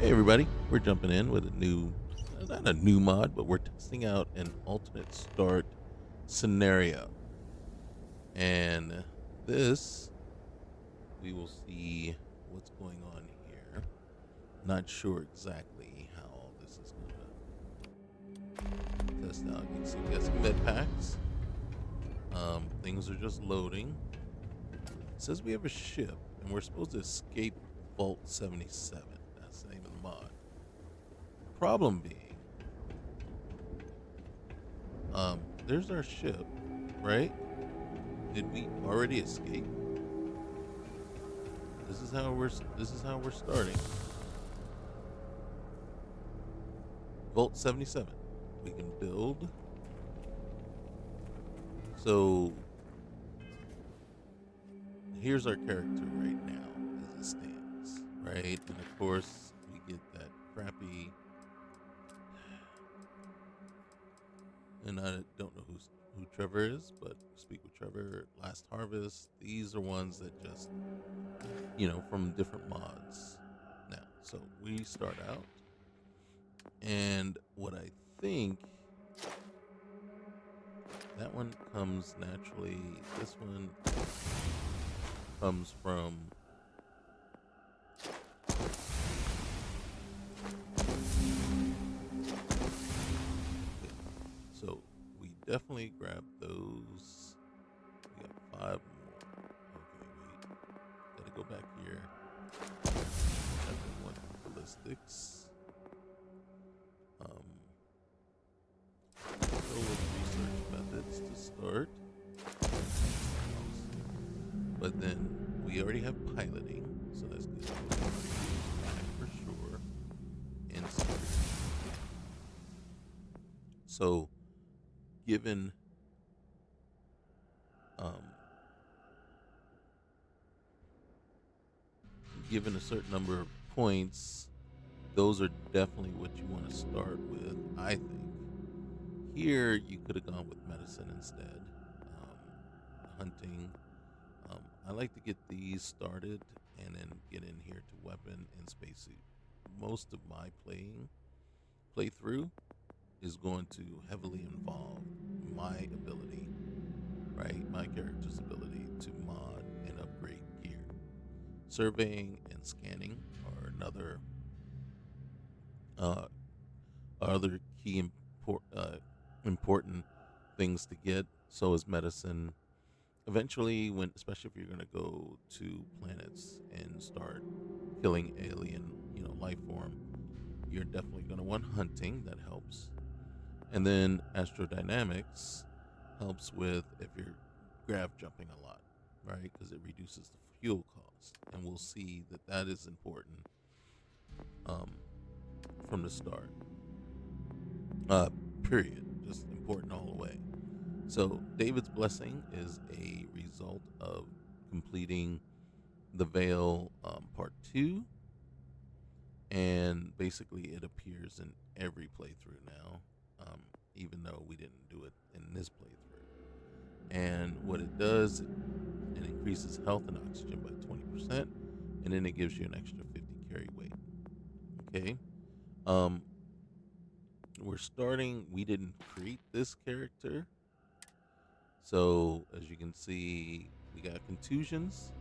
Hey everybody, we're jumping in with not a new mod, but we're testing out an alternate start scenario. And this, we will see what's going on here. Not sure exactly how all this is going to test out. You can see we got some med packs. Things are just loading. It says we have a ship, and we're supposed to escape Vault 77. That's the name of the mod. Problem being, there's our ship, right? Did we already escape? This is how we're starting. Vault 77. We can build. So here's our character right now as it stands, right? And of course we get that crappy, and I don't know who Trevor is, but speak with Trevor. Last Harvest. These are ones that just from different mods. Now, so we start out, and what I think that one comes naturally. This one comes from. So we definitely grab those. We got 5 more. Okay, wait. Gotta go back here. Definitely want ballistics. Go with research methods to start. But then we already have piloting, so that's good. For sure. And so given um, given a certain number of points, those are definitely what you want to start with, I think. Here, you could have gone with medicine instead. Hunting. I like to get these started and then get in here to weapon and spacesuit. Most of my playthrough is going to heavily involve my ability, right? My character's ability to mod and upgrade gear. Surveying and scanning are uh, other key important things to get. So is medicine. Eventually, especially if you're going to go to planets and start killing alien, life form, you're definitely going to want hunting. That helps. And then astrodynamics helps with if you're grav jumping a lot, right? Because it reduces the fuel cost, and we'll see that is important um, from the start. Period. Just important all the way. So David's blessing is a result of completing the Veil Part 2, and basically it appears in every playthrough now, even though we didn't do it in this playthrough. And what it does, it increases health and oxygen by 20%, and then it gives you an extra 50 carry weight. Okay. We're starting, we didn't create this character. So as you can see, we got contusions.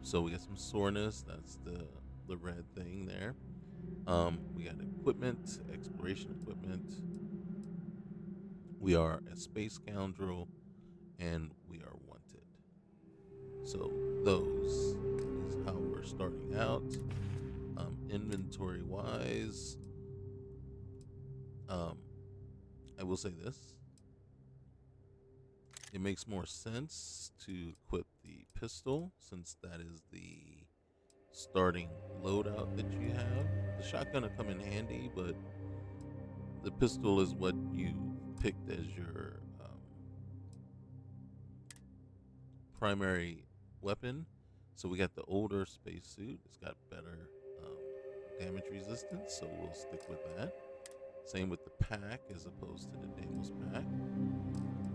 So we got some soreness. That's the red thing there. We got equipment, exploration equipment. We are a space scoundrel, and we are wanted. So those is how we're starting out. Inventory wise, I will say this. It makes more sense to equip the pistol, since that is the starting loadout that you have. The shotgun will come in handy, but the pistol is what you picked as your primary weapon. So we got the older spacesuit. It's got better damage resistance, so we'll stick with that. Same with the pack as opposed to the Deimos pack.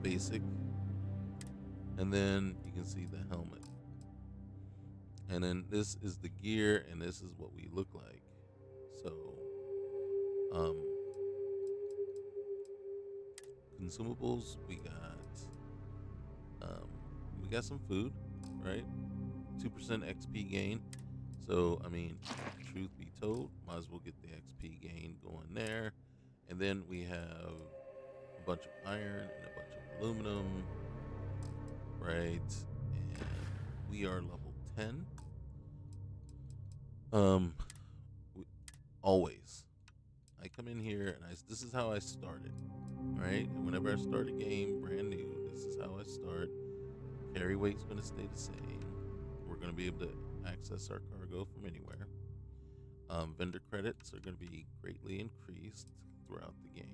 Basic. And then you can see the helmet. And then this is the gear, and this is what we look like. So, um, consumables, um, we got some food, right? 2% XP gain. So, I mean, truth be told, might as well get the XP gain going there. And then we have a bunch of iron and a bunch of aluminum, right? And we are level 10. Um, always. I come in here and this is how I started, right? And whenever I start a game brand new, this is how I start. Carry weight's going to stay the same. We're going to be able to access our cargo from anywhere. Vendor credits are going to be greatly increased throughout the game.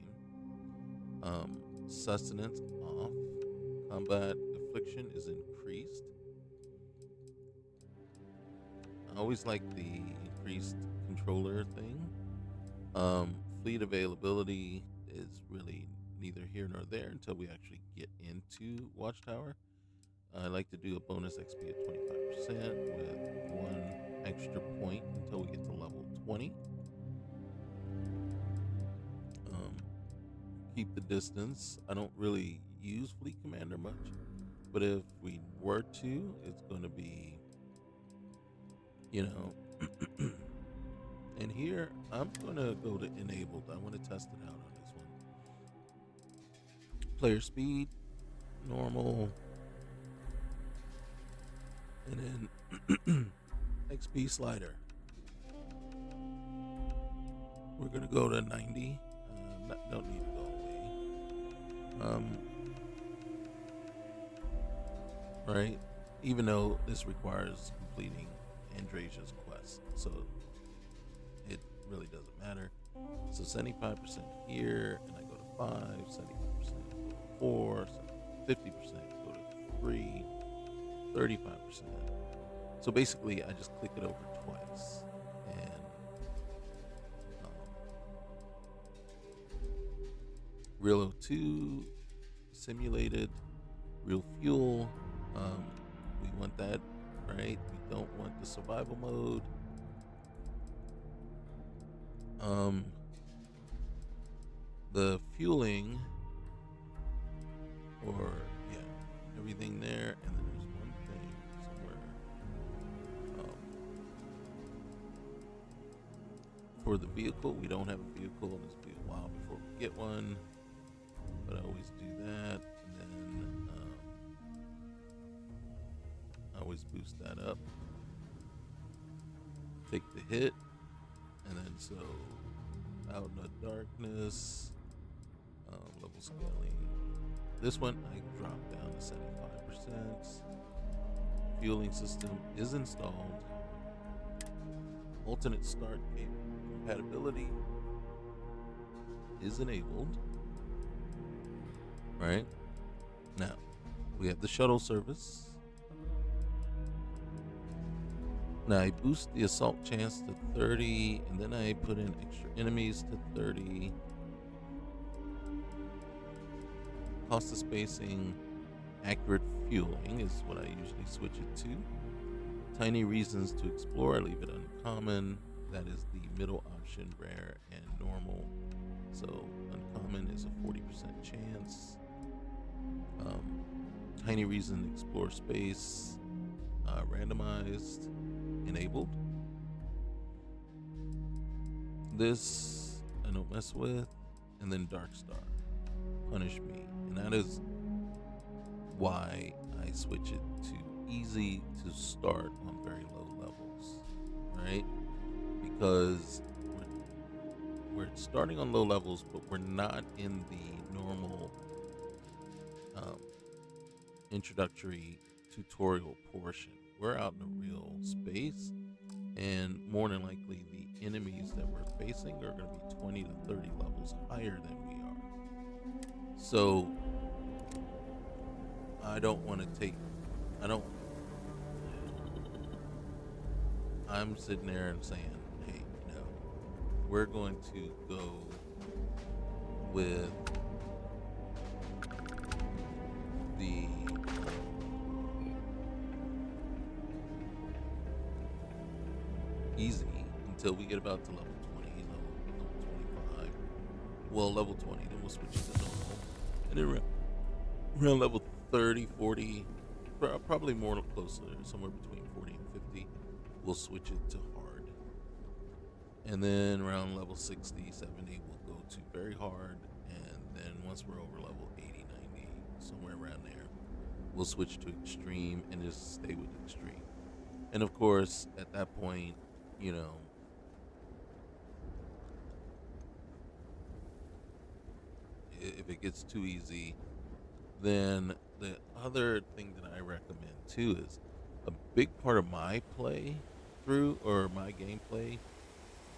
Sustenance off. Combat affliction is increased. I always like the increased controller thing. Fleet availability is really neither here nor there until we actually get into Watchtower. I like to do a bonus XP at 25% with 1 extra point until we get to level 20. Keep the distance. I don't really use Fleet Commander much, but if we were to, it's going to be, and here I'm going to go to enabled. I want to test it out on this one. Player speed, normal, and then XP slider. We're going to go to 90. Don't need to go away. Right? Even though this requires completing Andrasia's quest, so it really doesn't matter. So 75% here, and I go to 5, 75% go to 4, 50% go to 3, 35%. So basically, I just click it over twice, and Real O2 simulated, real fuel. We want that, right? We don't want the survival mode. The fueling, or yeah, everything there, and then there's one thing somewhere. For the vehicle, we don't have a vehicle, and it's be a while before we get one. But I always do that, and then I always boost that up. Take the hit, and then so out in the darkness, level scaling. This one I drop down to 75%. Fueling system is installed. Alternate start compatibility is enabled. Right? Now, we have the shuttle service. Now, I boost the assault chance to 30, and then I put in extra enemies to 30. Cost of spacing, accurate fueling is what I usually switch it to. Tiny reasons to explore, I leave it uncommon. That is the middle option, rare and normal. So, uncommon is a 40% chance. Tiny reason to explore space, randomized, enabled. This I don't mess with, and then Darkstar, punish me, and that is why I switch it to easy to start on very low levels, right? Because we're starting on low levels, but we're not in the normal introductory tutorial portion. We're out in a real space, and more than likely the enemies that we're facing are going to be 20 to 30 levels higher than we are. So I don't want to take, I'm sitting there and saying, hey, no, we're going to go with the easy until we get about to level 20. well, level 20, then we'll switch it to normal. And then around level 30, 40, probably more closer, somewhere between 40 and 50, we'll switch it to hard. And then around level 60, 70, we'll go to very hard. And then once we're over level 80, 90, somewhere around there, we'll switch to extreme and just stay with extreme. And of course, at that point, you know, if it gets too easy, then the other thing that I recommend too is a big part of my play through or my gameplay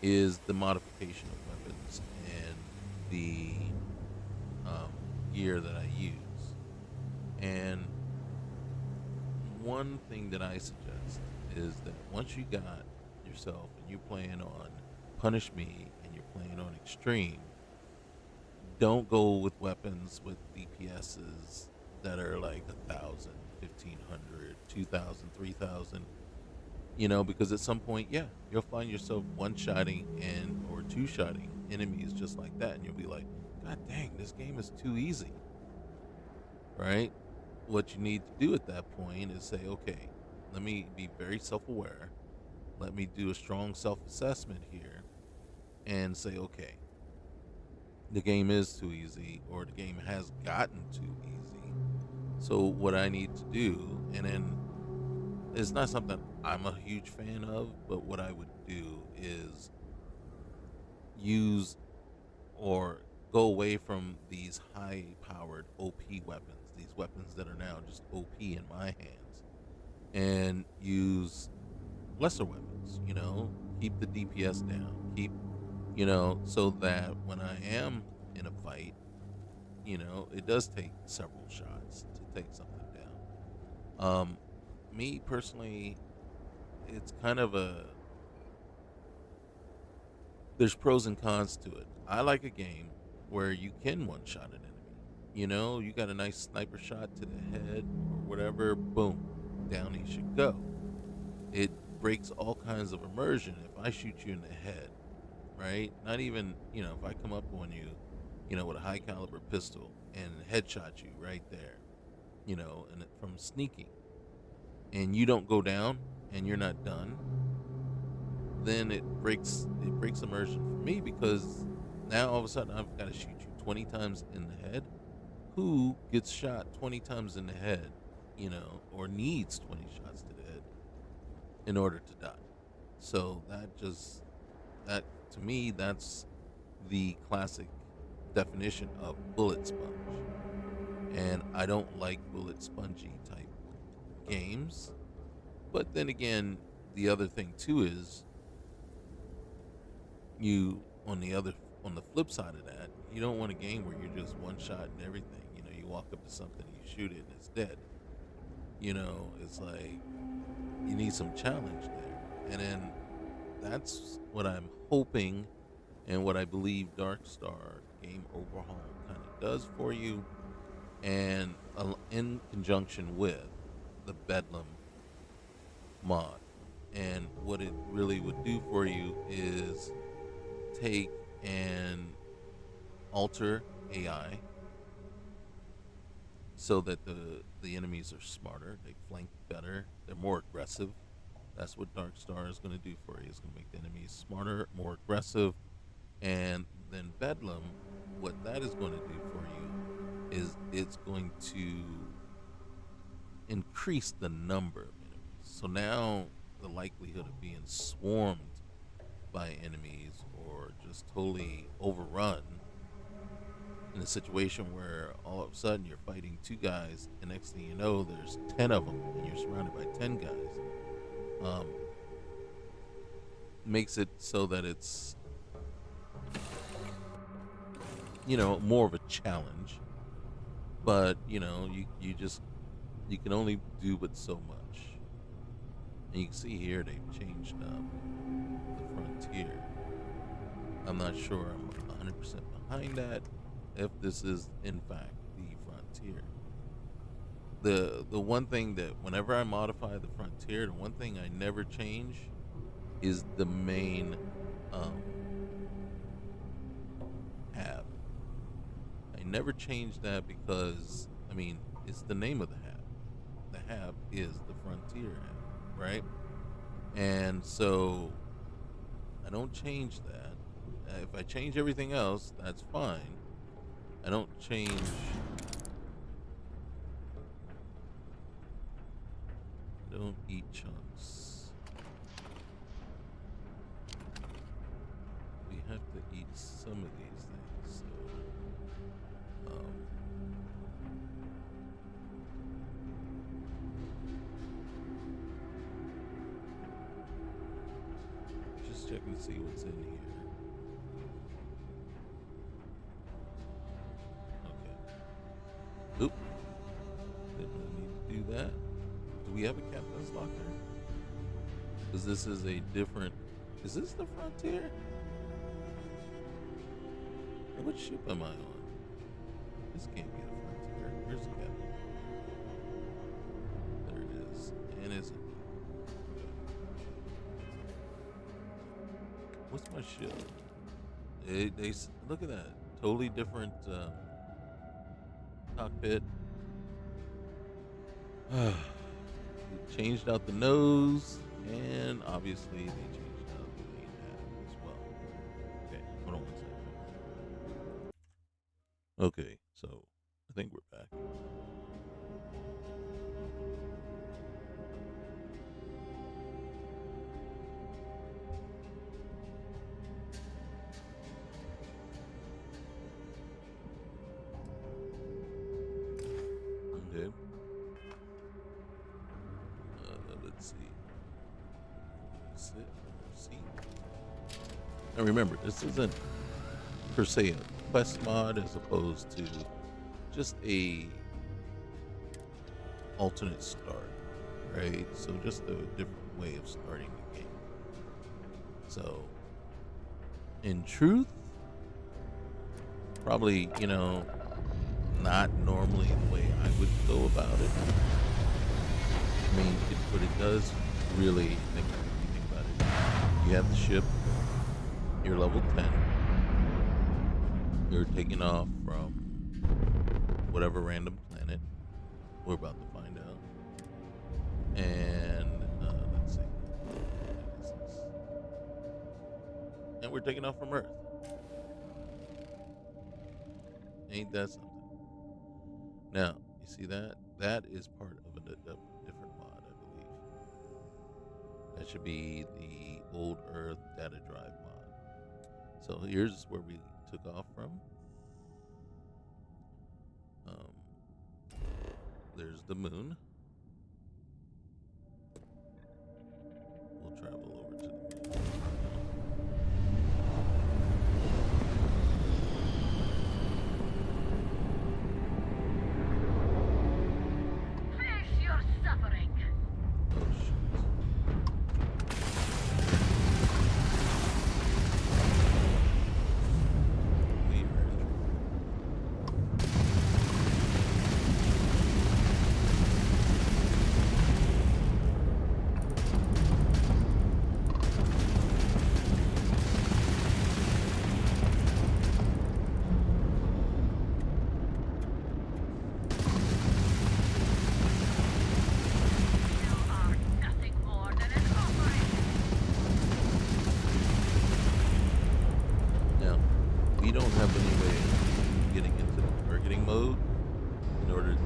is the modification of weapons and the um, gear that I use. And one thing that I suggest is that once you got yourself and you're playing on Punish Me and you're playing on Extreme, don't go with weapons with DPSs that are like 1,000, 1,500, 2,000, 3,000. You know, because at some point, yeah, you'll find yourself one-shotting and or two-shotting enemies just like that, and you'll be like, God dang, this game is too easy, right? What you need to do at that point is say, okay, let me be very self-aware. Let me do a strong self-assessment here and say, okay, the game is too easy or the game has gotten too easy. So what I need to do, and then it's not something I'm a huge fan of, but what I would do is use or go away from these high powered OP weapons, these weapons that are now just OP in my hands, and use lesser weapons, you know, keep the DPS down, keep, you know, so that when I am in a fight, you know, it does take several shots to take something down. Me personally, it's kind of there's pros and cons to it. I like a game where you can one shot an enemy. You know, you got a nice sniper shot to the head or whatever, boom, down he should go. It breaks all kinds of immersion if I shoot you in the head, right? Not even, you know, if I come up on you, you know, with a high caliber pistol and headshot you right there, you know, and from sneaking, and you don't go down and you're not done, then it breaks immersion for me because now all of a sudden I've got to shoot you 20 times in the head. Who gets shot 20 times in the head, you know, or needs 20 shots to the head in order to die? So that to me, that's the classic definition of bullet sponge. And I don't like bullet spongy type games. But then again, the other thing too is you on the flip side of that, you don't want a game where you're just one shot and everything. You know, you walk up to something, you shoot it, and it's dead. You know, it's like you need some challenge there, and then that's what I'm hoping, and what I believe Darkstar Game Overhaul kind of does for you, and in conjunction with the Bedlam mod. And what it really would do for you is take and alter AI so that the enemies are smarter, they flank better, they're more aggressive. That's what Darkstar is going to do for you. It's going to make the enemies smarter, more aggressive, and then Bedlam, what that is going to do for you is it's going to increase the number of enemies. So now the likelihood of being swarmed by enemies or just totally overrun in a situation where all of a sudden you're fighting two guys and next thing you know there's 10 of them and you're surrounded by 10 guys, um, makes it so that it's, you know, more of a challenge. But you know, you can only do but so much. And you can see here they've changed up the frontier. I'm not sure I'm 100% behind that, if this is in fact the frontier. The one thing that whenever I modify the frontier, the one thing I never change is the main um, tab. never changed that because, I mean, it's the name of the hab. The hab is the frontier hab, right? And so I don't change that. If I change everything else, that's fine. I don't change. Don't eat chunks. We have to eat some of these things. So, just checking to see what's in here. Okay. Oop. Didn't really need to do that. Do we have a captain's locker? Because this is a different. Is this the frontier? What ship am I on? This can't be the frontier. Where's the captain? There it is. And it's. What's my ship? They look at that. Totally different cockpit. Changed out the nose, and obviously they changed out the main hab as well. Okay, hold on one second. Okay, so I think we're back. Okay. Let's see. Sit. See. Now remember, this isn't per se a quest mod as opposed to just a alternate start, right? So just a different way of starting the game. So in truth, probably, not normally the way I would go about it. I mean, but it does really think about it. You have the ship, you're level 10, you're taking off from whatever random planet we're about to find out. And let's see. And we're taking off from Earth. Ain't that something? Now, you see that? That is part of a different mod, I believe. That should be the Old Earth Data Drive mod. So here's where we took off from. There's the moon. We'll travel over to the moon. Face your suffering. Oh shit. We are in trouble. You are nothing more than an operator. Now, we don't have any way of getting into the targeting mode in order to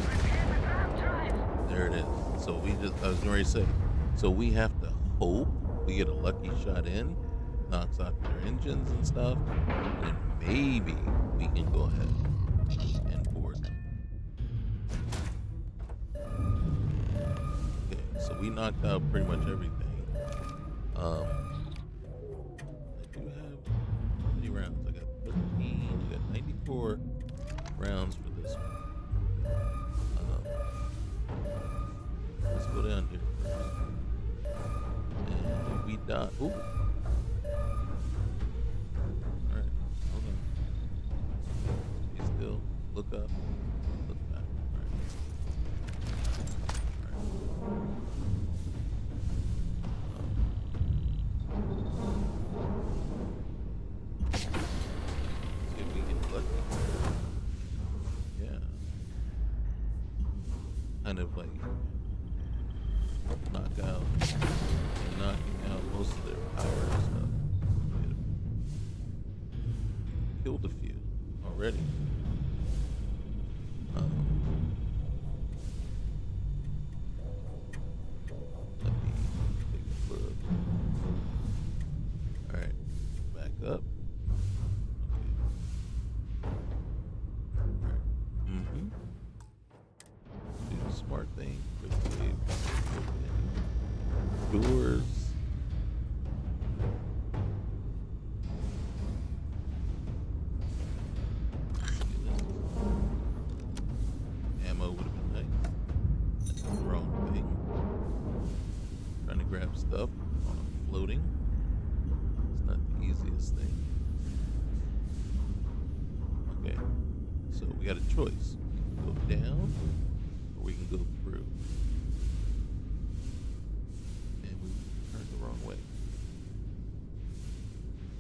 Repair the ground drive. there it is. So I was going to say, so we have to hope we get a lucky shot in, knocks out their engines and stuff, and maybe we can go ahead and board them. Okay, so we knocked out pretty much everything. I do have how many rounds? I got 13. We got 94 rounds for this one. Let's go down here first. And we die. Ooh. Alright, hold on. Be still. Look up. Look back. Alright. kind of like knocking out most of their power and stuff. We have killed a few already. Um, Let me take a look. All right, back up. Okay. Mm-hmm. Do the smart thing. Quick save. Open doors. Ammo would have been nice. That's the wrong thing. Trying to grab stuff on a floating. It's not the easiest thing. Okay, so we got a choice. We can go down or we can go through. And we turned the wrong way.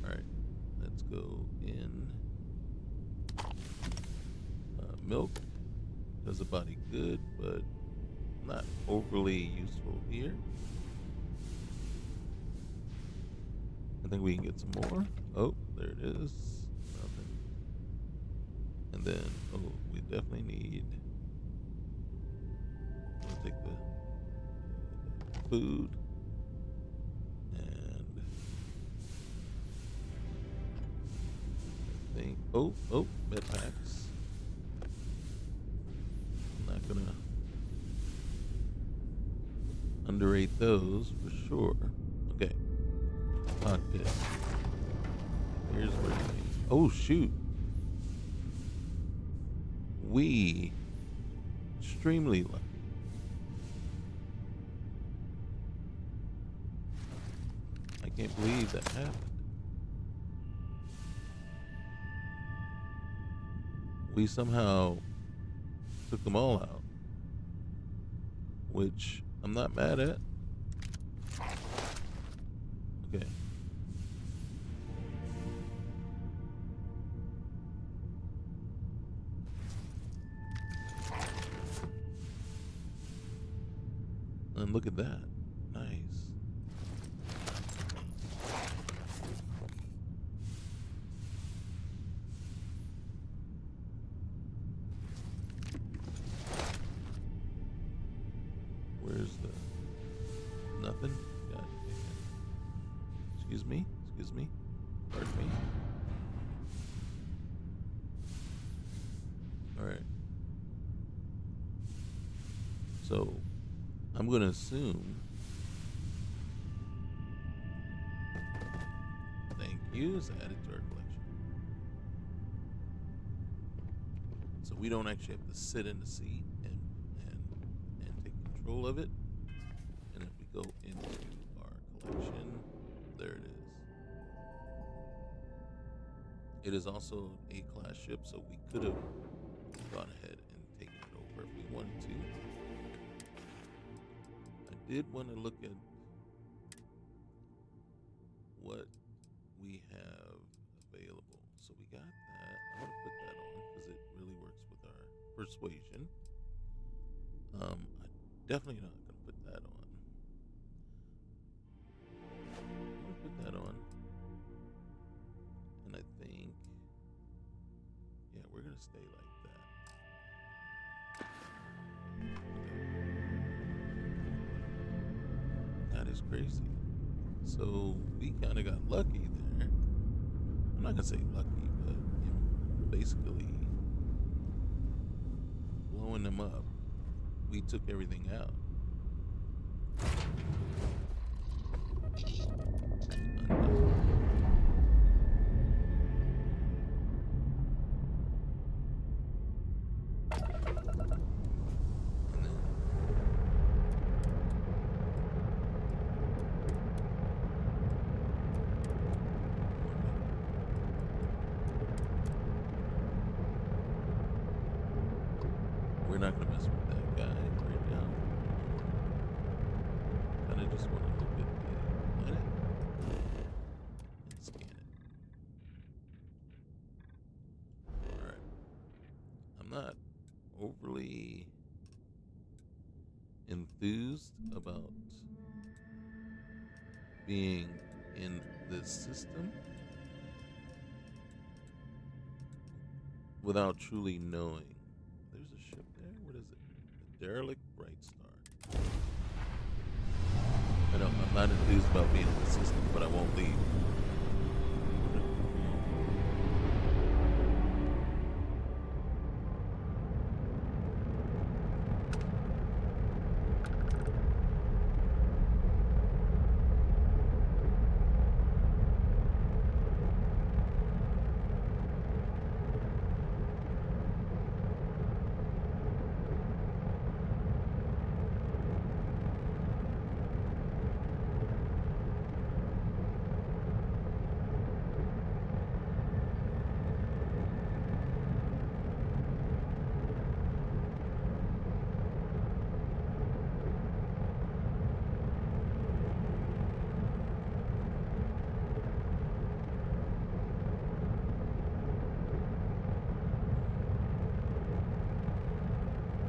Alright, let's go in. Milk does the body good, but not overly useful here. I think we can get some more. Oh, there it is. Nothing. And then, oh, we definitely need. Let's take the food and I think. Oh, med packs. I'm not gonna underrate those for sure. Okay. Cockpit. Here's where things. Oh shoot. We extremely lucky. I can't believe that happened. We somehow took them all out, which I'm not mad at. Okay. And look at that. Nice. Where's the nothing? God damn. Excuse me. Pardon me. Alright. So I'm gonna assume. Thank you is added to our collection. So we don't actually have to sit in the seat and take control of it. And if we go into our collection, there it is. It is also an A-class ship, so we could have gone ahead and taken it over if we wanted to. I did want to look at what we have available. So we got that. I want to put that on because it really works with our persuasion. I'm definitely not going to put that on. I'm going to put that on. And I think, yeah, we're going to stay like that. That is crazy. So we kind of got lucky there. I'm not going to say lucky, but basically blowing them up. We took everything out. We're not going to mess with that guy right now. enthused about being in this system without truly knowing. There's a ship there. What is it? The derelict Bright Star. I know I'm not enthused about being in the system, but I won't leave.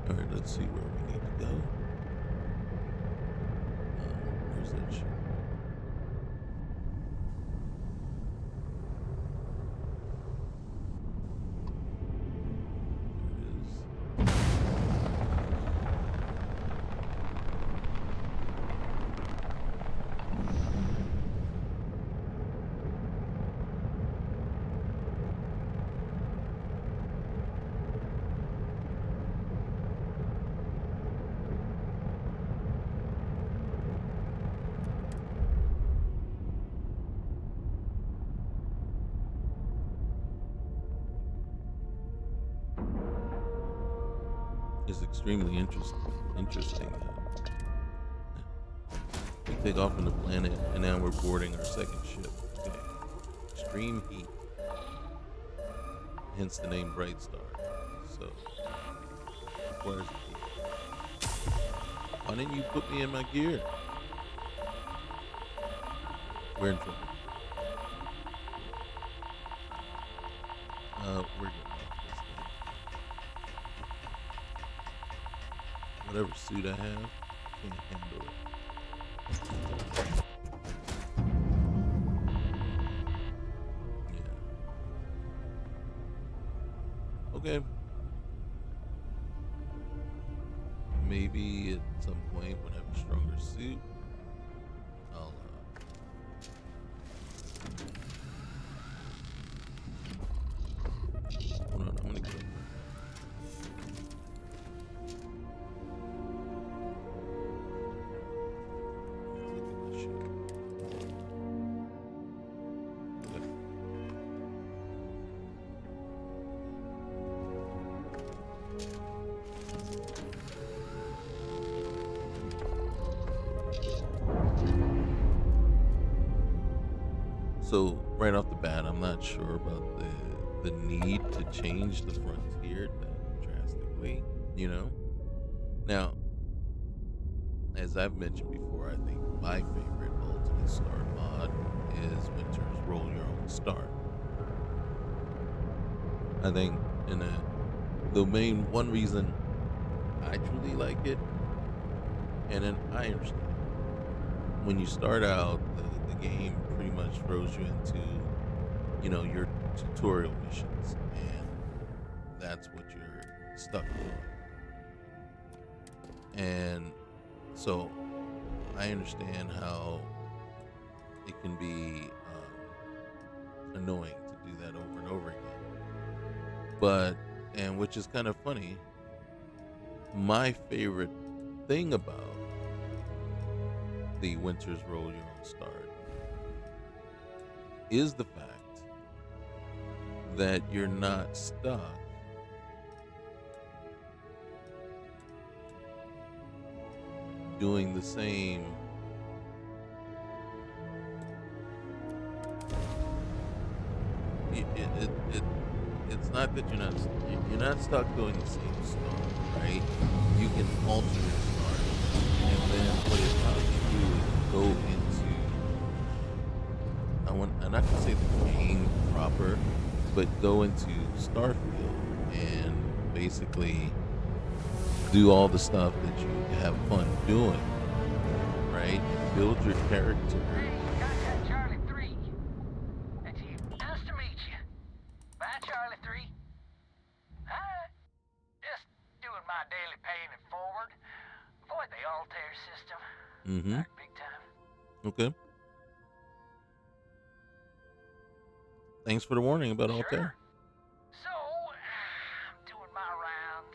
All right, let's see where we need to go. Where's that ship? There it is. It's extremely interesting. We take off from the planet, and now we're boarding our second ship. Okay. Extreme heat, hence the name Bright Star. So, requires heat. Why didn't you put me in my gear? We're in trouble. We're getting off this thing. Whatever suit I have, can't handle it. Yeah. Okay. Maybe at some point when I have a stronger suit, I'll hold on, I'm gonna go. Look at this shit. Okay. So right off the bat, I'm not sure about the need to change the frontier that drastically. You know. Now, as I've mentioned before, I think my favorite ultimate start mod is Winter's Roll Your Own Start. I think the main one reason I truly like it, and then I understand when you start out, the game pretty much throws you into, your tutorial missions, and that's what you're stuck doing. And so I understand how it can be annoying to do that over and over again. But, and which is kind of funny, my favorite thing about the Winter's Roll Your Own Start is the fact that you're not stuck doing the same it's not that you're not stuck doing the same stuff, right? You can alter your start, and then what it allows you to do is go into I'm not gonna say the game proper, but go into Starfield and basically do all the stuff that you have fun doing, right? And build your character. Hey, contact Charlie 3. That's you. Nice to meet you. Bye, Charlie 3. Hi. Just doing my daily paying it forward. Avoid the Altair system. Mm-hmm. Back big time. Okay. Thanks for the warning about Altair. Sure. So, I'm doing my rounds,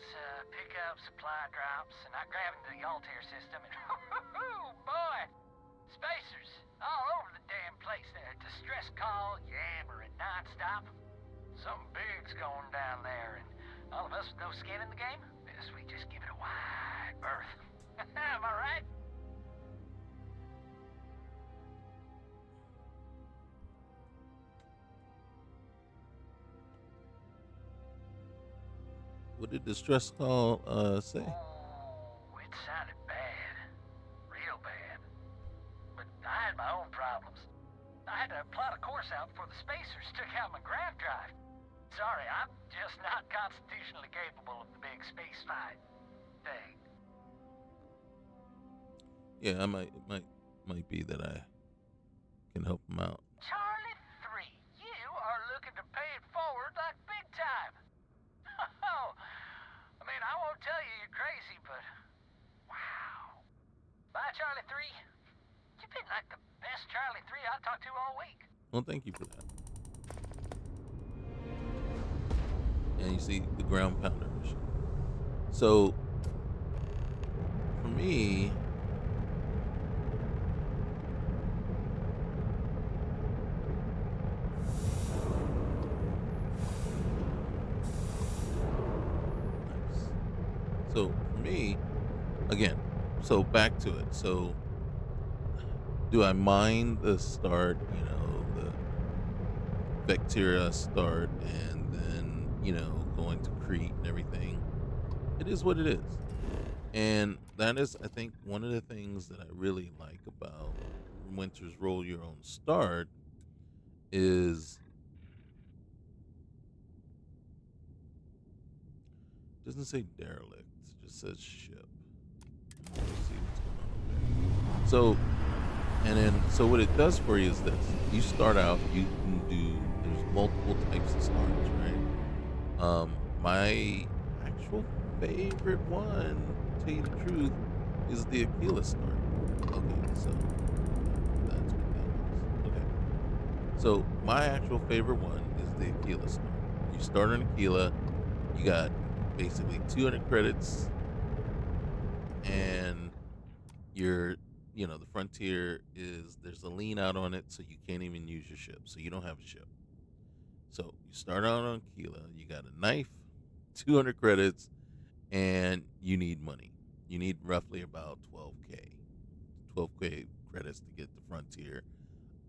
pick up supply drops, and I'm grabbing the Altair system, and oh boy, spacers all over the damn place there. Distress call, yammering nonstop. Something big's going down there, and all of us with no skin in the game, best we just give it a wide berth. Am I right? What did distress call say? Oh, it sounded bad. Real bad. But I had my own problems. I had to plot a course out before the spacers took out my grav drive. Sorry, I'm just not constitutionally capable of the big space fight thing. Yeah, might be that I can help him out. Charlie 3, you are looking to pay it forward like big time. Oh, I mean, I won't tell you you're crazy, but wow. Bye, Charlie 3. You've been like the best Charlie 3 I talked to all week. Well, thank you for that. And you see the ground pounder mission. So for me, nice. So for me, again, so back to it. So do I mind the start? The bacteria start, and then going to Crete and everything. It is what it is. And that is, I think, one of the things that I really like about Winter's Roll Your Own Start is it doesn't say derelict, it just says ship. Let's see what's going on over there. So what it does for you is this: you start out, you can do. There's multiple types of starts, right? My actual favorite one, to tell you the truth, is the Aquila start. Okay, so that's what that was. Okay. So my actual favorite one is the Aquila start. You start on Aquila, you got basically 200 credits, and you're, the frontier is there's a lean out on it, so you can't even use your ship. So you don't have a ship. So you start out on Aquila, you got a knife, 200 credits, and you need money. You need roughly about 12k credits to get the frontier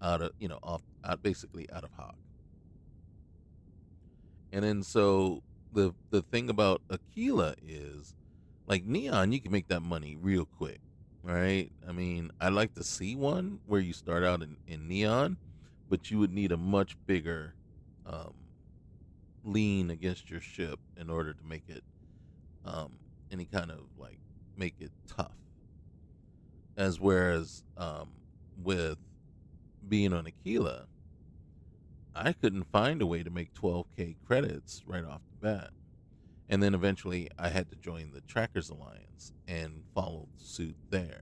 out of off out basically out of Hawk. And then so the thing about Aquila is, like Neon, you can make that money real quick, right? I mean, I'd like to see one where you start out in Neon, but you would need a much bigger um, lean against your ship in order to make it um, any kind of like make it tough. As whereas with being on Aquila, I couldn't find a way to make 12k credits right off the bat. And then eventually I had to join the Trackers Alliance and follow suit there.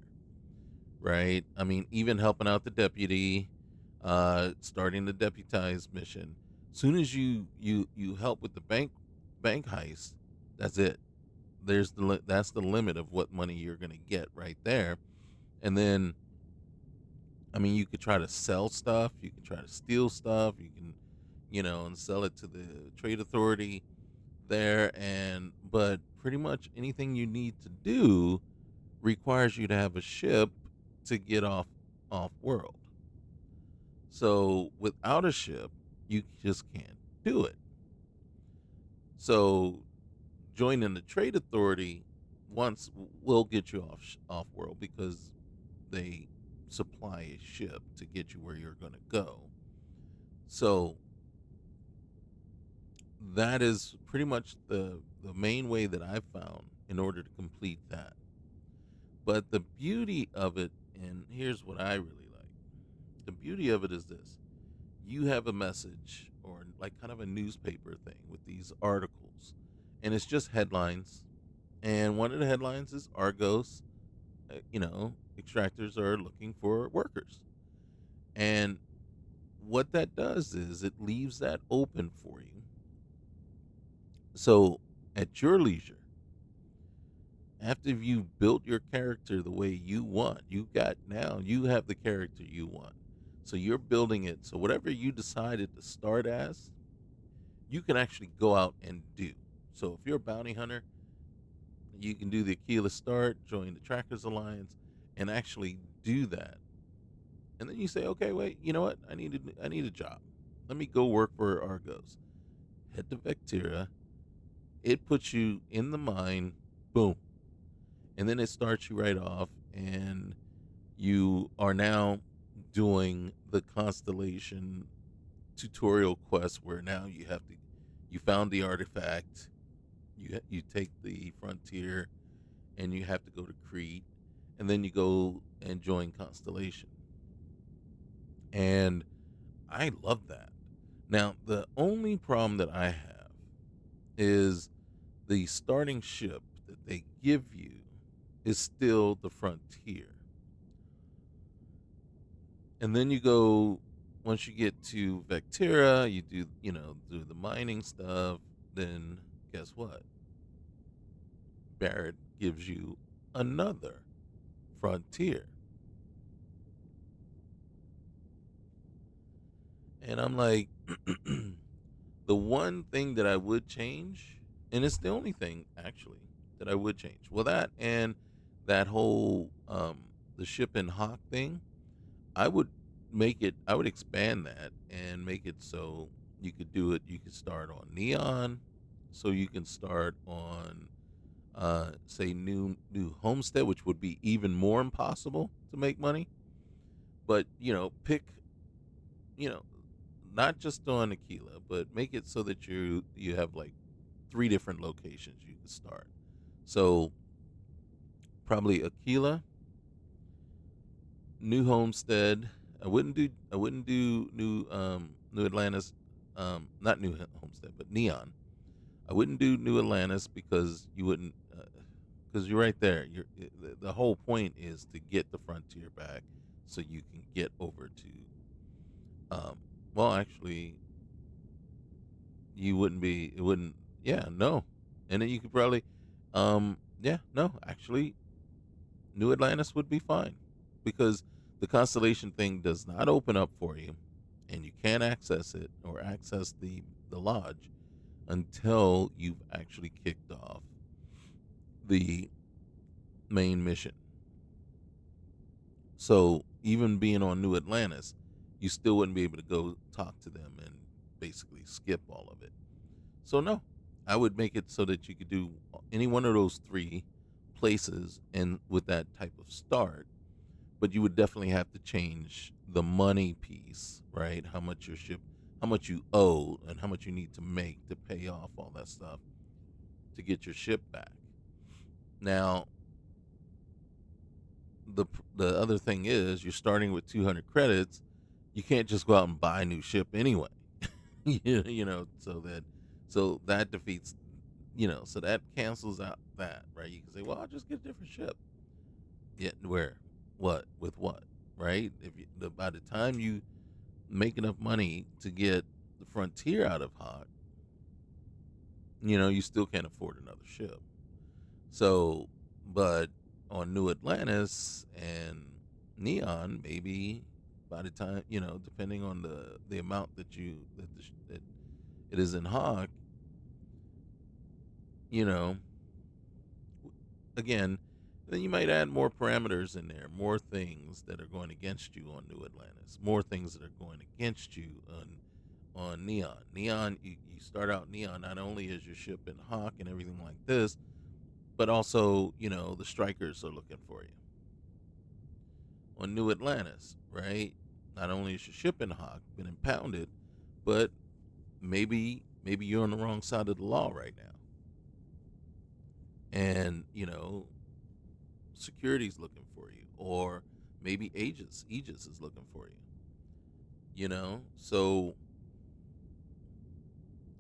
Right? I mean, even helping out the deputy, starting the deputized mission. Soon as you help with the bank heist, that's it. That's the limit of what money you're gonna get right there. And then, I mean, you could try to sell stuff, you can try to steal stuff, you can, and sell it to the trade authority there. And but pretty much anything you need to do requires you to have a ship to get off world. So without a ship, you just can't do it. So joining the trade authority once will get you off world because they supply a ship to get you where you're going to go. So that is pretty much the main way that I've found in order to complete that. But the beauty of it, and here's what I really like, the beauty of it is this: you have a message or like kind of a newspaper thing with these articles, and it's just headlines. And one of the headlines is Argos, extractors are looking for workers. And what that does is it leaves that open for you. So at your leisure, after you've built your character the way you want, you have the character you want. So you're building it. So whatever you decided to start as, you can actually go out and do. So if you're a bounty hunter, you can do the Aquila start, join the Trackers Alliance, and actually do that. And then you say, okay, wait, you know what? I need a job. Let me go work for Argos. Head to Vectira. It puts you in the mine. Boom. And then it starts you right off, and you are now doing the constellation tutorial quest where now you found the artifact, you take the frontier, and you have to go to Crete, and then you go and join Constellation. And I love that. Now, the only problem that I have is the starting ship that they give you is still the frontier. And then you go, once you get to Vectira, do the mining stuff, then guess what? Barrett gives you another frontier. And I'm like, the one thing that I would change, and it's the only thing actually that I would change. Well, that and that whole the ship and hawk thing, I would I would expand that and make it so you could do it. You could start on Neon, so you can start on say new Homestead, which would be even more impossible to make money. But pick you know not just on Aquila, but make it so that you have like three different locations you can start. So probably Aquila, New Homestead. I wouldn't do New Atlantis, not New Homestead, but Neon. I wouldn't do New Atlantis because you wouldn't because you're right there. The whole point is to get the frontier back so you can get over to well actually you wouldn't be it wouldn't yeah no and then you could probably yeah no actually New Atlantis would be fine because the constellation thing does not open up for you, and you can't access it or access the lodge until you've actually kicked off the main mission. So even being on New Atlantis, you still wouldn't be able to go talk to them and basically skip all of it. So no, I would make it so that you could do any one of those three places and with that type of start, but you would definitely have to change the money piece, right? How much you owe, and how much you need to make to pay off all that stuff to get your ship back. Now, the the other thing is you're starting with 200 credits. You can't just go out and buy a new ship anyway. So that defeats, so that cancels out that, right? You can say, well, I'll just get a different ship. Yeah, where, what, with what, right? By the time you make enough money to get the frontier out of Hawk, you still can't afford another ship. So, but on New Atlantis and Neon, maybe by the time, depending on the amount that it is in Hawk, you know, again, then you might add more parameters in there, more things that are going against you on New Atlantis, more things that are going against you on Neon. Neon, you start out Neon not only is your ship in Hawk and everything like this, but also the strikers are looking for you on New Atlantis, right? Not only is your ship in Hawk been impounded, but maybe you're on the wrong side of the law right now. and security's looking for you, or maybe Aegis is looking for you. So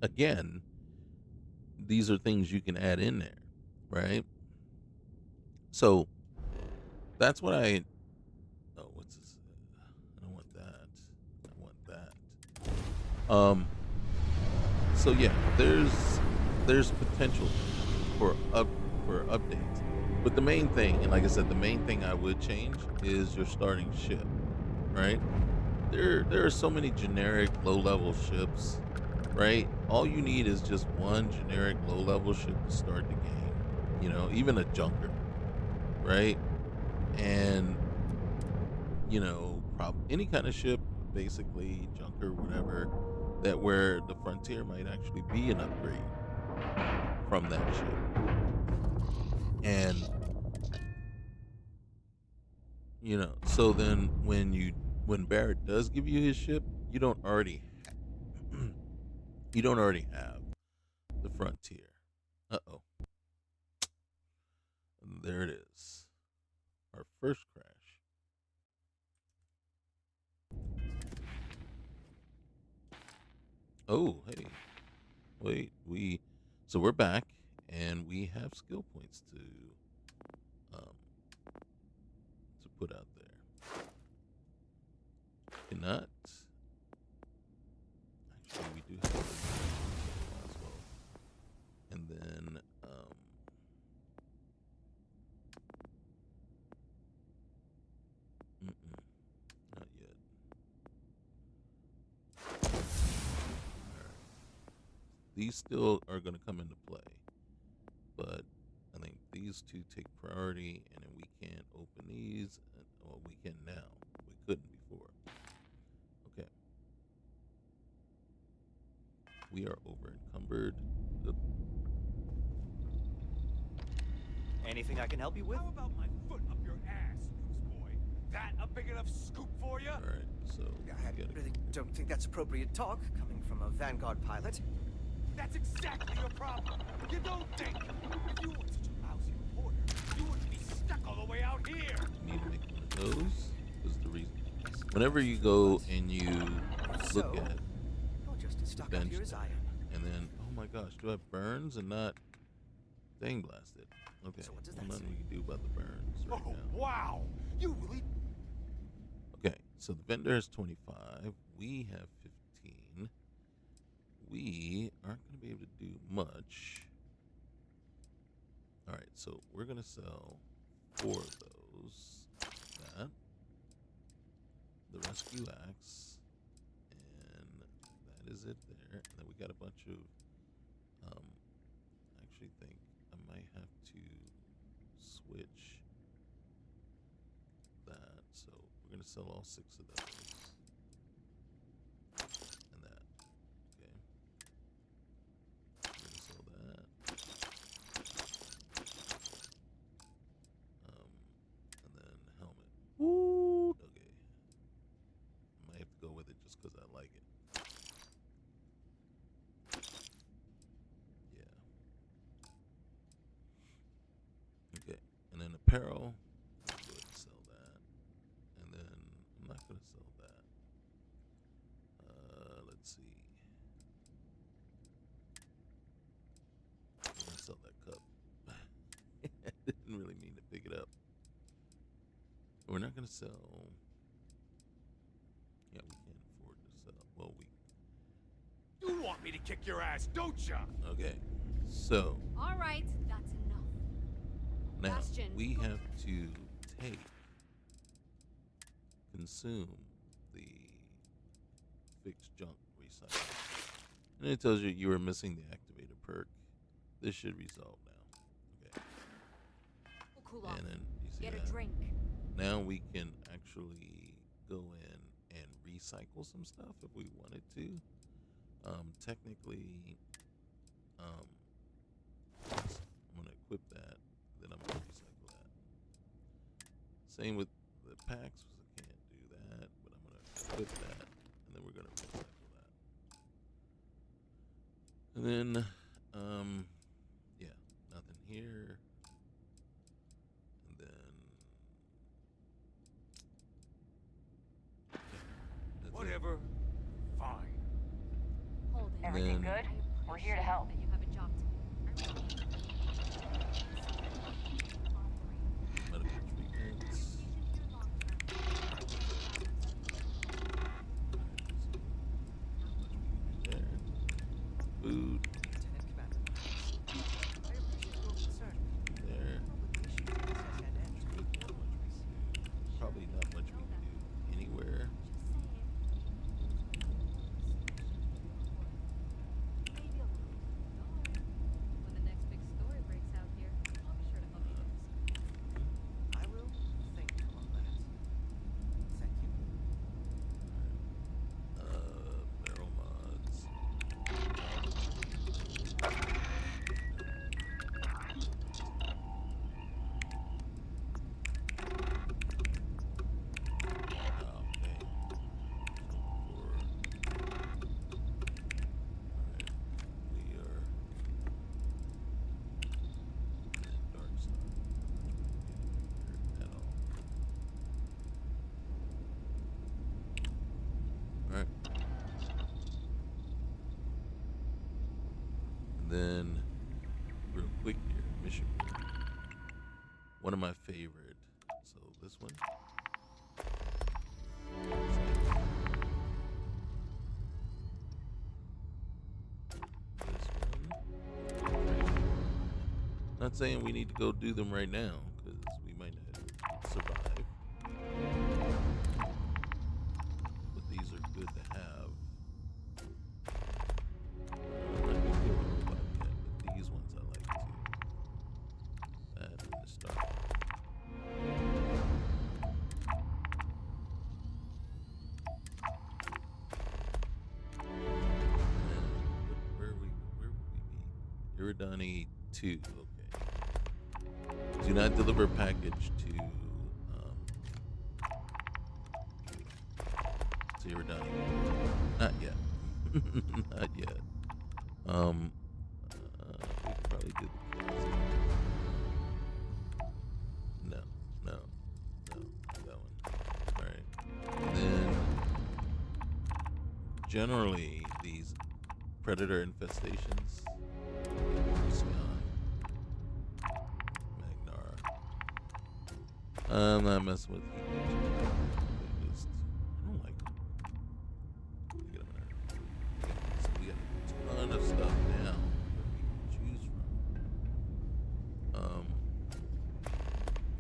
again, these are things you can add in there, right? So that's what I. Oh, what's this? I don't want that. I want that. So yeah, there's potential for up for updates, but the main thing, and like I said, the main thing I would change is your starting ship, right? There are so many generic low level ships, right? All you need is just one generic low level ship to start the game. Even a junker, right? And any kind of ship, basically junker, whatever, that where the frontier might actually be an upgrade from that ship. And so then when Barrett does give you his ship, you don't already have the frontier. Uh-oh. There it is. Our first crash. Oh, hey. Wait, so we're back and we have skill points um to put out there. Cannot. Actually, we do have as well. And then not yet. All right. These still are going to come into play, but I think these two take priority, and then we can't open these. Well, we can now. We couldn't before. Okay. We are over encumbered. Anything I can help you with? How about my foot up your ass, newsboy? That a big enough scoop for you? All right, so I really don't think that's appropriate talk coming from a Vanguard pilot. That's exactly your problem. You don't think. If you weren't such a lousy reporter, you wouldn't be stuck all the way out here. need to make one of those. Is the reason. Whenever you go and you look at you're just as the stuck out bench here as I there, am. and then oh my gosh, do I have burns and not dang blasted? Okay, So what does well, that nothing say? we can do about the burns right Oh, now. wow. You really... Okay, so the vendor has 25. We have 15. We aren't going to be able to do much. All right, so we're going to sell 4 of those. That. The rescue axe. And that is it there. And then we got a bunch of... I actually think I might have to switch that. So we're going to sell all 6 of those. And that. Okay. We're going to sell that. And then helmet. Woo! Okay. I might have to go with it just because I like it. Yeah. Okay. And then apparel. Go ahead and sell that. And then I'm not going to sell that. Let's see. I'm going to sell that cup. I didn't really mean to pick it up. We're not going to sell. Yeah, we can't afford to sell. Well, we. You want me to kick your ass, don't ya? Okay. So. All right, that's enough. Now, Bastion, we go. have to consume the fixed junk recycle. And it tells you you are missing the activator perk. This should resolve now. Okay. We'll cool off. And then you see Get that. a drink. Now we can actually go in and recycle some stuff if we wanted to. Technically, I'm gonna equip that, then I'm gonna recycle that. Same with the packs, I can't do that, but I'm gonna equip that, and then we're gonna recycle that. And then, yeah, nothing here. And Everything then good? We're here to help. That you have a job to do. medical treatments. There. Food. Lieutenant Commander. I appreciate your concern. There. Public relations process and Probably not much we can do anywhere. Maybe a little. Don't worry. When the next big story breaks out here, I'll be sure to help you guys. I will think on that. Thank you. Barrel mods. Okay. We are in Darkstar. At all. Alright. And then, real quick here, mission. One of my favorite. So this one. This one. Not saying we need to go do them right now, because we might not survive. But these are good to have. I'm not gonna kill a robot yet, but these ones I like too. That and the start. Where would we be? Iridani 2. Okay. Do not deliver package to Iridani. Not yet. Not yet. We could probably do the closing. No, not that one. All right. And then generally these predator infestations. Lucian, Magnar. I'm not messing with heat legion. I don't like them. Get them in there. So we got a ton of stuff now that we can choose from.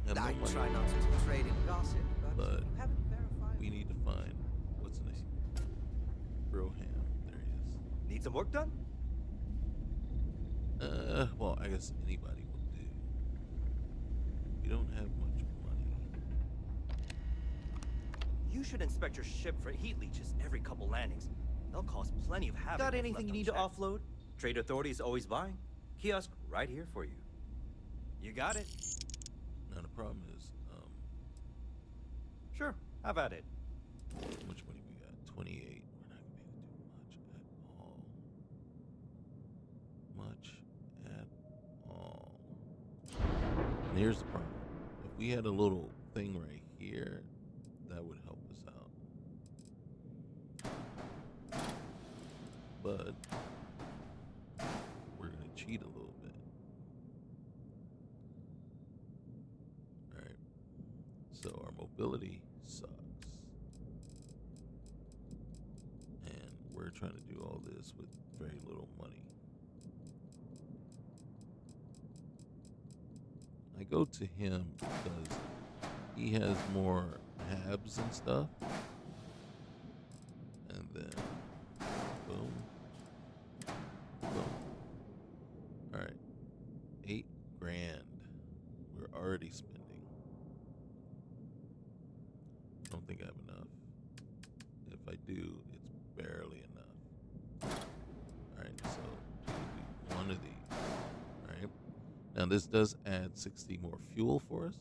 And I no money. try not to trade in gossip, but But you haven't verified. We need to find what's his name. Broham. There he is. Need some work done? Well, I guess anybody will do. We don't have much money. You should inspect your ship for heat leeches every couple landings. They'll cause plenty of havoc. Got if anything left you need to unchecked. offload? Trade Authority is always buying. Kiosk right here for you. You got it? Now the problem is, Sure, have at it. how much money we got? 28. We're not gonna be able to do much at all. Much at all. And here's the problem. If we had a little thing right here, that would help us out. But we're gonna cheat a little bit. Alright. So our mobility sucks. And we're trying to do all this with very little money. I go to him because he has more habs and stuff. And then boom. Boom. Alright. 8 grand. We're already spending. I don't think I have enough. If I do, it's barely enough. Alright, so we do one of these. Alright. Now this does add 60 more fuel for us,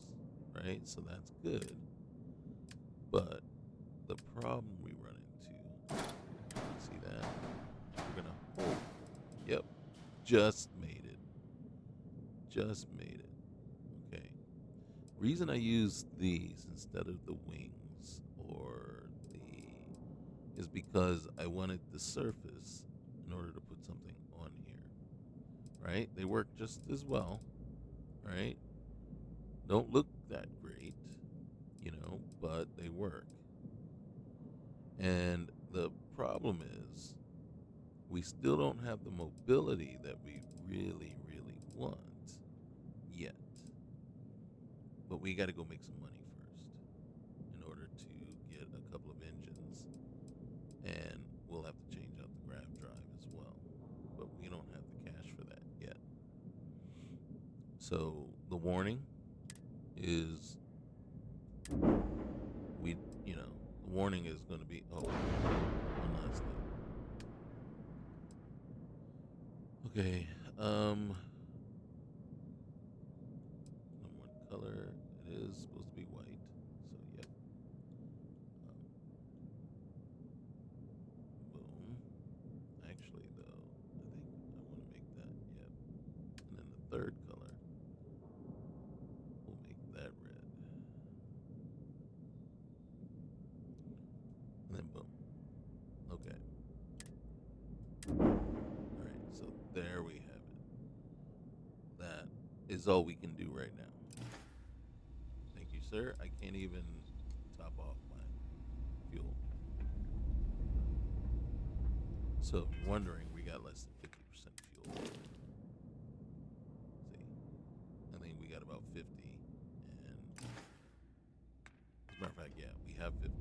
right? So that's good. But the problem we run into, see that? We're gonna hold. Yep. Just made it. Just made it. Okay. Reason I use these instead of the wings or the is because I wanted the surface in order to put something on here, right? They work just as well, right? Don't look that great, but they work. And the problem is, we still don't have the mobility that we really, really want yet. But we got to go make some money first in order to get a couple of engines. And we'll have to change out the grav drive as well. But we don't have the cash for that yet. So the warning is the warning is going to be, one last thing. Okay, number one color, it is supposed to be white, so yep. Boom. Actually, though, I think I want to make that, yep. And then the third color, we'll make that red. And then boom. Okay. Alright, so there we have it. That is all we can do right now. Thank you, sir. I can't even top off my fuel. So if you're wondering, we got less than 50% fuel. See, I think we got about 50, and as a matter of fact, yeah, we have 50.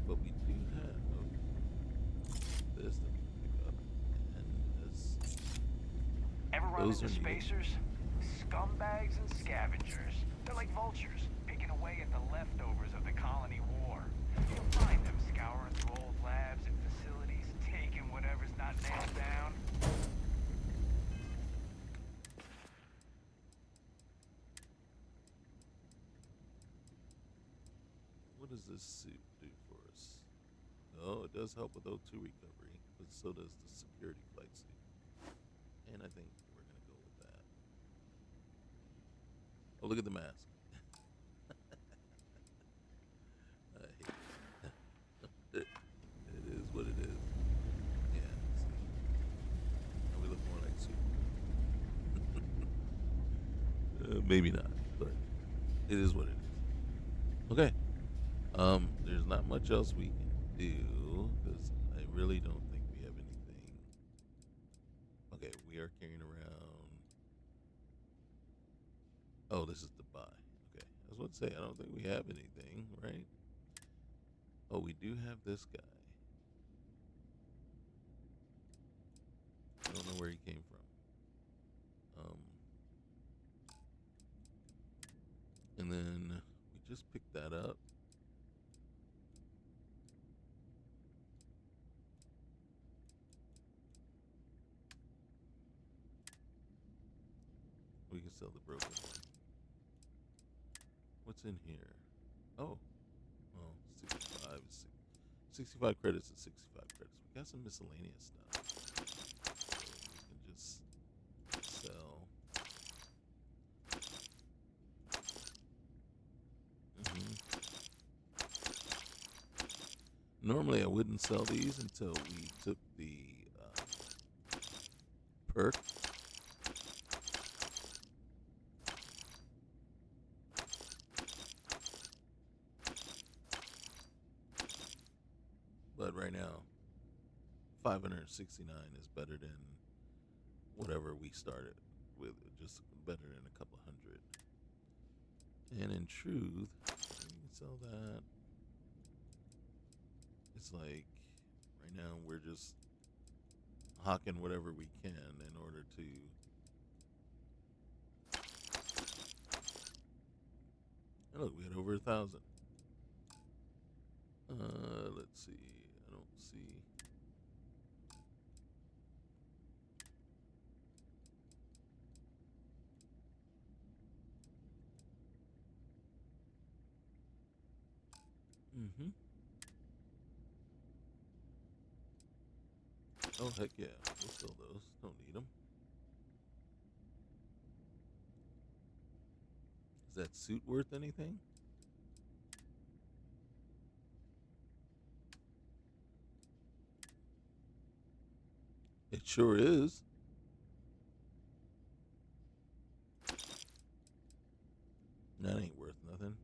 But we do have this that we can pick up, and this. Ever run Those into are needed. spacers? Scumbags and scavengers. They're like vultures, picking away at the leftovers of the colony war. You'll find them scouring through old labs and facilities, taking whatever's not nailed down. What does this suit do for us? Oh, it does help with O2 recovery, but so does the security flight suit. And I think we're going to go with that. Oh, look at the mask. I hate it. It is what it is. Yeah, see. Now we look more like Superman. Maybe not, but it is what it is. Okay. There's not much else we can do because I really don't think we have anything. Okay, we are carrying around. Oh, this is to buy. Okay, I was about to say I don't think we have anything, right? Oh, we do have this guy. I don't know where he came from. And then we just picked that up. We can sell the broken one. What's in here? Oh, well, 65 is 65 credits and 65 credits. We got some miscellaneous stuff. So we can just sell. Normally I wouldn't sell these until we took the perk. But right now, 569 is better than whatever we started with, just better than a couple hundred. And in truth, we can sell that. It's like right now we're just hawking whatever we can in order to oh, look, we had over 1,000. Let's see. I don't see. Oh, heck yeah. We'll sell those. Don't need them. Is that suit worth anything? It sure is. That ain't worth nothing.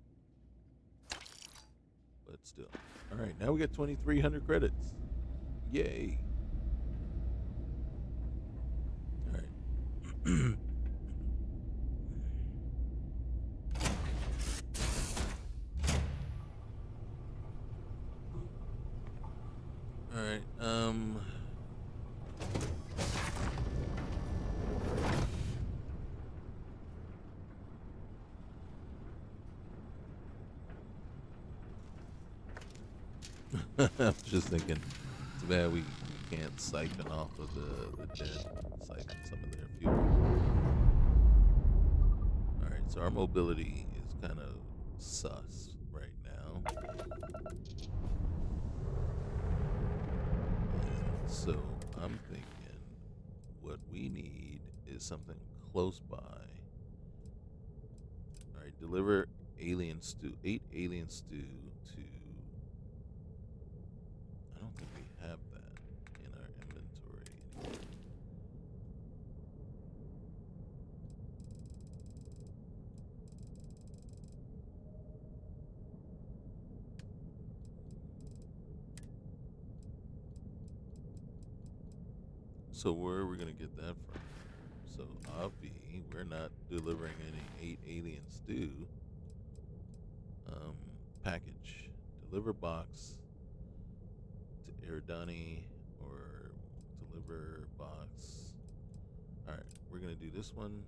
But still. Alright, now we got 2,300 credits. Yay. Alright. Alright, I'm just thinking, too bad we can't siphon off of the dead, siphon some of their fuel. Alright, so our mobility is kind of sus right now. And so I'm thinking what we need is something close by. Alright, deliver alien stew, 8 alien stew to. I don't think we have that in our inventory anymore. So where are we gonna get that from? So obvi, we're not delivering any 8 alien stew. Package, deliver box to Eridani or deliver box. All right, we're gonna do this one.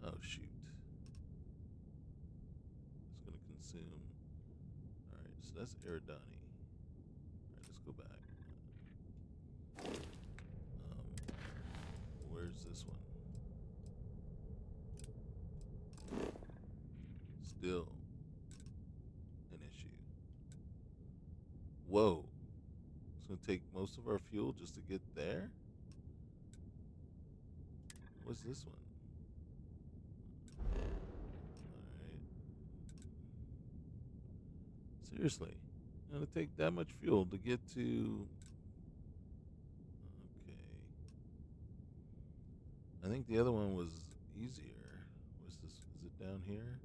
Oh shoot, it's gonna consume. All right, so that's Eridani. All right, let's go back. Where's this one? Still an issue. Whoa. It's going to take most of our fuel just to get there? What's this one? Alright. Seriously. It's going to take that much fuel to get to. Okay. I think the other one was easier. What's this? Is it down here?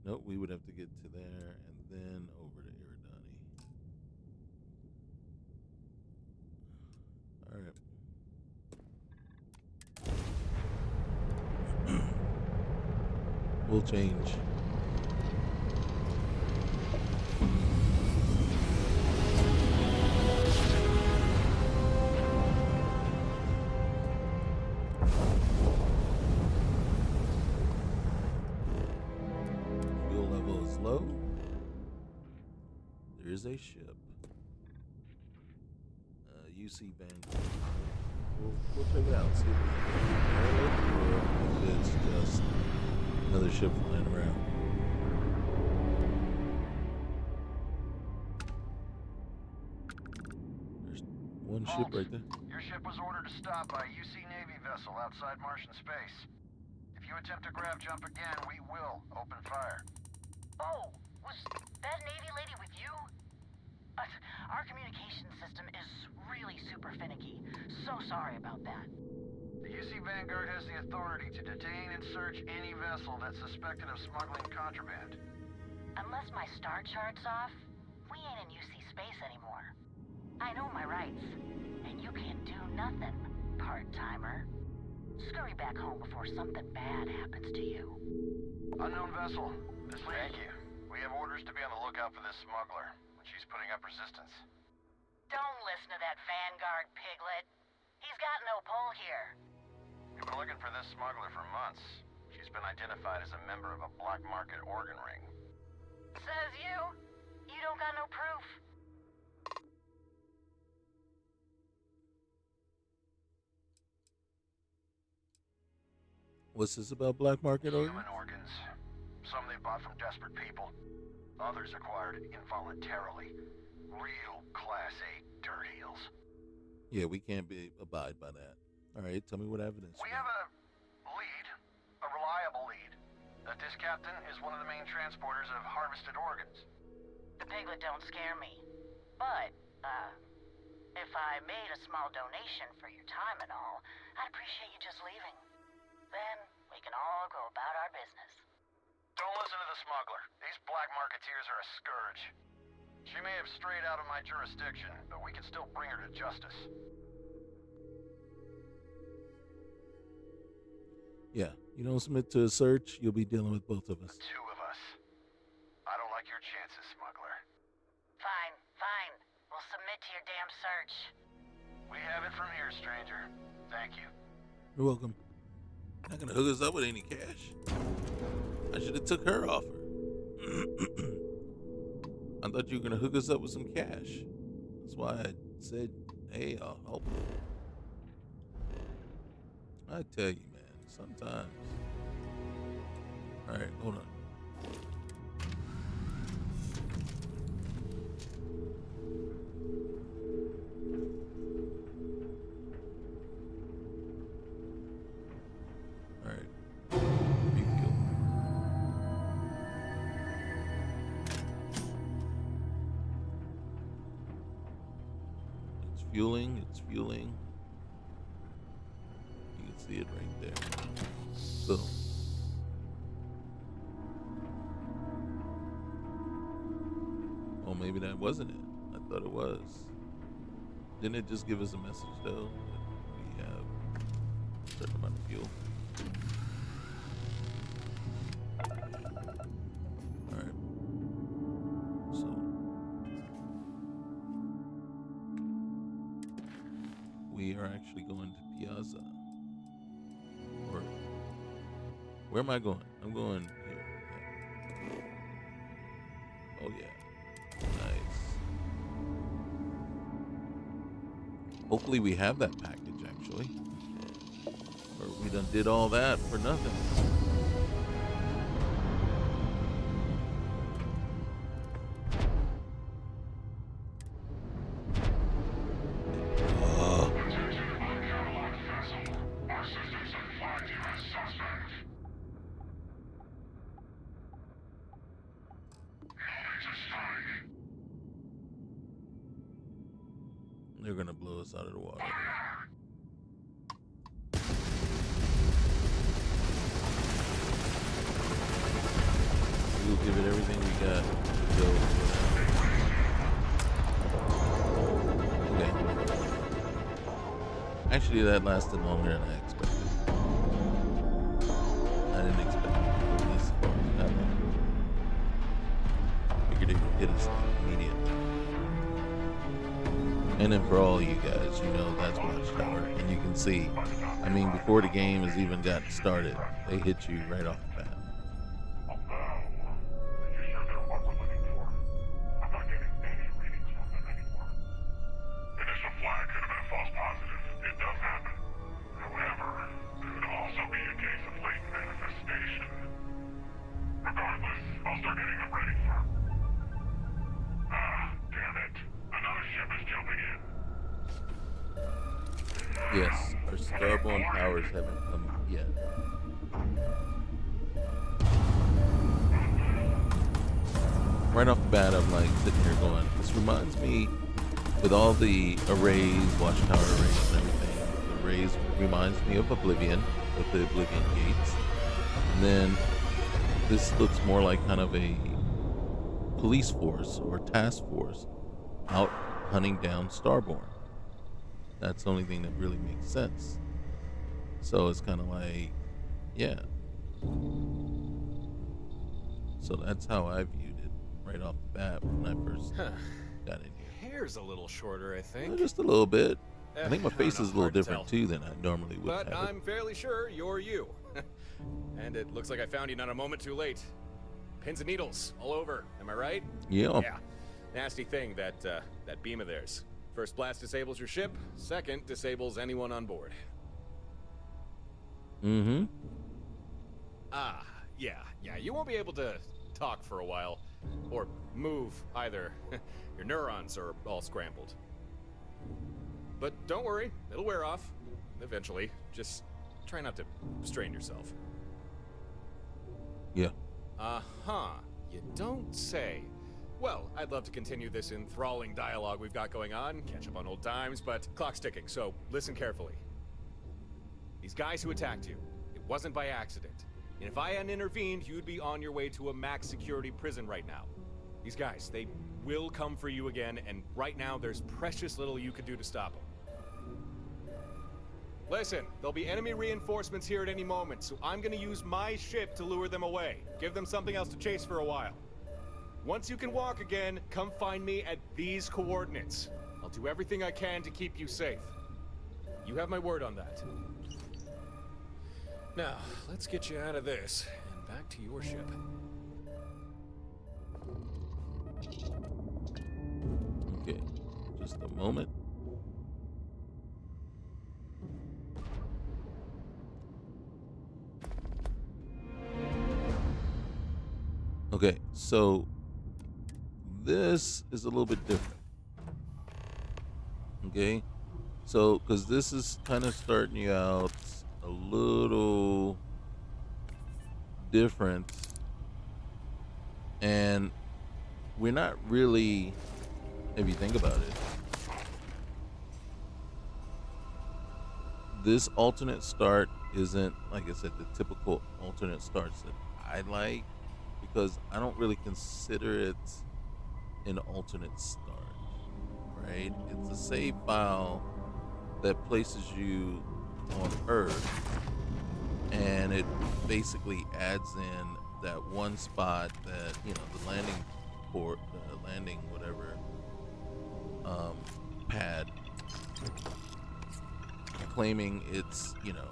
Nope, we would have to get to there and then over to Eridani. Alright. We'll change. Fuel level is low. There is a ship. UC Vanguard. We'll check it out. See if it's or if it's just another ship flying around. There's one ship right there. Your ship was ordered to stop by a UC Navy vessel outside Martian space. If you attempt to grav jump again, we will open fire. Oh, was that Navy lady with you? Our communication system is really super finicky. So sorry about that. The UC Vanguard has the authority to detain and search any vessel that's suspected of smuggling contraband. Unless my star chart's off, we ain't in UC space anymore. I know my rights, and you can't do nothing, part-timer. Scurry back home before something bad happens to you. Unknown vessel. Thank you. We have orders to be on the lookout for this smuggler. She's putting up resistance. Don't listen to that Vanguard piglet. He's got no pull here. We've been looking for this smuggler for months. She's been identified as a member of a black market organ ring. Says you. You don't got no proof. What's this about black market organs? Human organs. Some they bought from desperate people. Others acquired involuntarily. Real Class A dirt heels. Yeah, we can't abide by that. All right, tell me what evidence. We have a lead, a reliable lead. That this captain is one of the main transporters of harvested organs. The piglet don't scare me. But, If I made a small donation for your time and all, I'd appreciate you just leaving. Then we can all go about our business. Don't listen to the smuggler. These black marketeers are a scourge. She may have strayed out of my jurisdiction, but we can still bring her to justice. Yeah, you don't submit to a search, you'll be dealing with both of us. The two of us. I don't like your chances, smuggler. Fine, fine. We'll submit to your damn search. We have it from here, stranger. Thank you. You're welcome. Not gonna hook us up with any cash. I should have took her offer. I thought you were gonna hook us up with some cash. That's why I said, hey, I'll help you. I tell you, man, sometimes. Alright, hold on. Refuel. It's fueling, it's fueling. You can see it right there. Boom. Oh, maybe that wasn't it. I thought it was. Didn't it just give us a message though that we have a certain amount of fuel? Alright. So we are actually going to Piazza. Or where am I going? I'm going here. Yeah. Oh yeah. Nice. Hopefully we have that package actually. Or we done did all that for nothing. They're gonna blow us out of the water. We'll give it everything we got to go. Okay. Actually, that lasted longer than I expected. I didn't expect it to go this far that long. Figured it would hit us immediately. And then for all you guys, you know that's Watchtower, and you can see, I mean, before the game has even gotten started, they hit you right off the bat. Yes, our starborn powers haven't come yet. Right off the bat, I'm like sitting here going, this reminds me, with all the arrays, Watchtower arrays and everything, the arrays reminds me of Oblivion, with the Oblivion gates. And then this looks more like kind of a police force or task force out hunting down starborn. That's the only thing that really makes sense. So it's kind of like, yeah. So that's how I viewed it right off the bat when I first got in here. Hair's a little shorter, I think. Just a little bit. I think my face know, is a little hard to different tell. too than I normally would But have. I'm fairly sure you're you. And it looks like I found you not a moment too late. Pins and needles all over. Am I right? Yeah. Yeah. Nasty thing, that beam of theirs. First blast disables your ship. Second disables anyone on board. Mm-hmm. Ah, yeah. You won't be able to talk for a while. Or move, either. Your neurons are all scrambled. But don't worry, it'll wear off. Eventually. Just try not to strain yourself. Yeah. Uh-huh. You don't say. Well, I'd love to continue this enthralling dialogue we've got going on, catch up on old times, but clock's ticking, so listen carefully. These guys who attacked you, it wasn't by accident. And if I hadn't intervened, you'd be on your way to a max security prison right now. These guys, they will come for you again, and right now there's precious little you could do to stop them. Listen, there'll be enemy reinforcements here at any moment, so I'm gonna use my ship to lure them away. Give them something else to chase for a while. Once you can walk again, come find me at these coordinates. I'll do everything I can to keep you safe. You have my word on that. Now, let's get you out of this, and back to your ship. Okay, just a moment. Okay, so this is a little bit different. Okay, so because this is kind of starting you out a little different, and we're not really, if you think about it, this alternate start isn't, like I said, the typical alternate starts that I like, because I don't really consider it an alternate start, right? It's a save file that places you on Earth, and it basically adds in that one spot that, you know, the landing port, the landing whatever pad, claiming it's, you know,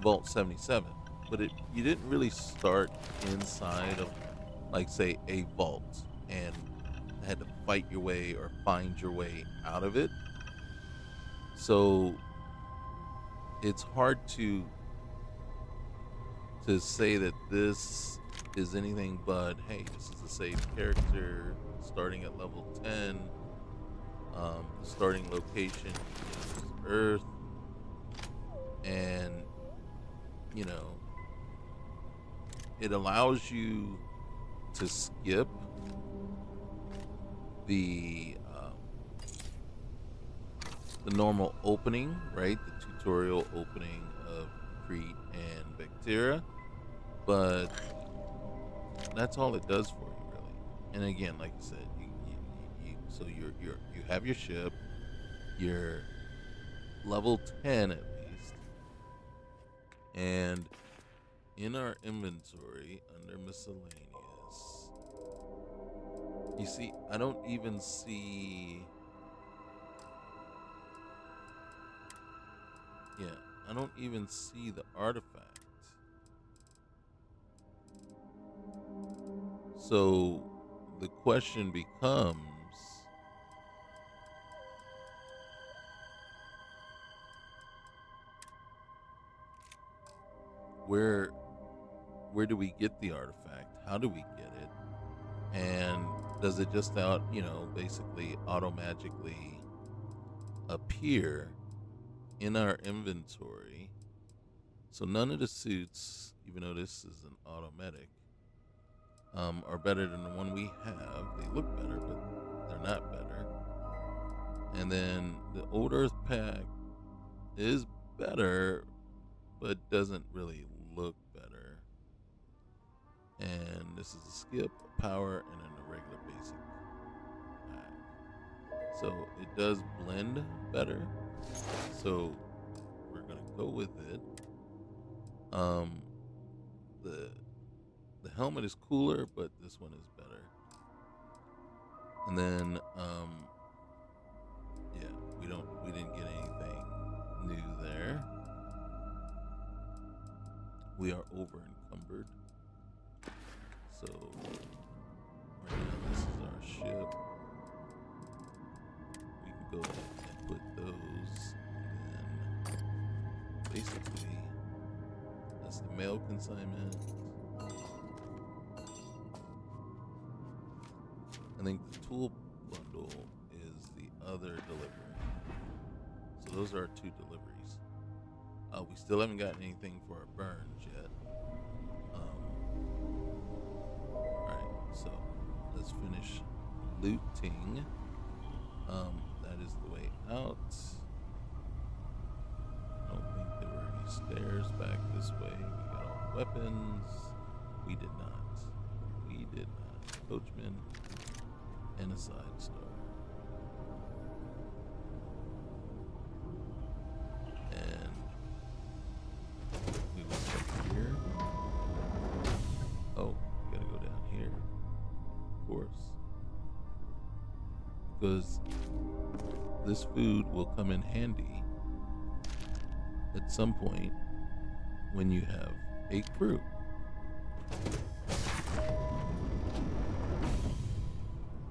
Vault 77, but you didn't really start inside of, like, say, a vault and had to fight your way or find your way out of it. So it's hard to say that this is anything but, hey, this is a safe character starting at level 10. The starting location is Earth, and you know, it allows you to skip the normal opening, right? The tutorial opening of Crete and Bacteria, but that's all it does for you, really. And again, like I said, so you have your ship, you're level 10 at least, and in our inventory under miscellaneous, you see, I don't even see, I don't even see the artifact. So the question becomes, where do we get the artifact? How do we get it? And does it just basically automagically appear in our inventory? So none of the suits, even though this is an automatic, are better than the one we have. They look better, but they're not better. And then the Old Earth pack is better, but doesn't really look better. And this is a skip, a power, and then a regular basic pack. So it does blend better. So we're gonna go with it. The helmet is cooler, but this one is better. And then we didn't get anything new there. We are over encumbered. So right now this is our ship. We can go ahead and put those, and then basically that's the mail consignment. I think the tool bundle is the other delivery. So those are our two deliveries. We still haven't gotten anything for our burns yet. let's finish looting. That is the way out. I don't think there were any stairs back this way. We got all the weapons. We did not. We did not. Coachman and a side star. And we went up here. Oh, we gotta go down here. Of course. Because this food will come in handy at some point when you have a crew.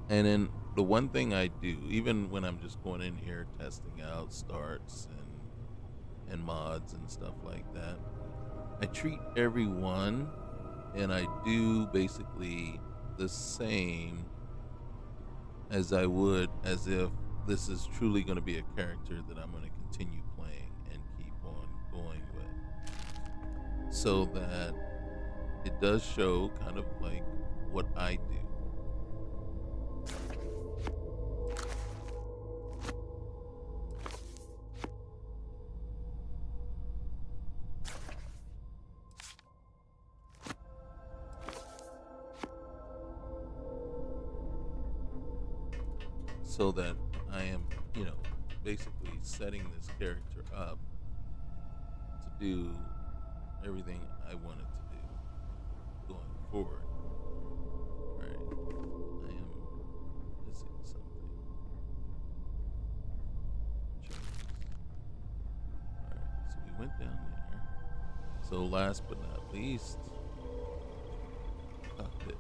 And then the one thing I do, even when I'm just going in here testing out starts and mods and stuff like that, I treat everyone and I do basically the same as I would as if this is truly going to be a character that I'm going to continue playing and keep on going with, so that it does show kind of like what I do. So that I am, basically setting this character up to do everything I want it to do going forward. Right. I am missing something. Alright, so we went down there. So last but not least, cockpit.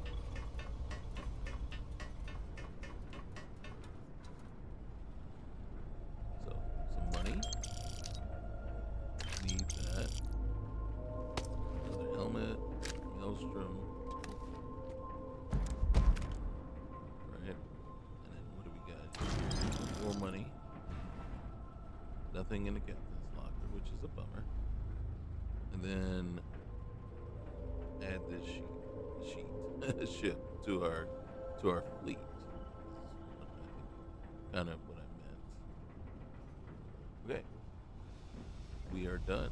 So, some money. Need that. Another helmet. Maelstrom. Right. And then what do we got? More money. Nothing in the captain's locker, which is a bummer. And then add this ship to our fleet. Kind of what I meant. Okay, we are done.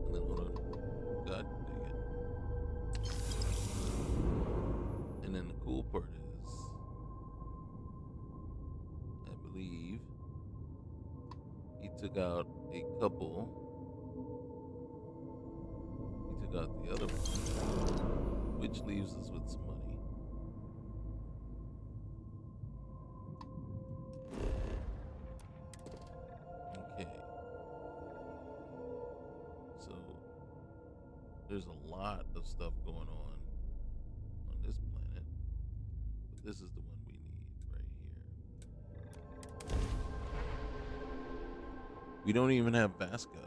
And then hold on. God dang it. And then the cool part is, I believe he took out a couple. He took out the other one, which leaves us with some money. Okay. So there's a lot of stuff going on this planet, but this is the one we need right here. We don't even have Vasco.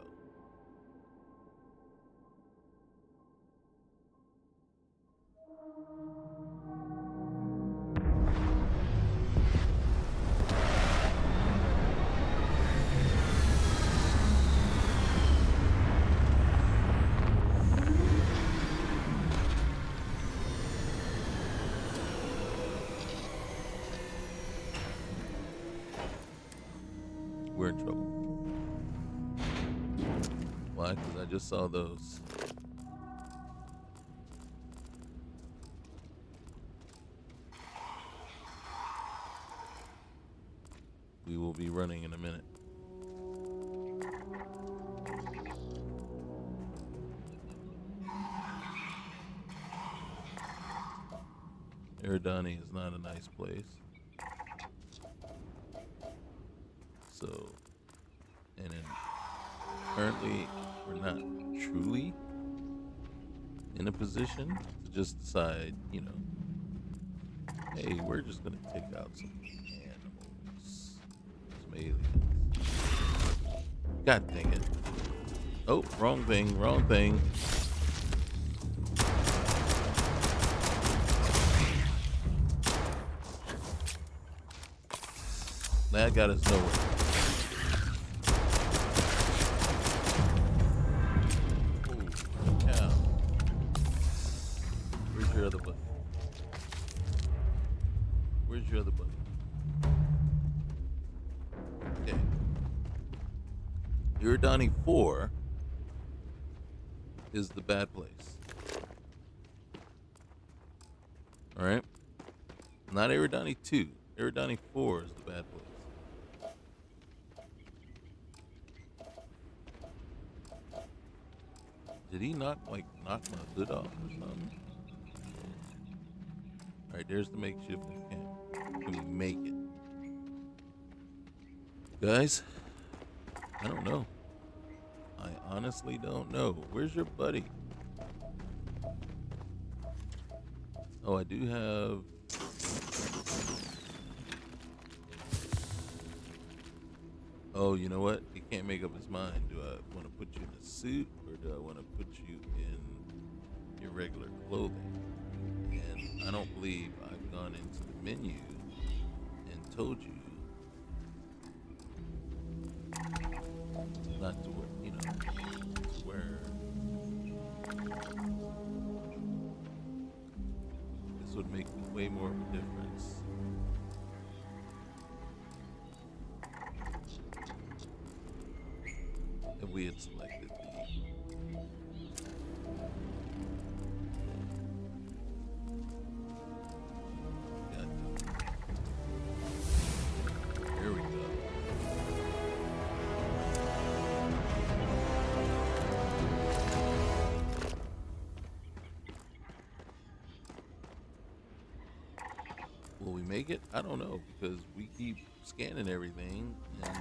We're in trouble. Why? Because I just saw those. We will be running in a minute. Eridani is not a nice place. So, and then currently we're not truly in a position to just decide, hey, we're just gonna take out some animals, some aliens. God dang it. Oh, wrong thing. That got us nowhere. Oh, cow. Where's your other buddy? Where's your other buddy? Okay. Iridani 4 is the bad place. Alright? Not Iridani 2. Iridani 4 is the bad place. Did he knock my hood off or something? Alright, there's the makeshift camp. Can we make it? Guys, I don't know. I honestly don't know. Where's your buddy? Oh, I do have... Oh, you know what? He can't make up his mind. Do I want to put you in a suit or do I want to put you in your regular clothing? And I don't believe I've gone into the menu and told you not to wear, you know, to wear. This would make way more of a difference. If we had selected the here we go. Will we make it? I don't know because we keep scanning everything and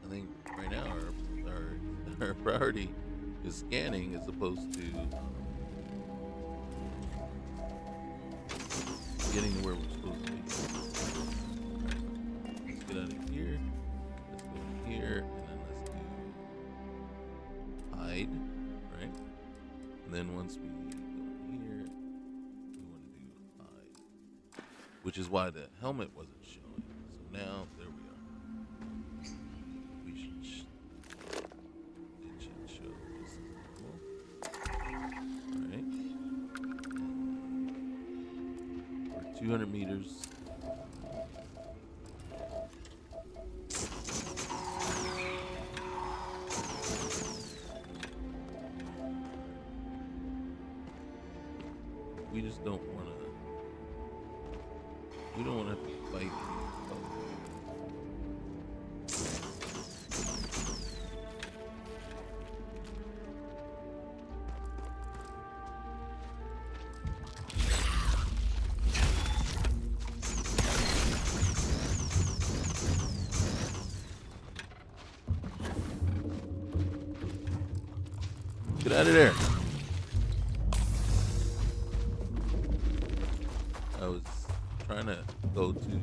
I think right now our priority is scanning as opposed to getting to where we're supposed to be. Right. Let's get out of here. Let's go in here and then let's do hide, right? And then once we go in here, we want to do hide, which is why the helmet wasn't showing. So now there we are. It should show this is normal. Alright. We're 200 meters. We just don't want to. We don't want to have to fight. Get out of there. I was trying to go to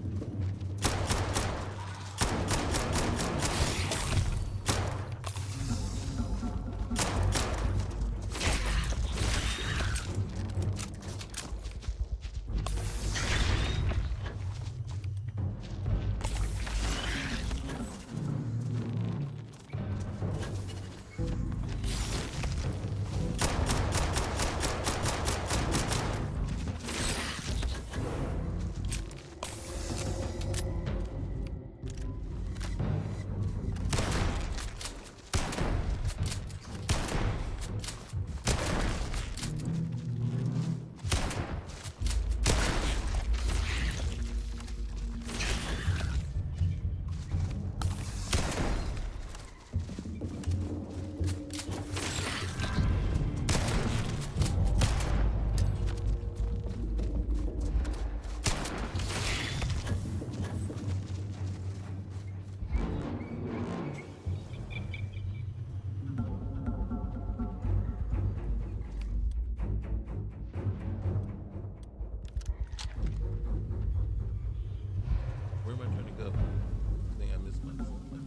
where am I trying to go? I think I missed my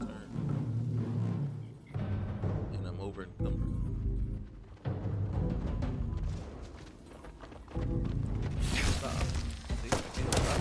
turn. And I'm over encumbered. Stop. See, I can't stop.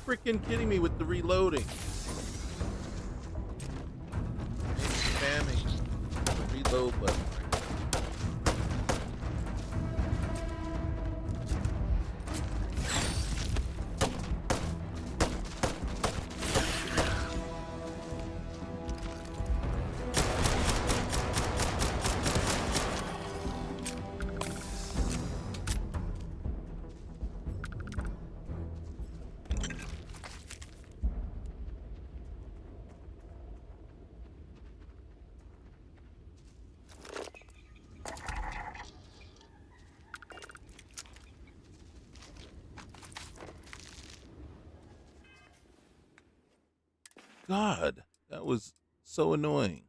freaking kidding me with the reloading? I'm spamming the reload button. God, that was so annoying.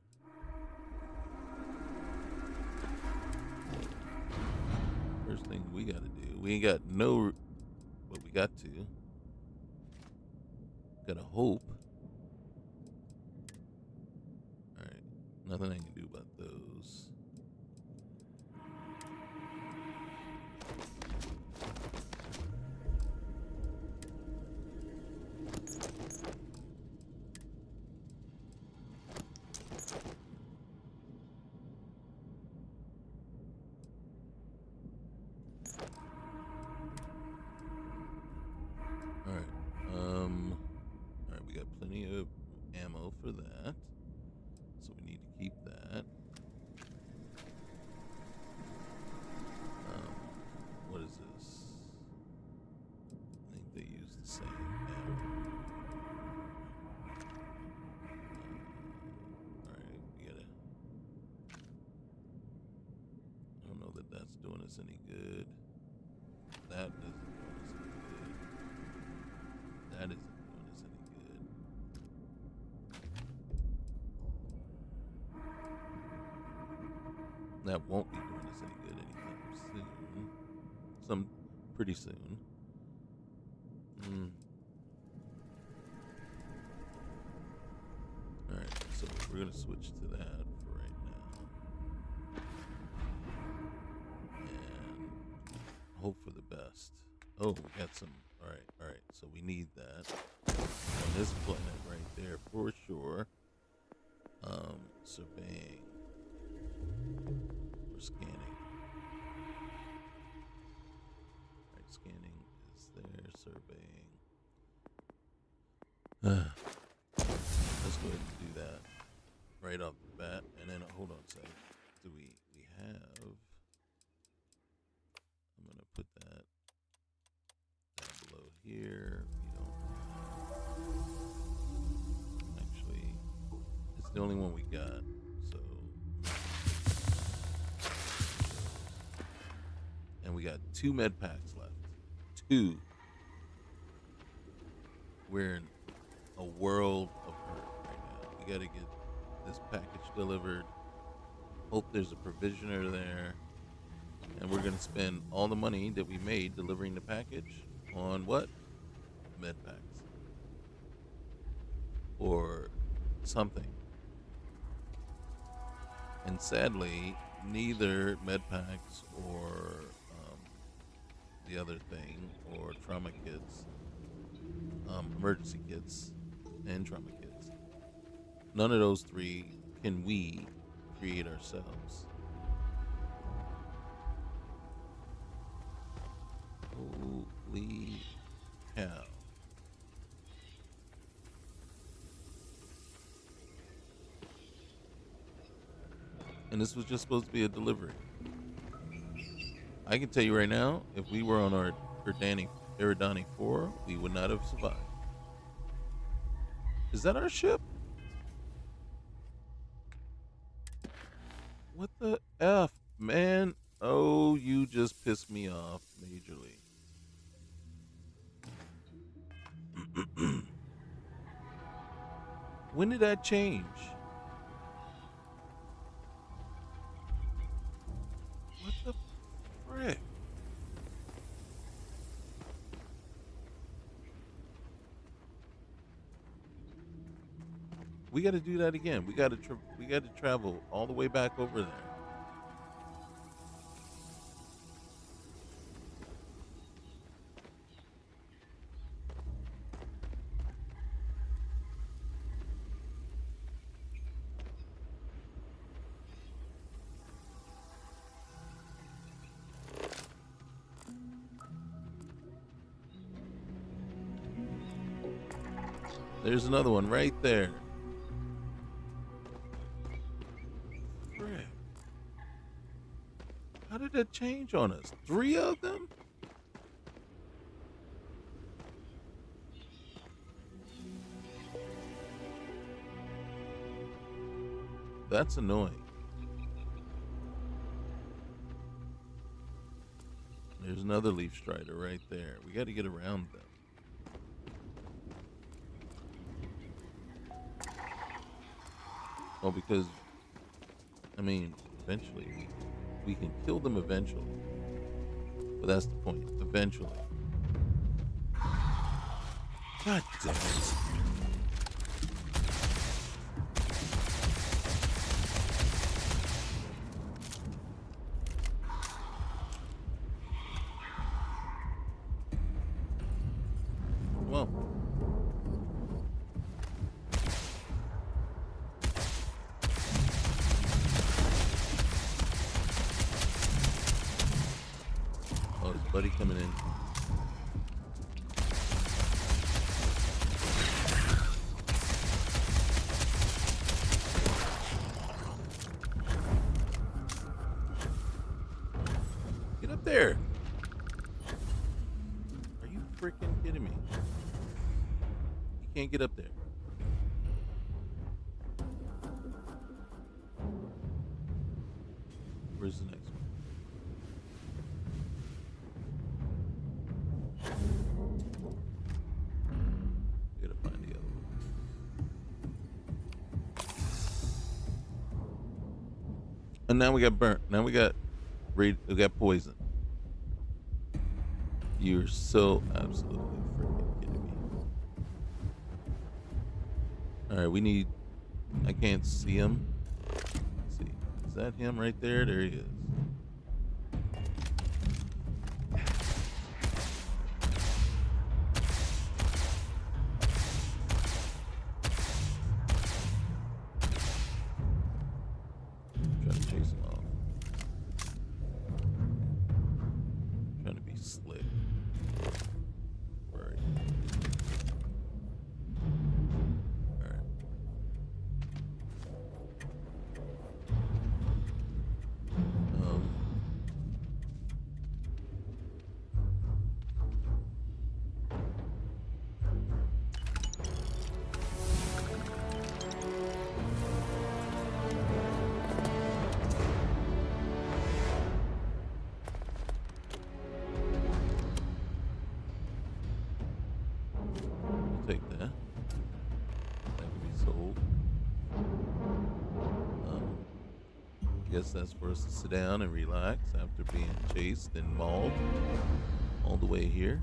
First thing we gotta do, we ain't got no, but we got to. Gotta hope. Alright, nothing I can do about those. Alright, alright, we got plenty of ammo for that. So we need to keep that. What is this? I think they use the same ammo. Alright, we gotta. I don't know that that's doing us any good. That isn't doing us any good. That isn't doing us any good. That won't be doing us any good anytime soon. Pretty soon. Alright, so we're gonna switch to that for right now. And hope for the best. Oh, we got some. Alright, so we need that. On this planet right there for sure. Surveying. We're scanning. Alright, scanning is there, surveying. Let's go ahead and do that right off the bat. And then hold on a second. Do we have, I'm gonna put that down below here. We don't have, actually, it's the only one we got. So, and we got 2 med packs left. 2. We're in a world of hurt right now. We gotta get this package delivered. Hope there's a provisioner there. And we're gonna spend all the money that we made delivering the package on what? Med packs. Or something. And sadly, neither med packs or the other thing, or trauma kits, emergency kits, and trauma kits. None of those 3 can we create ourselves. Holy cow. And this was just supposed to be a delivery. I can tell you right now, if we were on our Eridani 4, we would not have survived. Is that our ship? What the F, man? Oh, you just pissed me off majorly. When did that change? What the frick? We got to do that again. We got to travel all the way back over there. There's another one right there. Frick. How did that change on us? 3 of them? That's annoying. There's another leaf strider right there. We got to get around them. Oh, because, I mean, eventually, we can kill them eventually. But that's the point. Eventually. God damn it. Well. Oh, his buddy coming in. Get up there. Are you freaking kidding me? You can't get up there. Where's the next one? Gotta find the other one. And now we got burnt. Now we got poison. You're so absolutely freaking kidding me. Alright, we need... I can't see him. Let's see. Is that him right there? There he is. Trying to chase him off. Trying to be slick. Where are you? Alright. We'll take that. That can be sold. I guess that's for us to sit down and relax after being chased and mauled all the way here.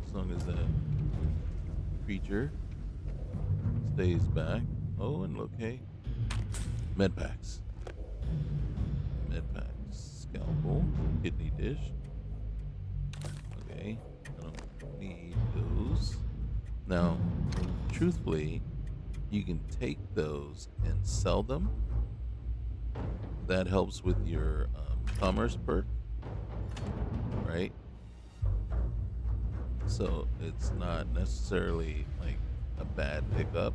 As long as that creature stays back. Oh, and look, hey. Medpacks. Medpacks. Scalpel. Kidney dish. Okay. I don't need those. Now, truthfully, you can take those and sell them. That helps with your commerce perk, right? So it's not necessarily like a bad pickup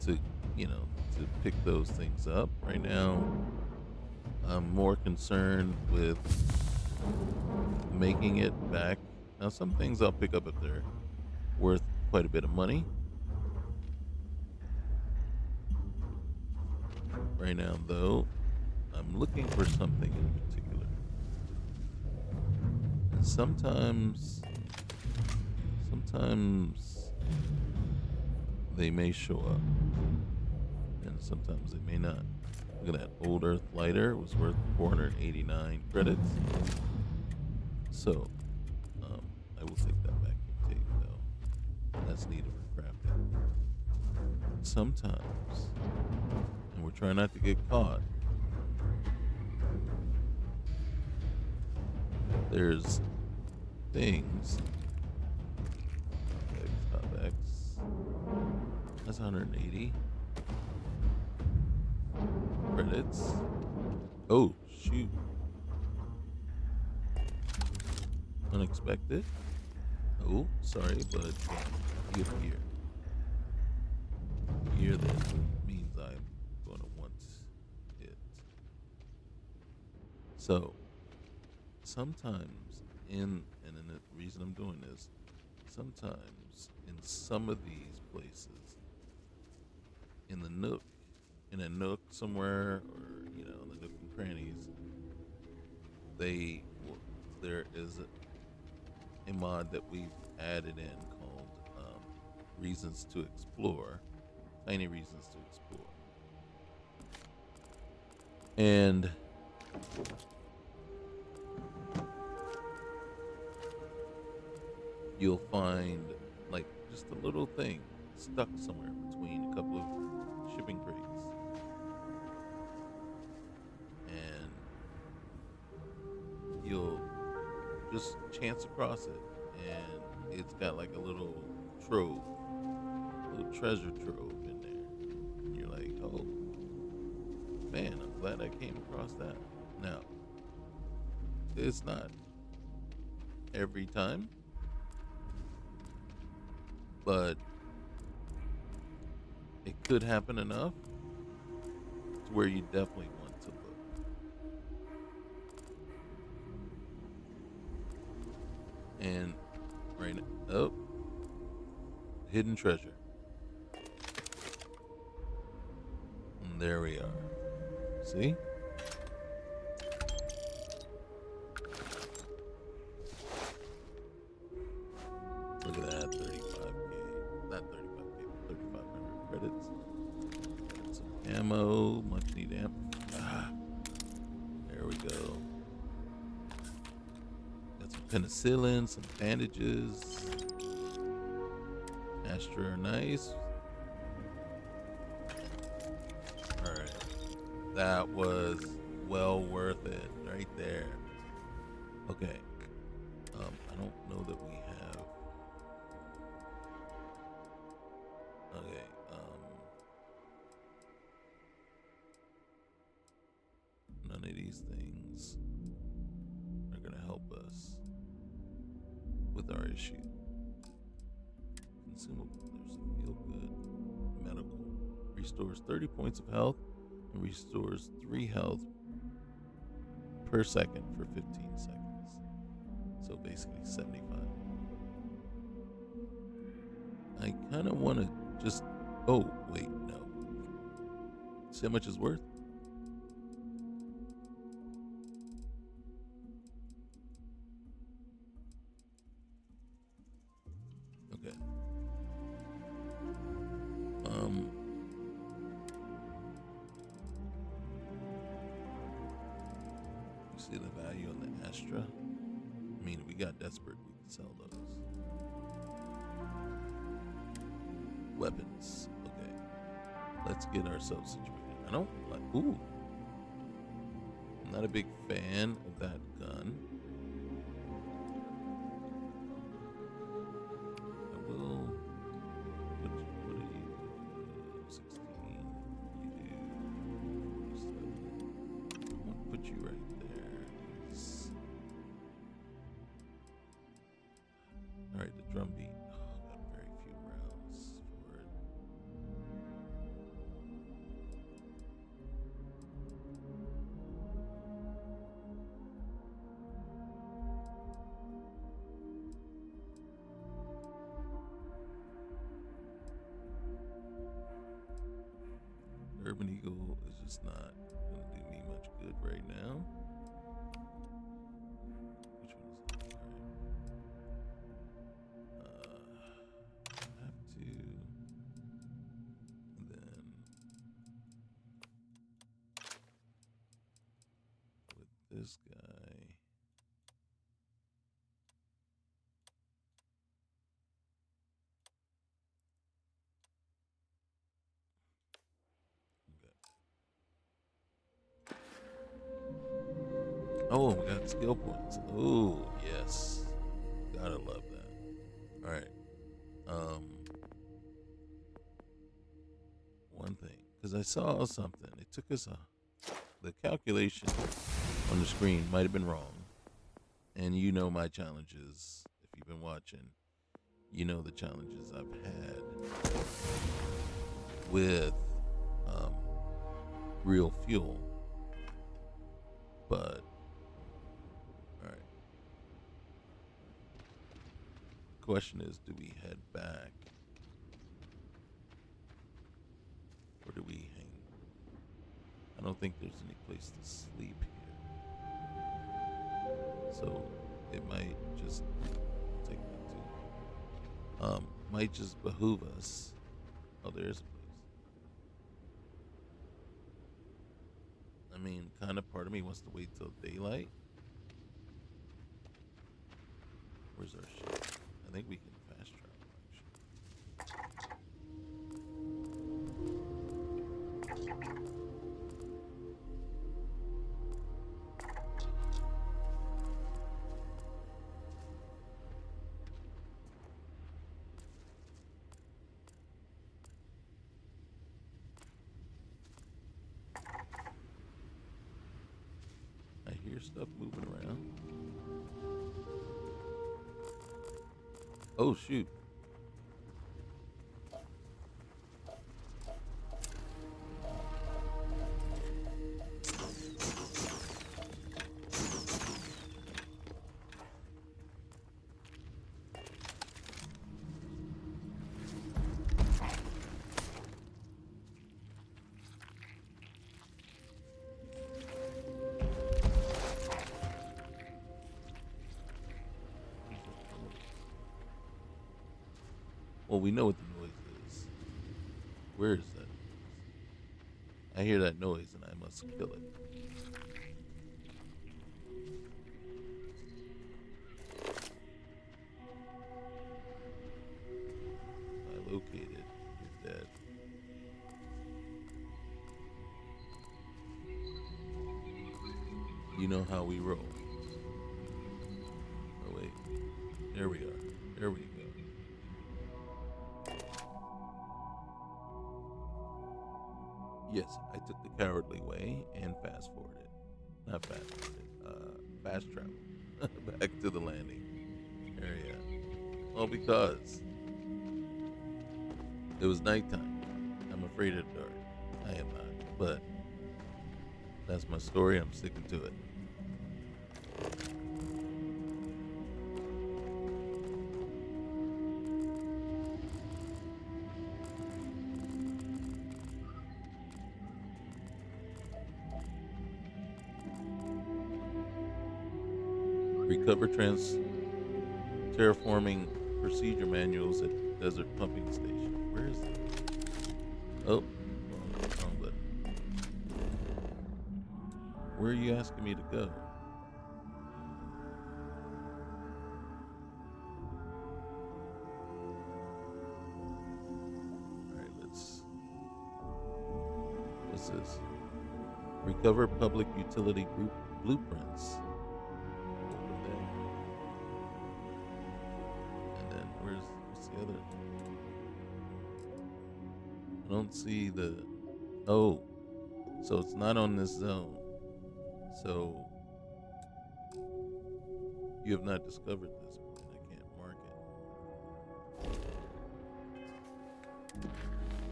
to, to pick those things up. Right now, I'm more concerned with making it back. Now, some things I'll pick up if they're worth quite a bit of money. Right now, though, I'm looking for something in particular. And sometimes they may show up, and sometimes they may not. Look at that old Earth lighter. It was worth 489 credits. So, I will take that back and take though. That's needed for crafting. Sometimes, and we're trying not to get caught, there's things. X, top X. That's 180 credits. Oh, shoot. Unexpected. Oh, sorry, but you appear. Hear this means I'm going to want it. So sometimes and the reason I'm doing this, sometimes in some of these places, in the nook, in a nook somewhere, or in the nook and crannies, they will, there is a mod that we've added in called Reasons to Explore, Tiny Reasons to Explore, and you'll find like just a little thing stuck somewhere between a couple of shipping crates, and you'll just chance across it, and it's got like a little trove, little treasure trove in there. And you're like, oh man, I'm glad I came across that. Now, it's not every time, but it could happen enough to where you definitely want to look. And right now, oh, hidden treasure. And there we are. See? Look at that, 35K. Not 35K, but 3,500 credits. Got some ammo, much need ammo. There we go. Got some penicillin, some bandages. Astra are nice. Alright. That was well worth it right there. Okay. I don't know that we have. Okay. None of these things are gonna help us with our issue. Consumable. There's a feel good medical. Restores 30 points of health and restores 3 health per second for 15 seconds. So basically 75. I kind of want to just. Oh, wait, no. See how much it's worth? Okay. You see the value on the Astra? I mean, we got desperate. We can sell those. Weapons. Okay. Let's get ourselves situated. I don't like. Ooh. I'm not a big fan of that gun. I will. What do you do? 16. You do 47. I want to put you right there. Alright, the drum beat. Oh, got very few rounds for it. Urban Eagle is just not going to do me much good right now. Which one is it? Alright. I have to. And then. With this guy. Oh, we got skill points. Oh, yes. Gotta love that. All right. One thing, because I saw something. It took us the calculation on the screen might have been wrong. And you know my challenges, if you've been watching, you know the challenges I've had with um, real fuel. But all right, question is, do we head back or do we hang? I don't think there's any place to sleep here, so it might just take that too. Might just behoove us. Oh, there's a place. I mean, kind of part of me wants to wait till daylight. Where's our ship? I think we can fast travel, actually. I hear stuff moving around. Oh, shoot. Well, we know what the noise is. Where is that noise? I hear that noise and I must kill it. If I locate it, you're dead. You know how we roll. Oh, wait. There we are. There we go. Yes, I took the cowardly way and fast forwarded. Not fast forwarded. Fast travel. Back to the landing area. Well, because it was nighttime. I'm afraid of the dark. I am not. But that's my story. I'm sticking to it. Recover terraforming procedure manuals at desert pumping station. Where is that? Oh, wrong button. Where are you asking me to go? Alright, what's this? Recover public utility blueprints. What's the other? I don't see the. Oh, so it's not on this zone. So you have not discovered this point. I can't mark it.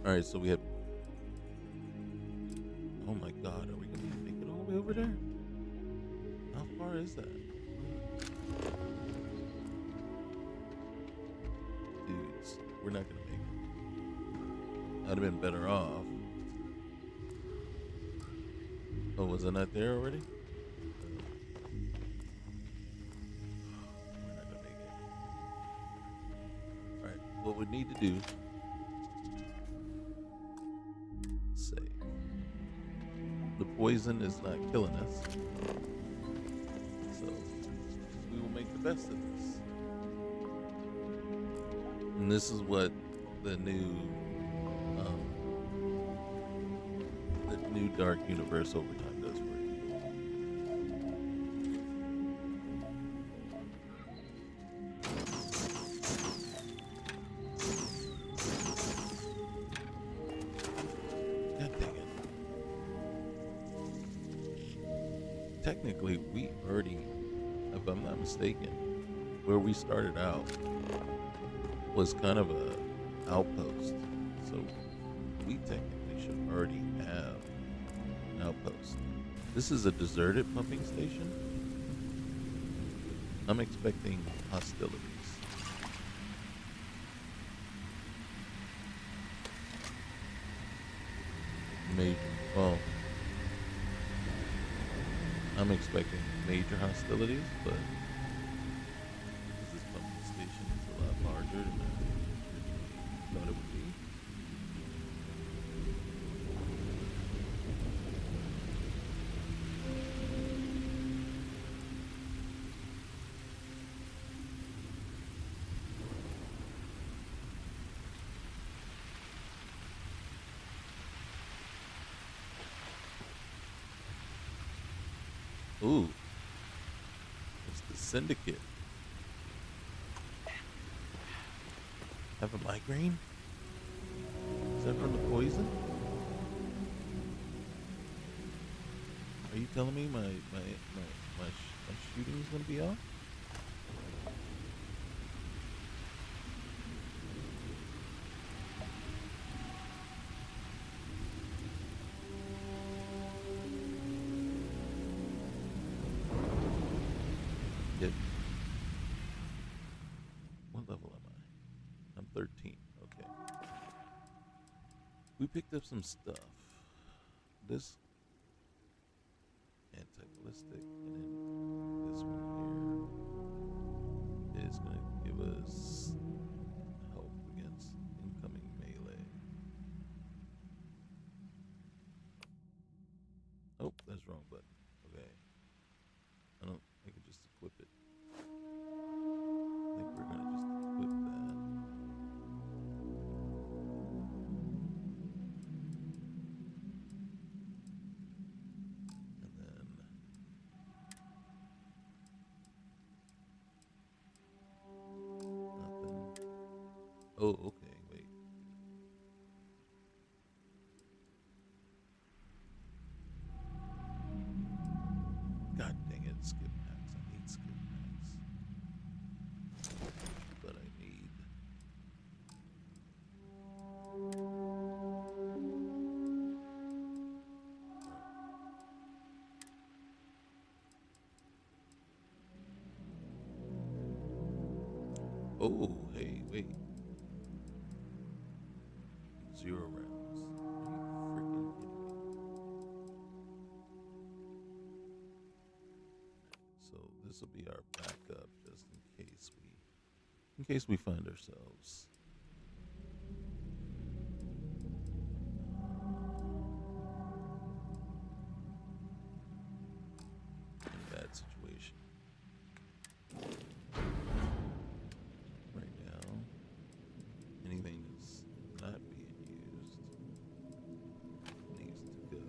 All right, so we have. Oh my God, are we gonna make it all the way over there? How far is that? Dudes, we're not gonna make it. I'd have been better off. Oh, was I not there already? We're not gonna make it. Alright, what we need to do. Save. The poison is not killing us. So we will make the best of this. And this is what the new Dark Universe Overtime does for you. God dang it. Technically, we already, if I'm not mistaken, where we started out, was kind of a outpost, so we technically should already have an outpost. This is a deserted pumping station. I'm expecting hostilities. Major, well, I'm expecting major hostilities, but this pumping station is a lot larger than I originally thought it would be. Ooh, it's the syndicate. Have a migraine? Is that from the poison? Are you telling me my shooting's gonna be off? Yep. What level am I? I'm 13. Okay. We picked up some stuff. This anti-ballistic, and then this one here is going to give us help against incoming melee. Oh, that's the wrong button. Okay. I can just equip it. I think we're going to just equip that. And then nothing. Oh, okay, wait. God dang it, skip packs. I hate skip packs. But I need. Oh, hey, wait. 0 rounds. Are you freaking kidding me? So this will be our backup just in case we find ourselves in a bad situation. Right now, anything that's not being used needs to go.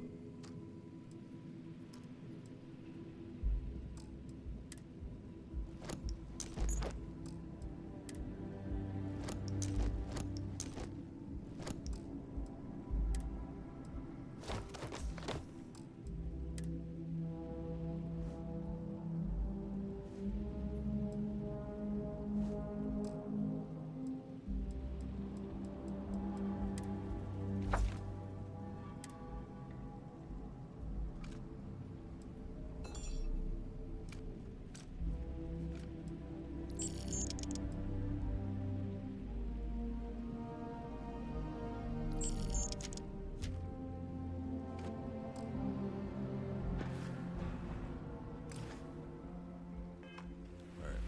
Alright.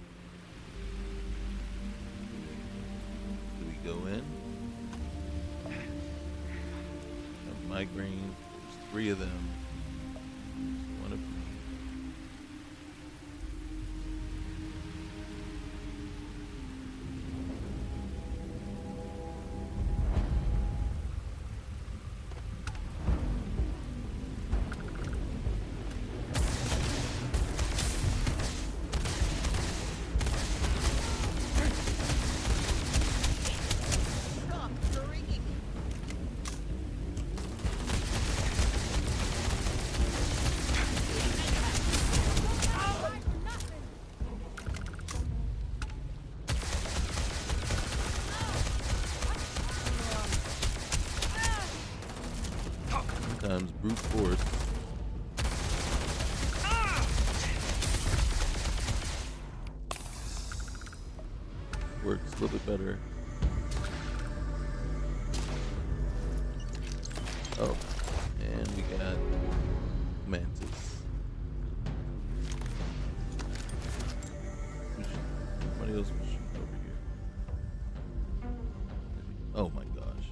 Do we go in? A migraine. There's 3 of them. There's 1 of me. Stop! You're ringing! force. Works a little bit better. Oh, and we got Mantis. Somebody else was shooting over here. Oh my gosh.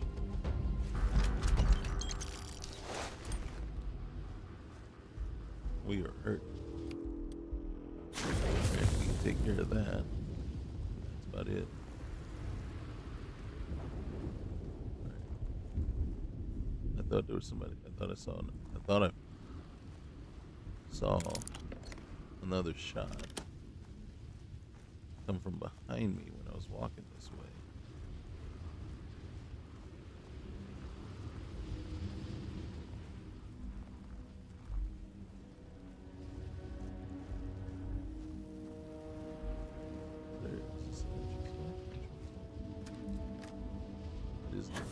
We are hurt. Alright, we can take care of that. That's about it. I thought there was somebody. I thought I saw another shot come from behind me when I was walking this way. There's an entrance way. It is not.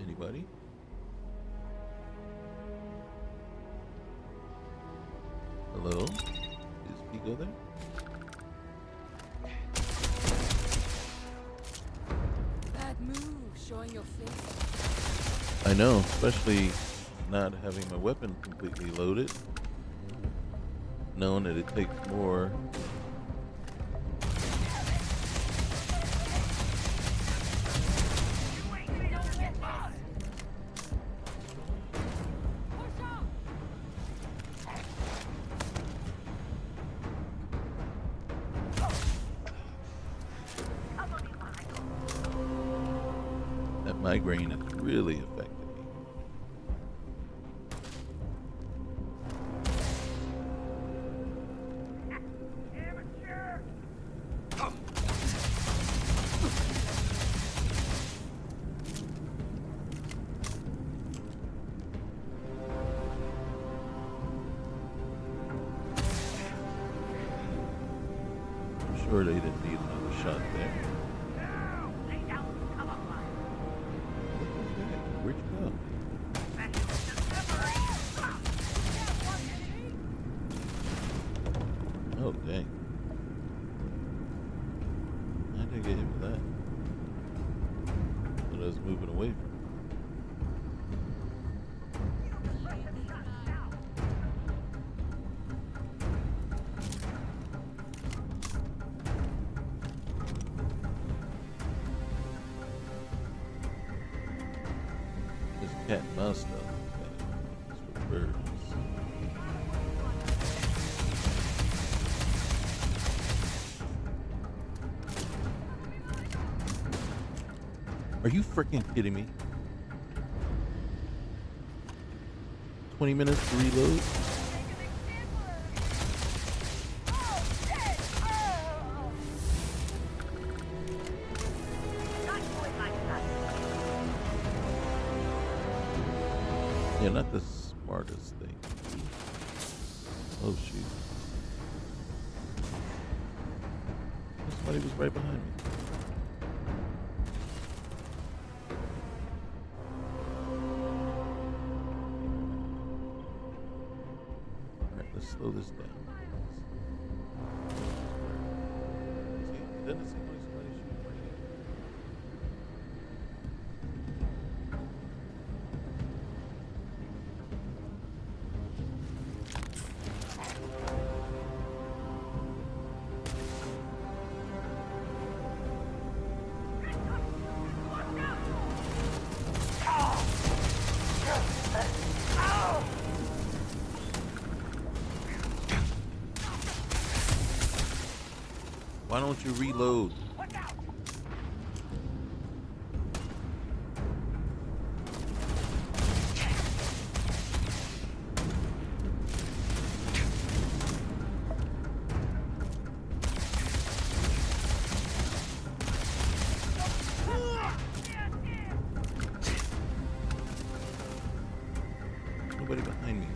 Anybody? Hello? Is Pico there? Bad move, showing your face. I know, especially not having my weapon completely loaded. Knowing that it takes more. That migraine has really affected me. I'm sure they didn't need another shot there. Where'd you go? Oh, dang. I didn't get hit with that. But I was moving away from it. This cat and mouse stuff. It's for birds. Are you freaking kidding me? 20 minutes to reload? Yeah, not the smartest thing. Oh shoot. Somebody was right behind me. Alright, let's slow this down. See, it doesn't seem like somebody shooting right here. Why don't you reload? Nobody behind me.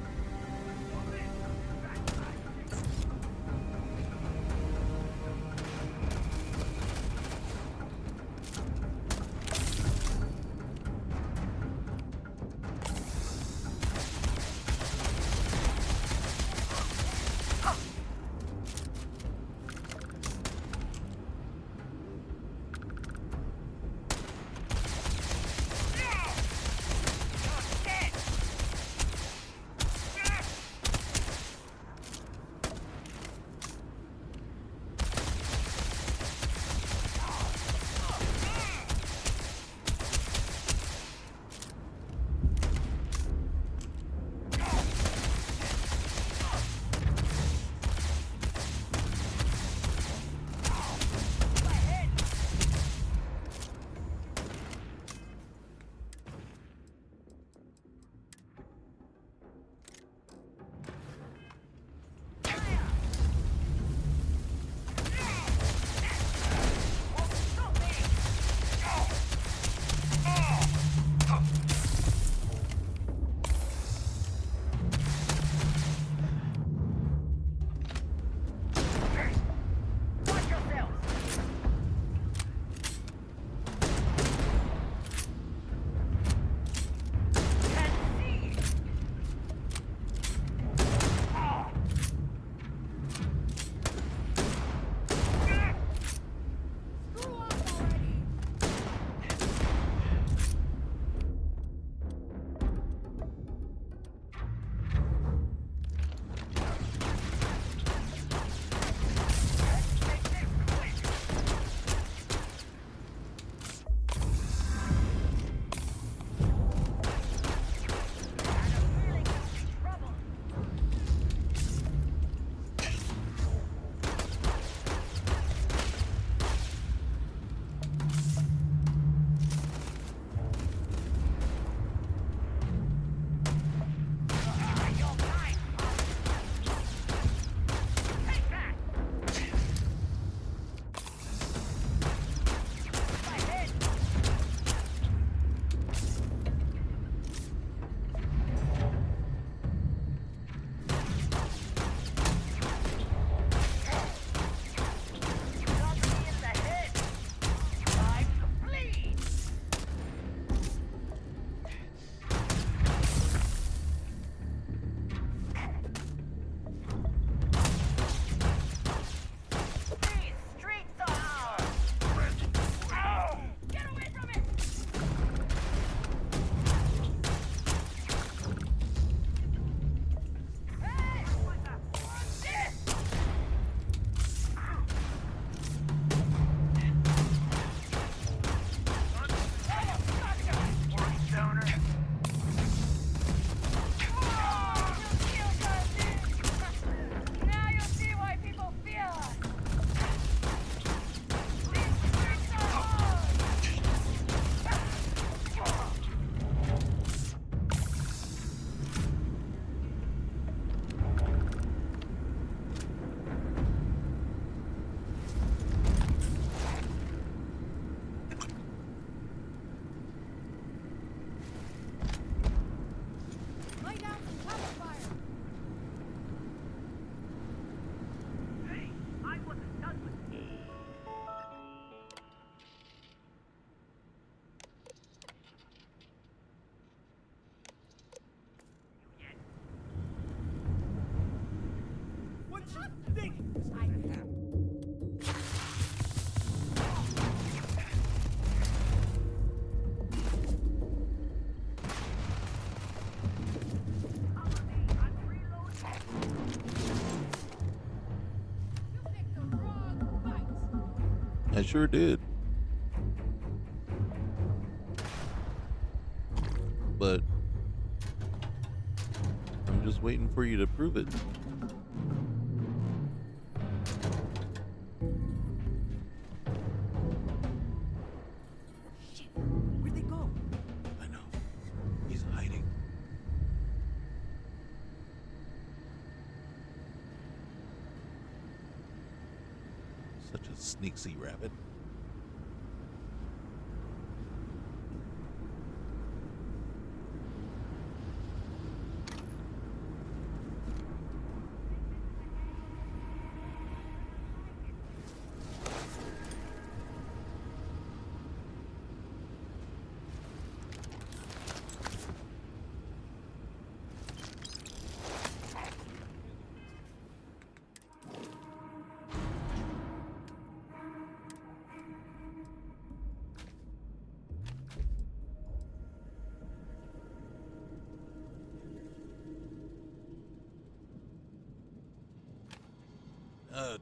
sure did. But I'm just waiting for you to prove it. Shit. Where'd they go? I know. He's hiding. Such a sneaky rabbit. Uh,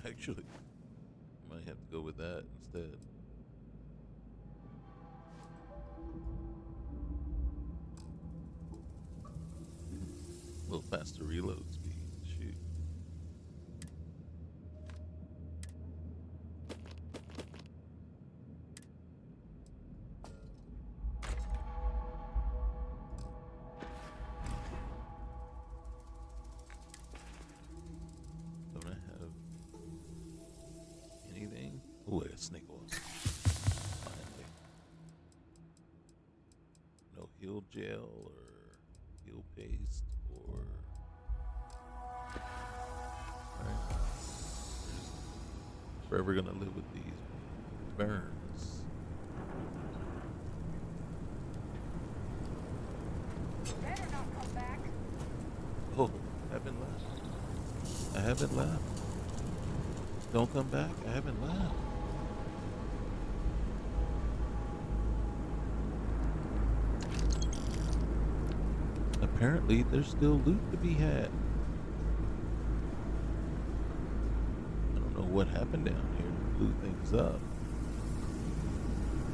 Actually, might have to go with that instead. A little faster reload speed. Shoot. Don't I have anything? Oh, I got snake oil. Finally. No heal gel or heal paste or. Alright. Forever gonna live with these burns. Better not come back. Oh, I haven't left. I haven't left. Don't come back. I haven't left. Apparently, there's still loot to be had. I don't know what happened down here to blew things up.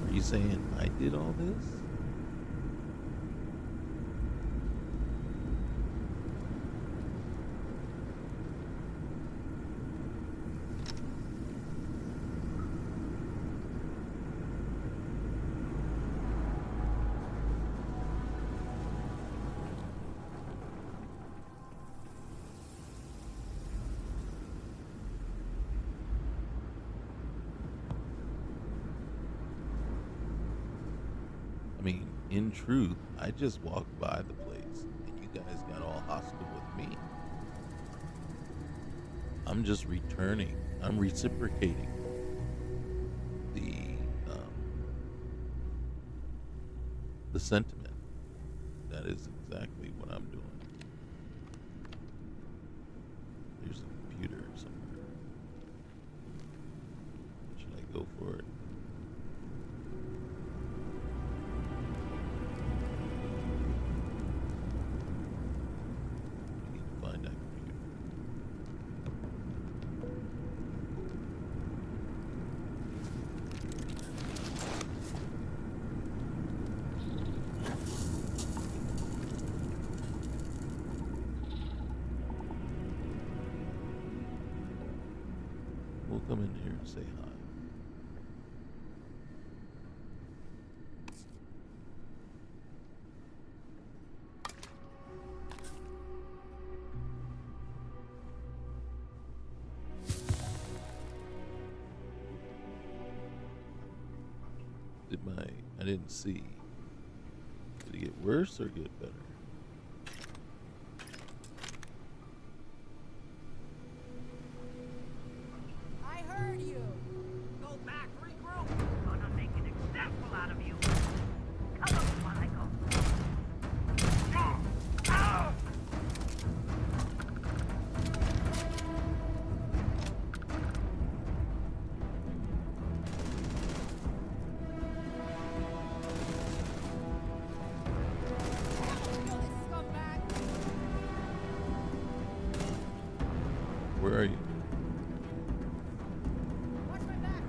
Are you saying I did all this? in truth, I just walked by the place and you guys got all hostile with me. I'm just returning. I'm reciprocating um, the sentiment. That is exactly what I'm doing. There's a computer somewhere. Should I go for it? I need to find that computer. We'll come in here and say hi. I didn't see. Did it get worse or get better? I heard you. Go back, regroup. Gonna make an example out of you. Come on, Michael. Kill this scumbag. Where are you? Watch my back.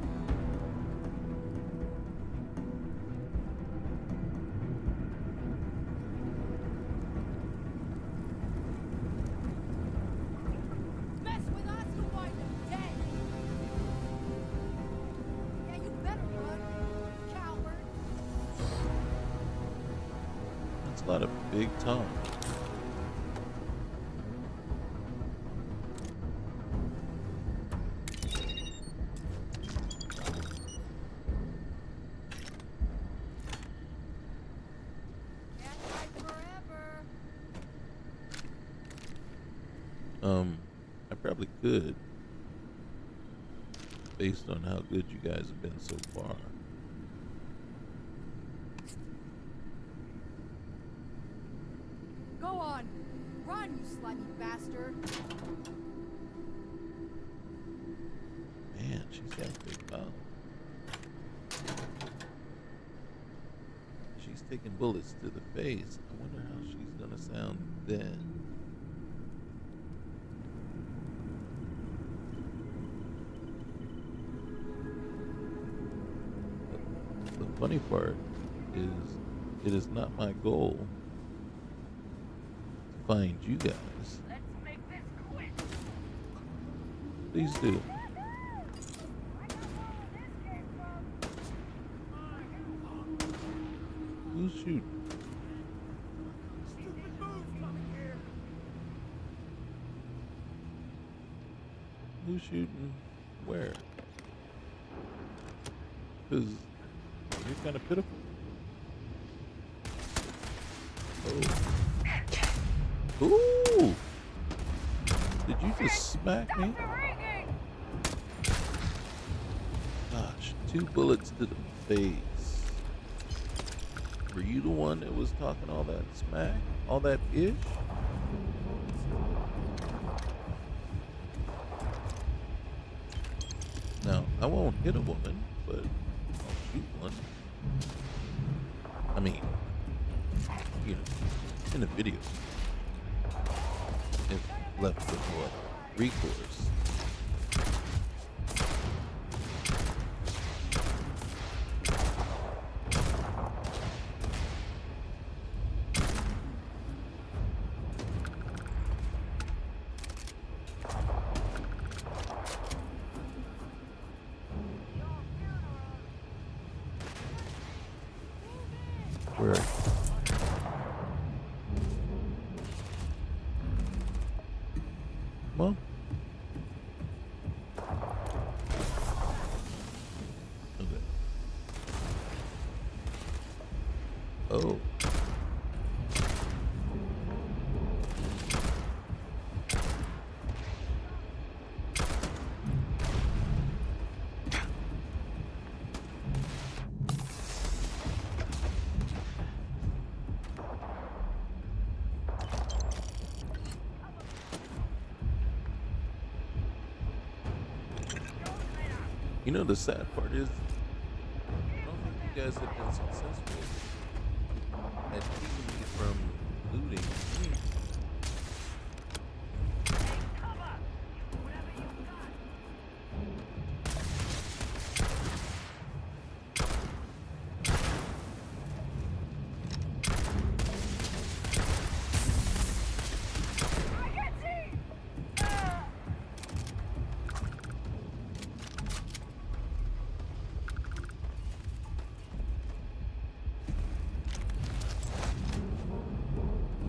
Mess with us, you'll wind up dead. Yeah, you better run, coward. That's a lot of big talk. Can't fight forever. I probably could, based on how good you guys have been so far. Go on. Run, you slimy bastard. Man, she's got a big mouth. She's taking bullets to the face. I wonder how she's gonna sound then. The funny part is, it is not my goal to find you guys. Let's make this quick. Please do. Who's shooting? Stupid move coming here. Who's shooting where? Because you're kind of pitiful. Oh. Ooh! Did you just smack me? Gosh, 2 bullets to the face. Were you the one that was talking all that smack? All that ish? Now, I won't hit a woman, but I'll shoot one. I mean, you know, in a video. If left with what? Recourse. Where are you? Come on. Okay. Oh. You know, the sad part is, I don't think you guys have been successful at keeping me from looting.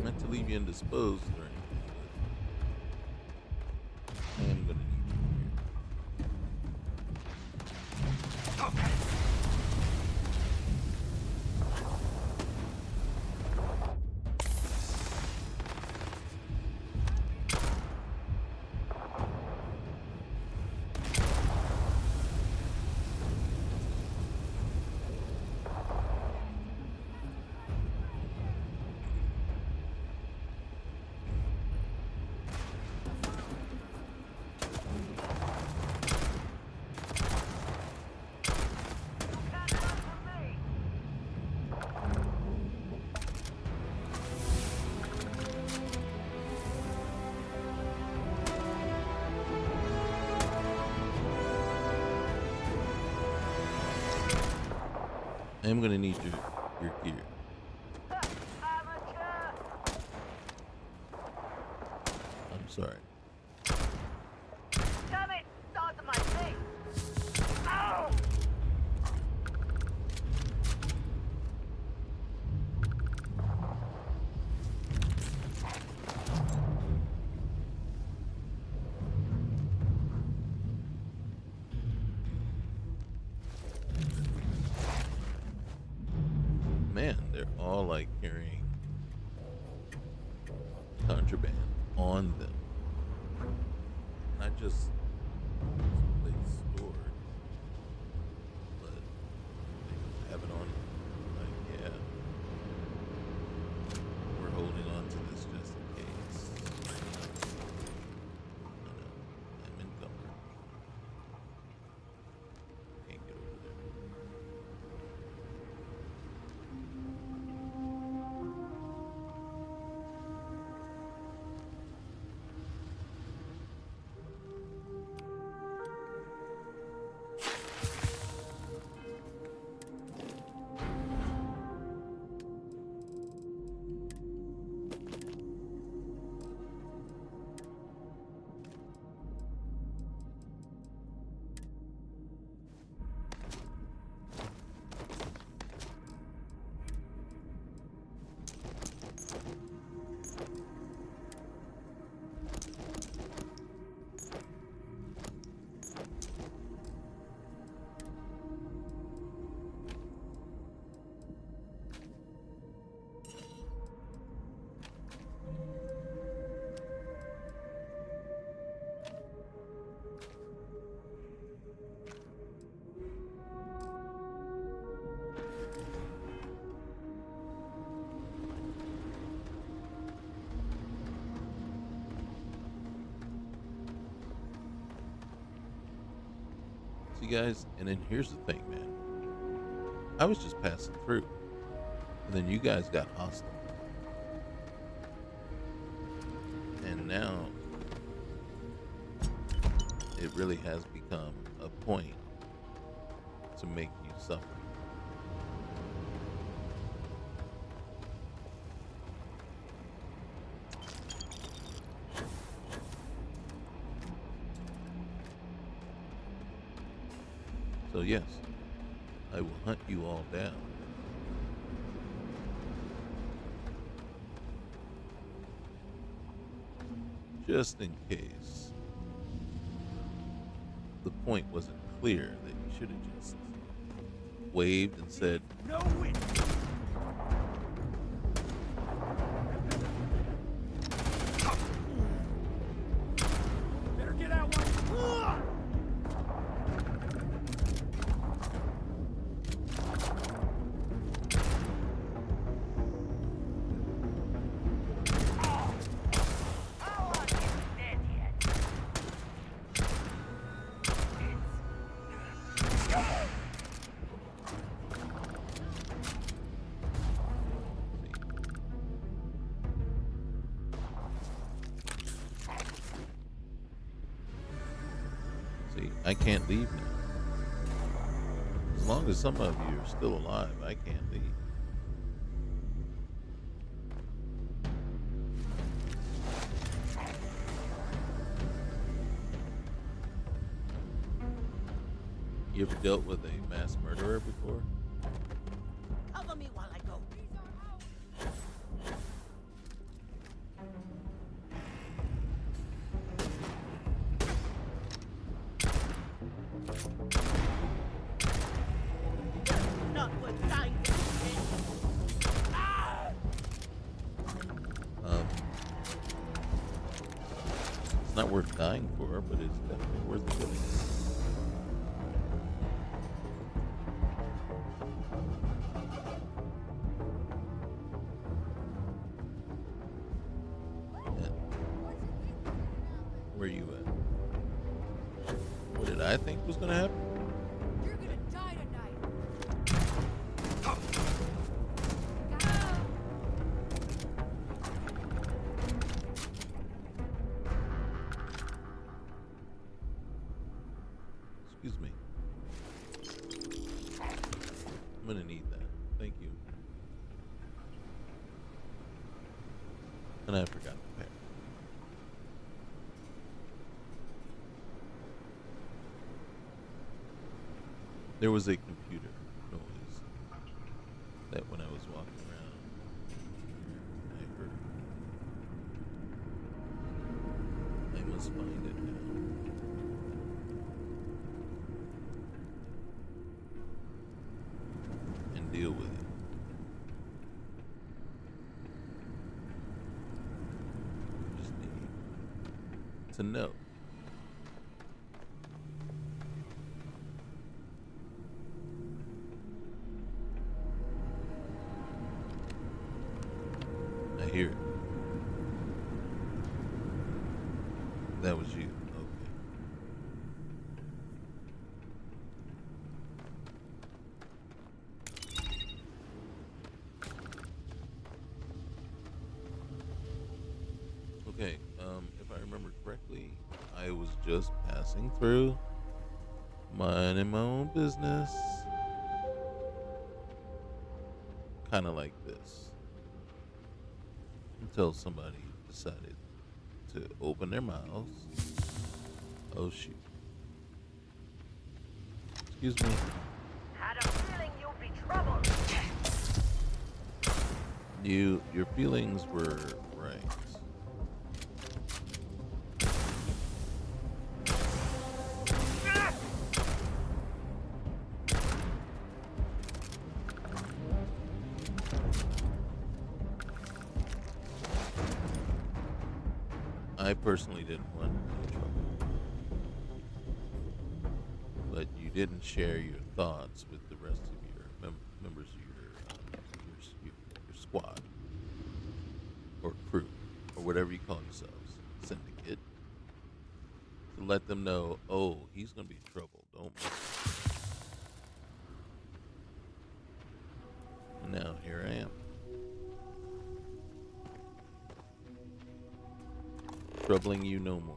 Not to leave you indisposed or anything, but I am gonna need you I am gonna need your gear. I'm sorry. Damn it! Start to my face! Ow! Man, they're all like carrying contraband on them. Not just someplace stored, but they just have it on them. Like, yeah, we're holding on to this just in case. I know, I'm encumbered. Can't get over there. See, guys, and then here's the thing, man. I was just passing through, and then you guys got hostile, and now it really has become a point to make you suffer. So yes, I will hunt you all down. Just in case the point wasn't clear, that you should have just waved and said, No win. Better get out one. How are you dead yet? I can't leave now. As long as some of you are still alive, I can't leave. You ever dealt with a mass murderer before? Cover me while I go. Not worth dying for. Ah! It's not worth dying for, but it's definitely worth killing. Where you at? What did I think was gonna happen? You're gonna die tonight. Excuse me. I'm gonna need that. Thank you. And I forgot to pay. There was a computer noise that when I was walking around, I heard. I must find it now. And deal with it. Just need to know. I hear it. That was you. Okay. Okay, if I remember correctly, I was just passing through, minding my own business, kind of like this, until somebody decided to open their mouths. Oh shoot. Excuse me. Had a feeling you'd be troubled. Your feelings were right. I personally didn't want any trouble, but you didn't share your thoughts with the rest of your members of your squad or crew or whatever you call yourselves, syndicate, to let them know, oh, he's gonna be in trouble. Don't mess with him. And now here I am. Troubling you no more.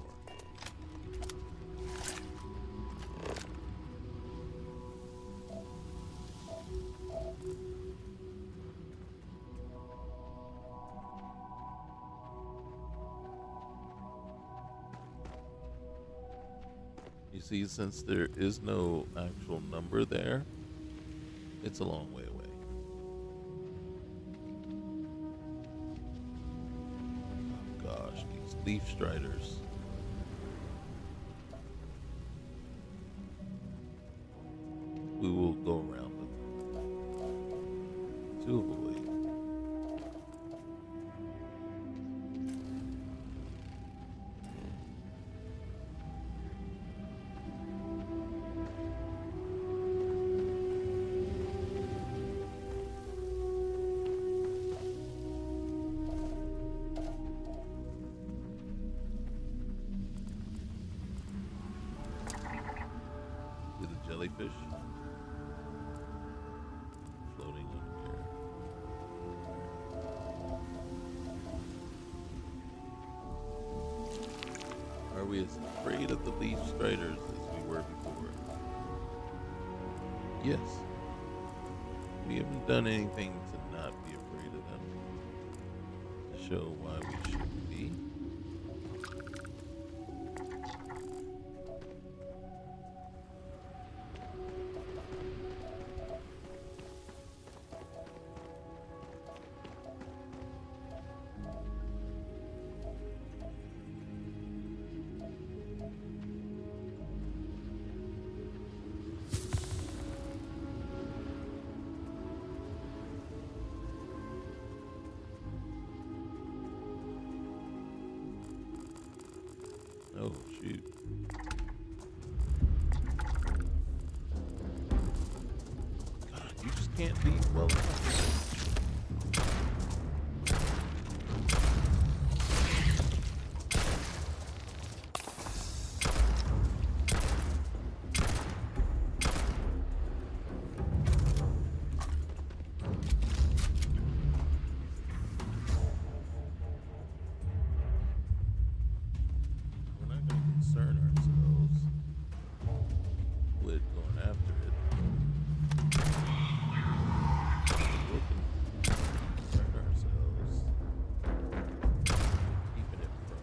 You see, since there is no actual number there, it's a long way away. Oh gosh, these leaf striders. We will go around them to avoid. With a jellyfish floating on the air. Are we as afraid of the leaf striders as we were before? Yes. We haven't done anything to not be afraid of them. To show why we shouldn't be. Oh, shoot. God, you just can't be well enough. We're not going to concern ourselves with going after it. We can concern ourselves keeping it from.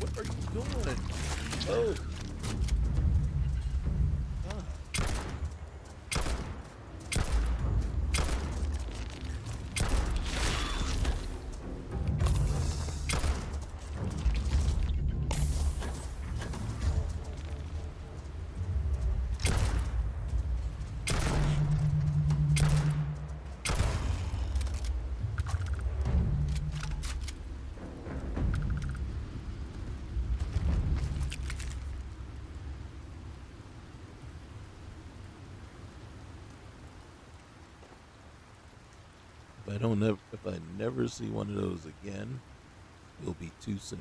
What are you doing? Oh. God. If I never see one of those again, it'll be too soon.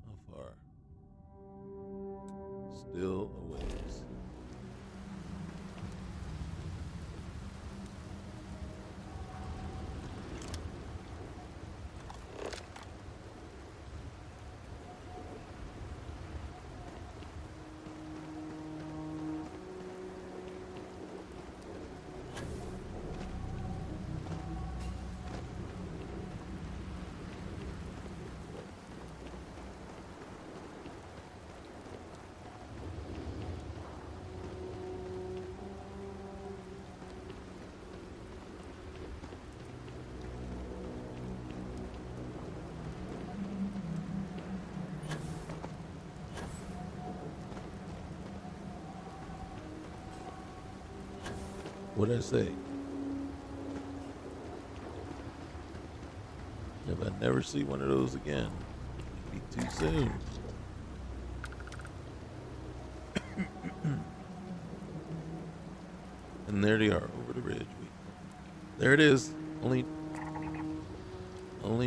How far? Still a ways. What'd I say? If I never see one of those again, it'd be too soon. And there they are over the ridge. There it is. Only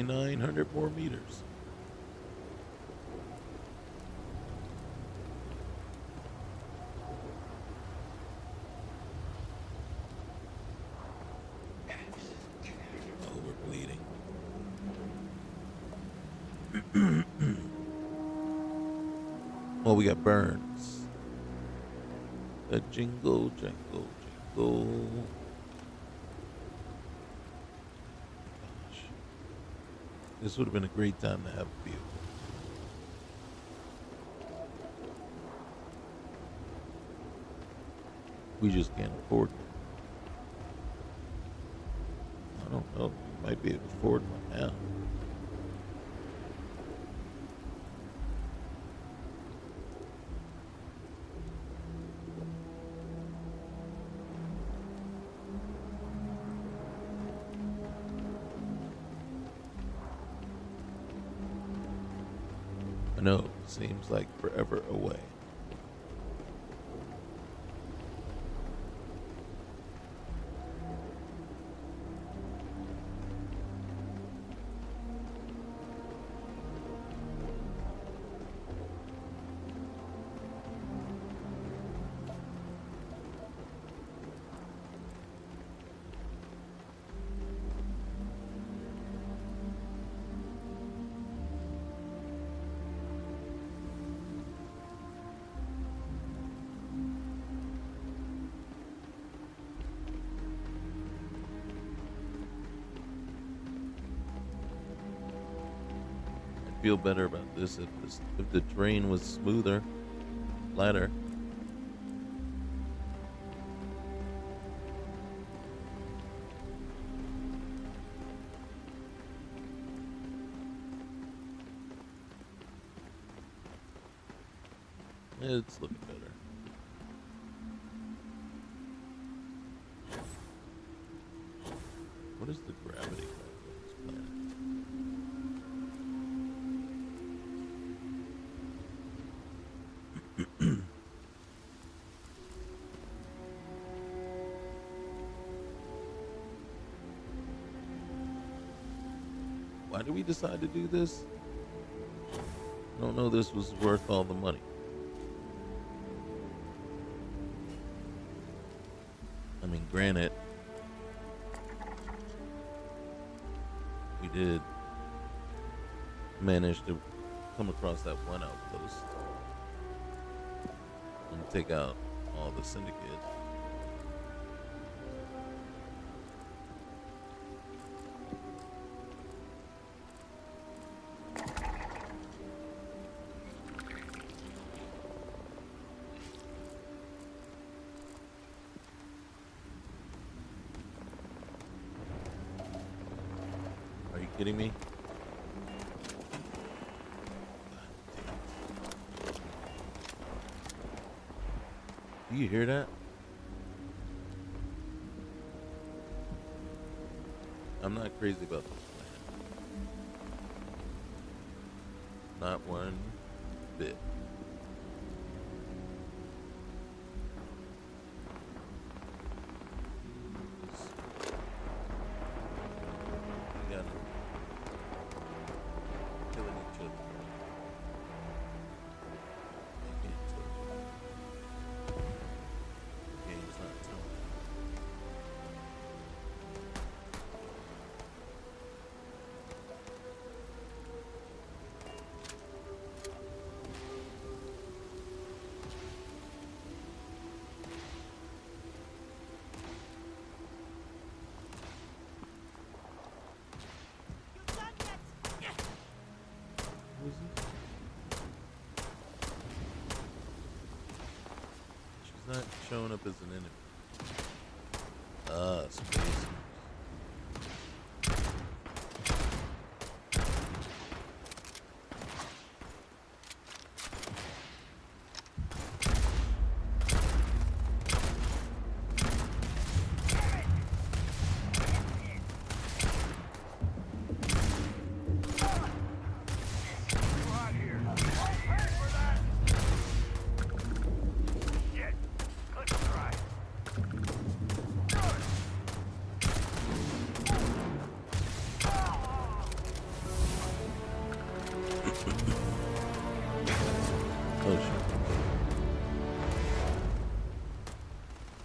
900 more meters. Oh, we're bleeding. Well, we got burns. A jingle, jingle, jingle. Gosh. This would have been a great time to have a vehicle. We just can't afford it. I don't know. Might be able to afford one now. I know, it seems like forever away. I'd feel better about this if the terrain was smoother, flatter. It's looking better. What is the gravity of this planet? Why did we decide to do this? I don't know this was worth all the money. I mean, granted, we did manage to come across that one outpost and take out all the syndicate. Are you kidding me? Do you hear that? I'm not crazy about this plan. Not one bit. We got killing each other. You can't touch it. The game's not telling you. Who is this? She's not showing up as an enemy. Space. Oh shit.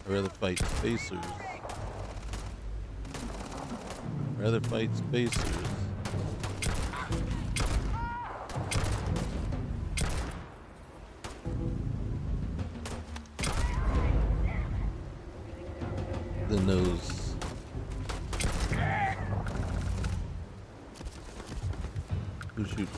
I'd rather fight spacers. Rather fight spacers. Than those. Who's shooting?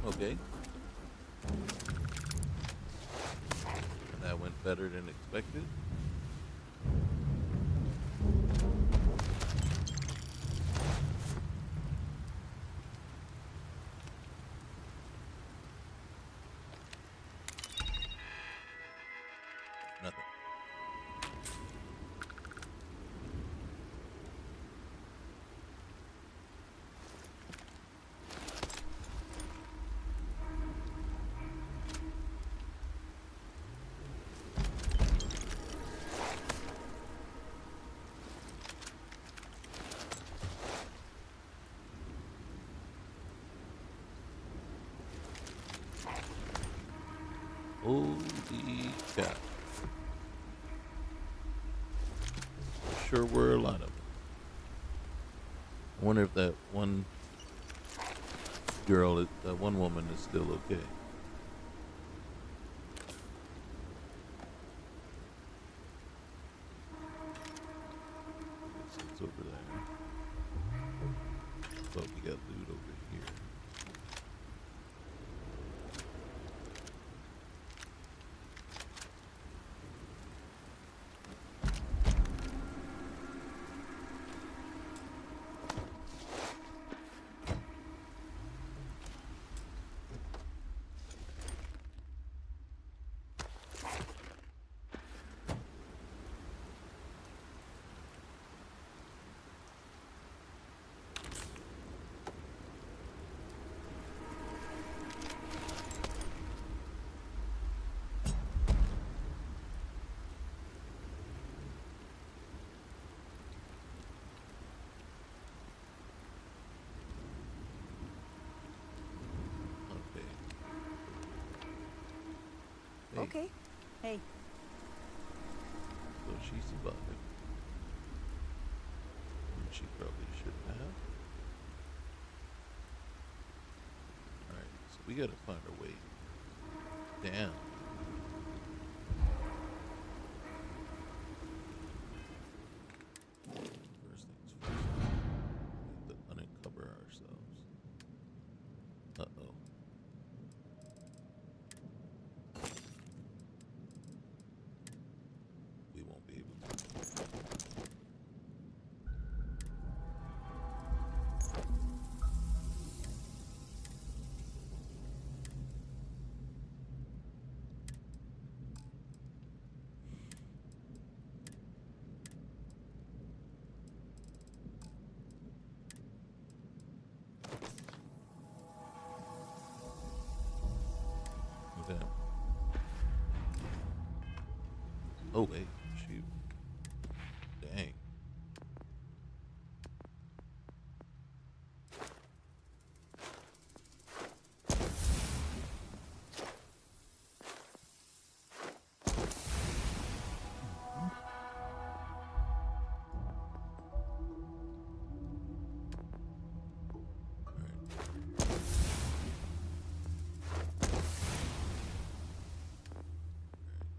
Okay. That went better than expected. Nothing. Holy cow. Sure were a lot of them. I wonder if that one girl, that one woman is still okay. It's over there. But we got loot over here. Okay. Hey, Okay. Hey, so she survived. And she probably shouldn't have. Alright, so we gotta find our way down. First things first. We have to uncover ourselves. Uh-oh. We won't be able to. Okay. Oh wait, shoot. Dang.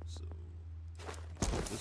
So this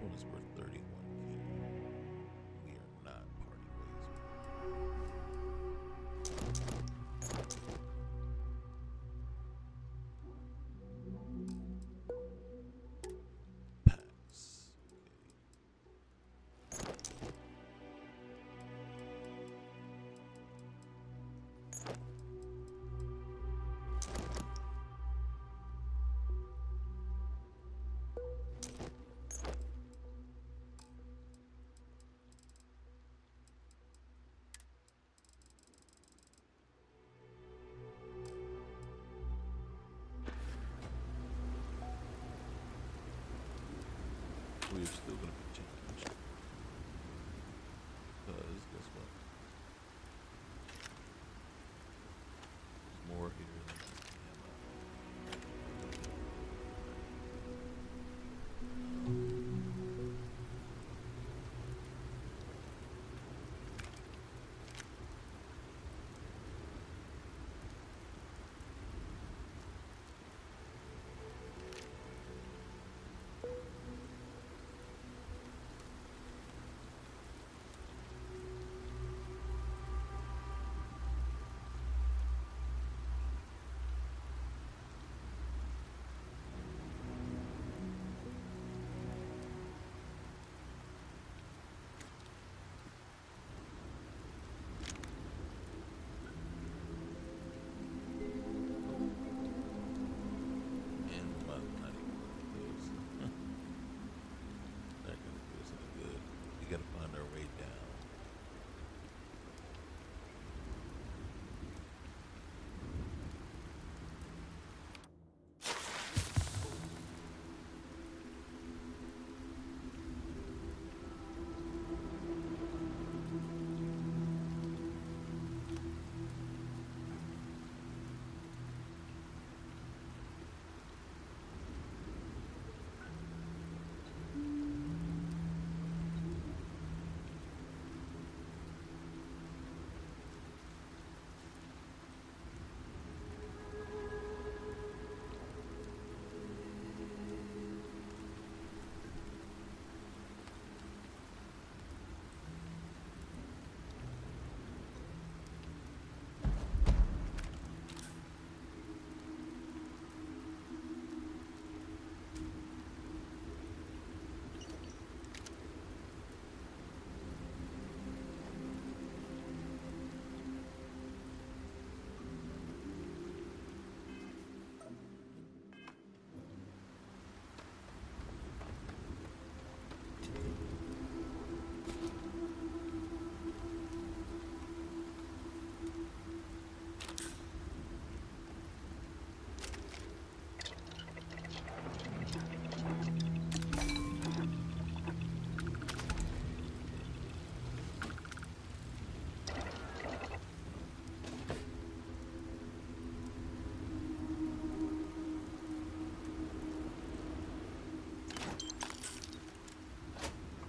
one is worth 31K. We are not parting ways with packs. We're still gonna be challenged. Because guess what? There's more here than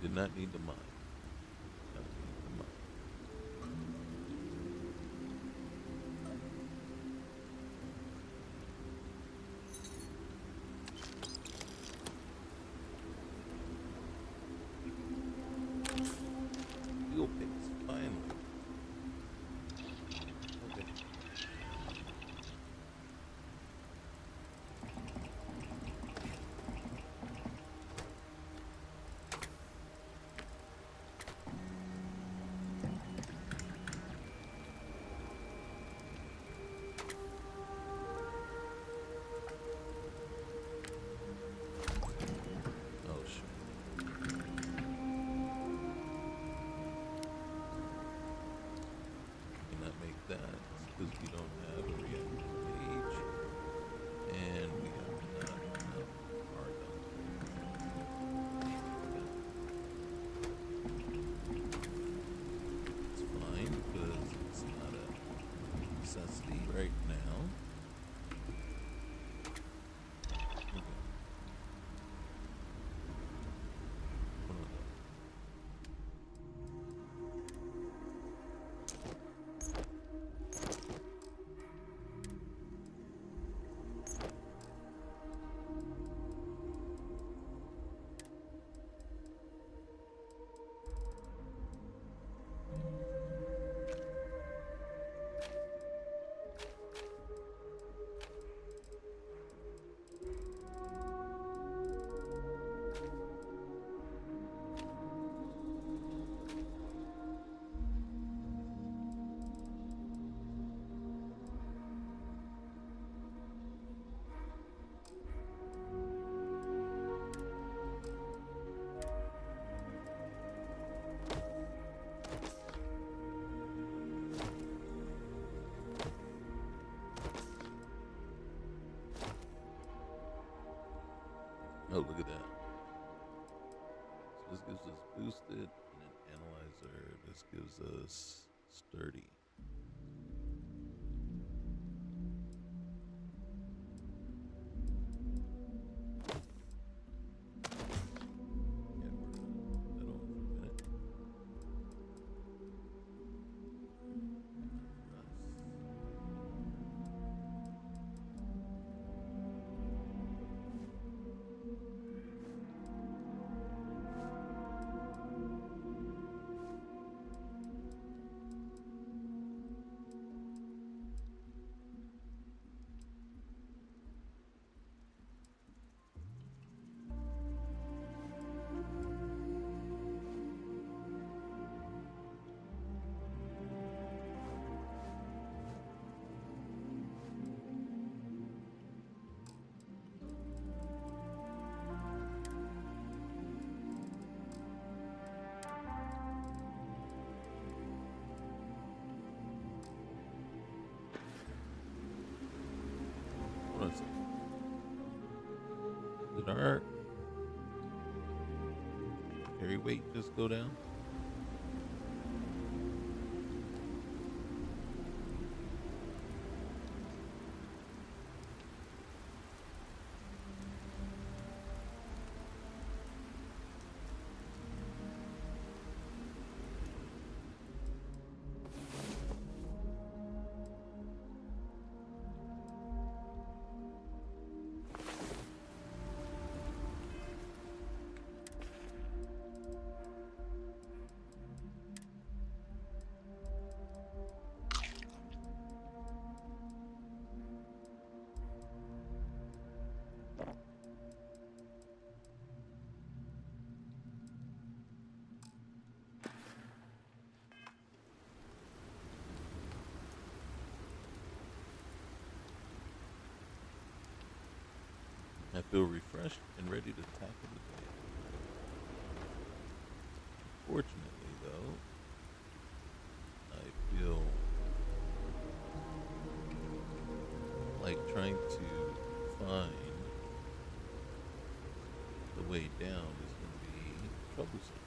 did not need the mine. Did not need the mine. Fuel picks, finally. Okay. Oh, look at that. So this gives us boosted and an analyzer. This gives us sturdy. Yeah, we're gonna put that on for a minute. Hold on a second. Did our carry weight just go down? I feel refreshed and ready to tackle the day. Fortunately, though, I feel like trying to find the way down is going to be troublesome.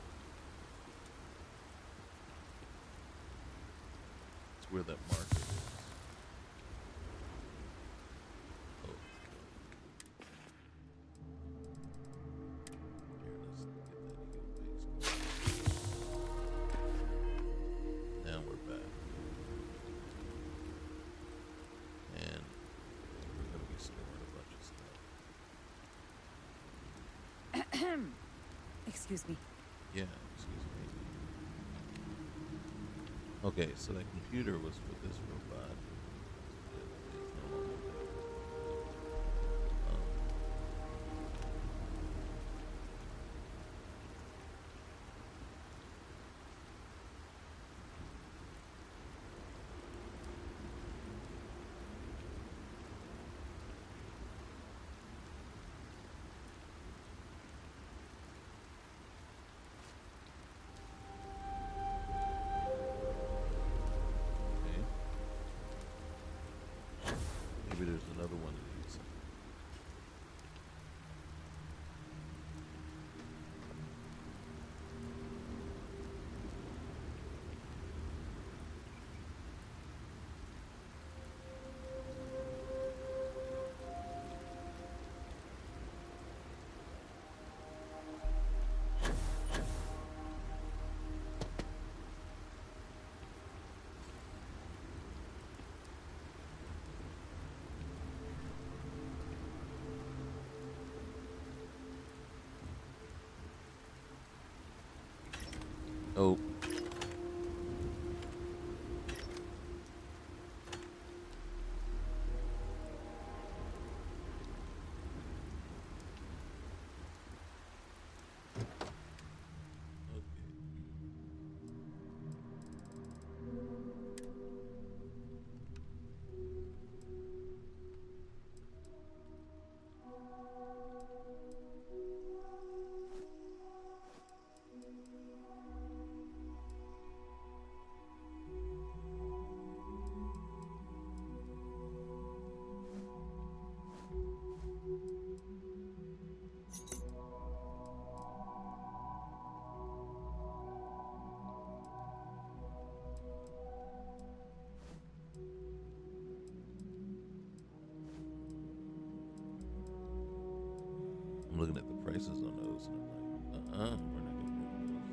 It's where that marker is. Oh. Here, let's get that heal base going. Now we're back. And we're going to be storing a bunch of stuff. Excuse me. Yeah, excuse me. Okay, so that computer was for this robot. It is no longer there. Okay. Maybe there's another one of these. Oh. Okay. I'm looking at the prices on those, and I'm like, we're not gonna get those.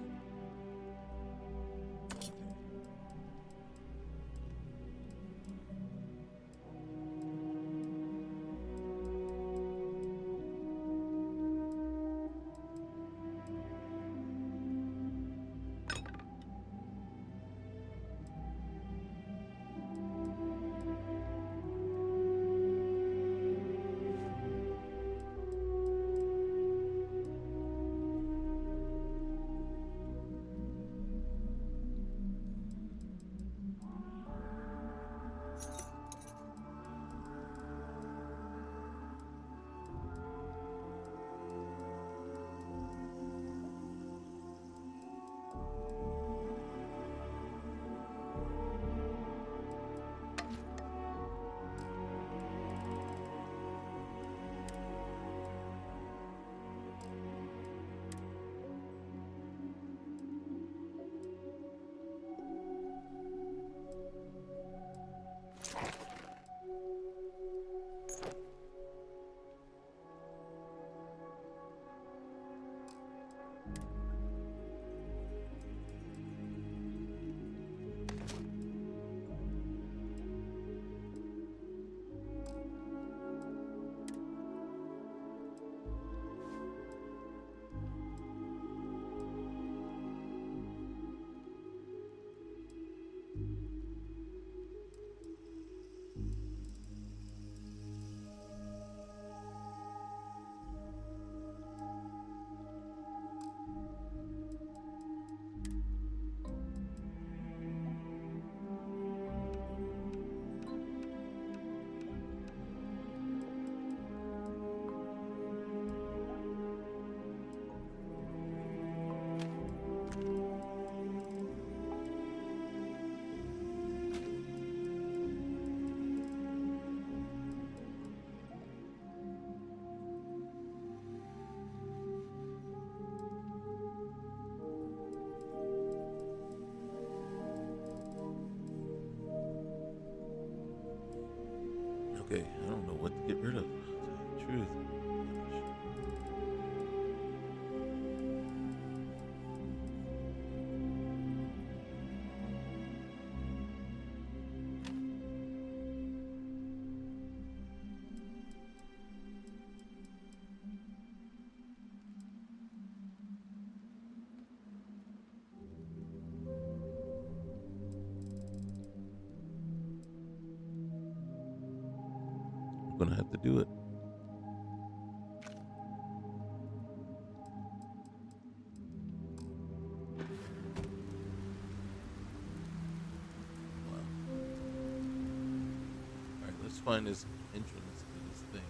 Okay, I don't know what to get rid of. To tell you the truth. I'm gonna have to do it. Wow. Alright, let's find this entrance to this thing.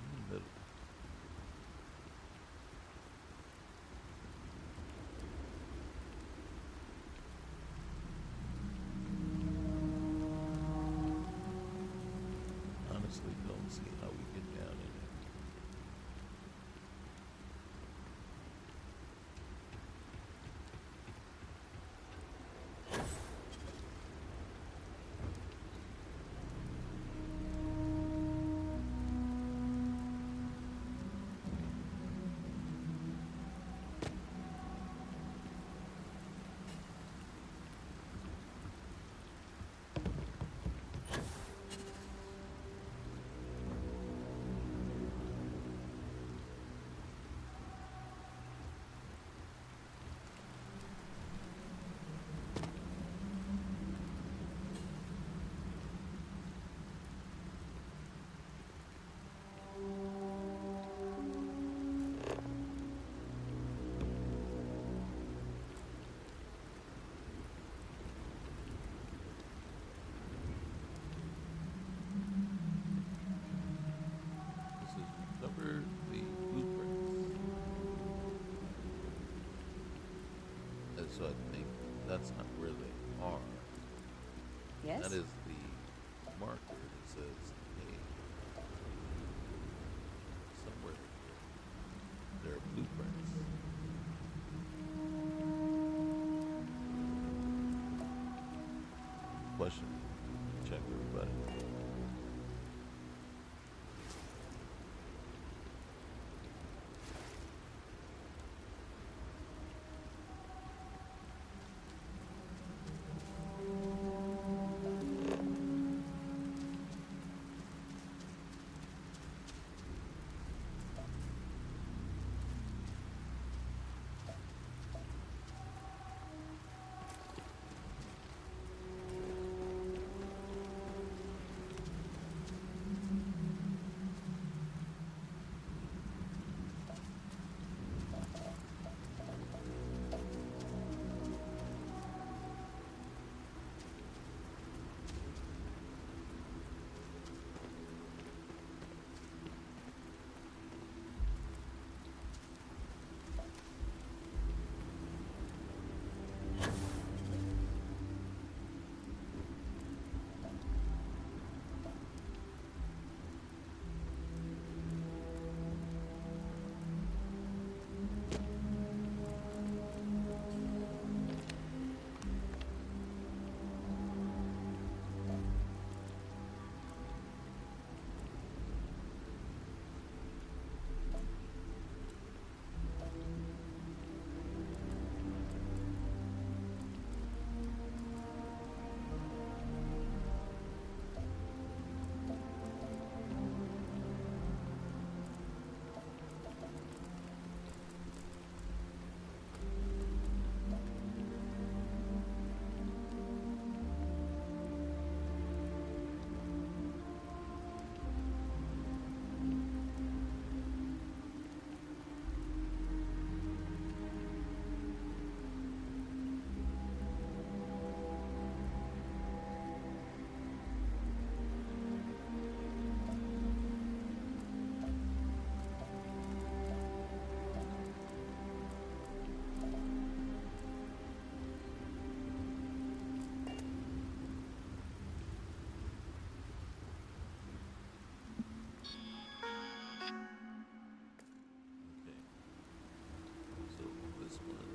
In the middle. Honestly, don't see how we get down in it. This is recover the blueprints. And so I think that's not where they are. Yes? That is the marker that says, hey, somewhere here, there are blueprints. question. Check everybody. Okay. So this one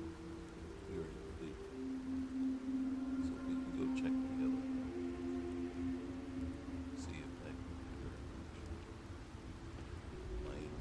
we already completed. So we can go check the other one. See if that computer actually might.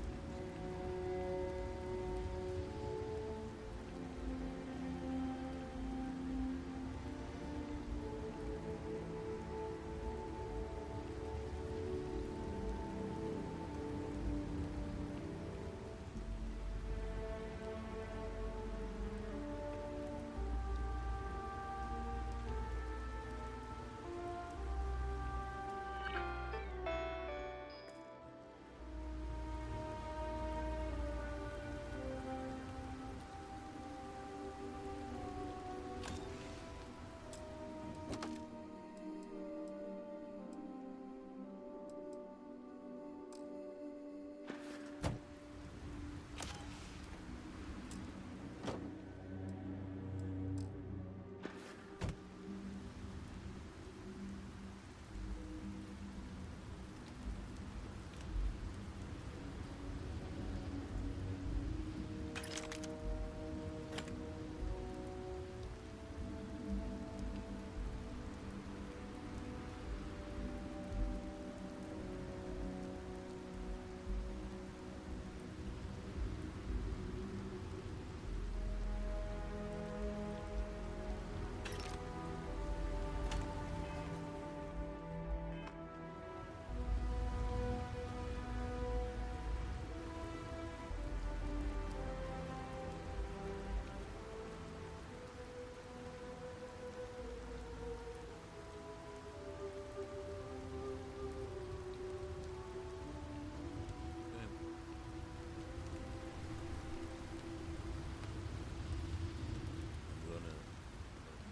I'm gonna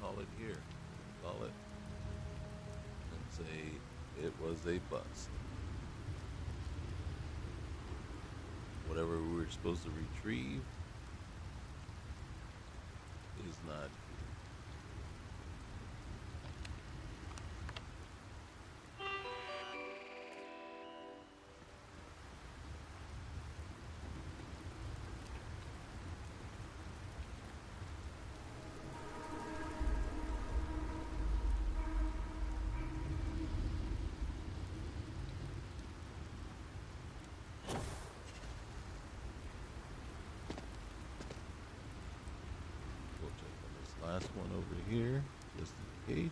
call it here. Call it and say it was a bust. Whatever we were supposed to retrieve is not here. last one over here, just in case.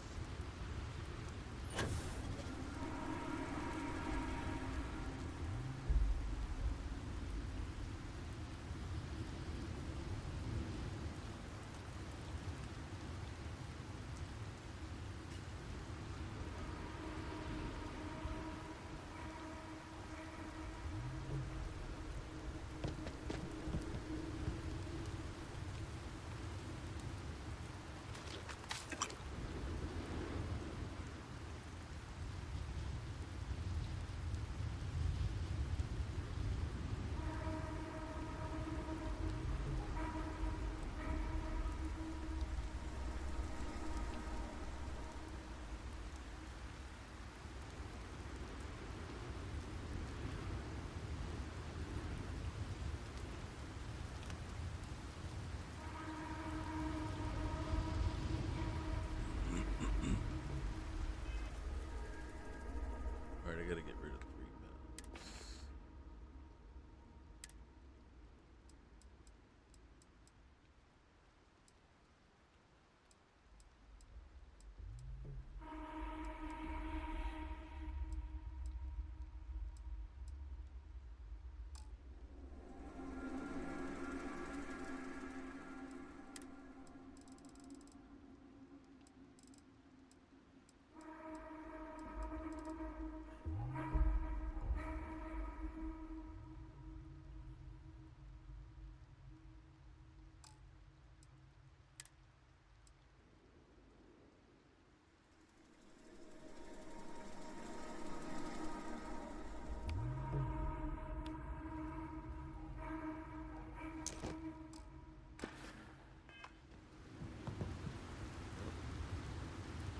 Alright, I gotta get rid of 3 pounds.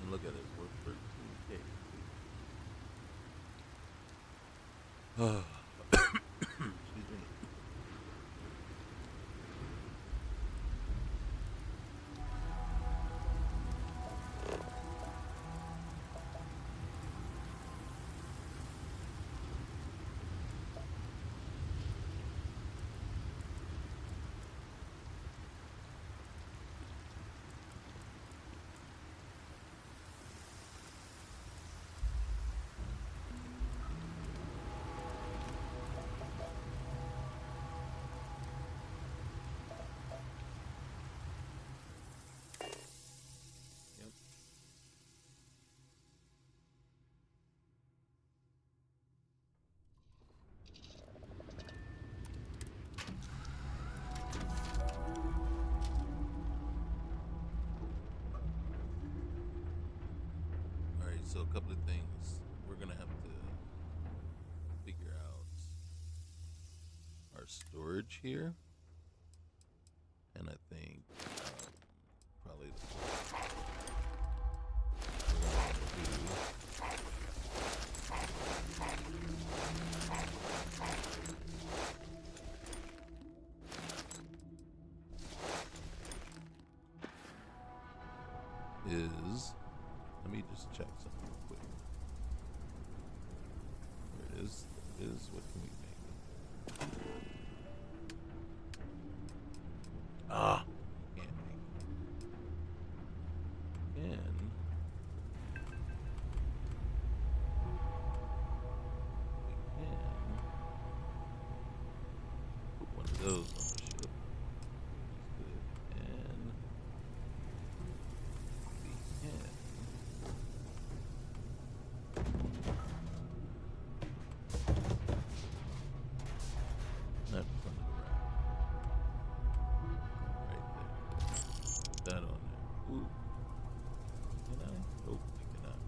And look at it, worth 13K. Excuse me. Yep. Alright, so a couple of things we're gonna have to figure out our storage here, and I think probably the first we're gonna want to do is, let me just check something real quick. There it is. There it is. What can we make? Ah, can't make. Can we can put one of those on the ship. That's good. And we can. Not in front of the rack. Right there. Put that on there. Ooh. Can I? Nope, I cannot.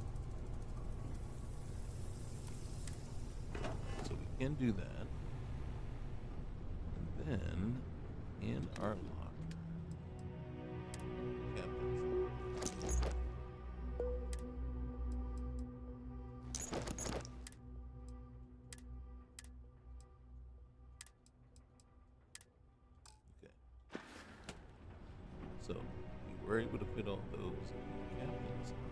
So we can do that. And then in our locker, captain's locker. Okay. So we were able to fit all those in the captain's locker.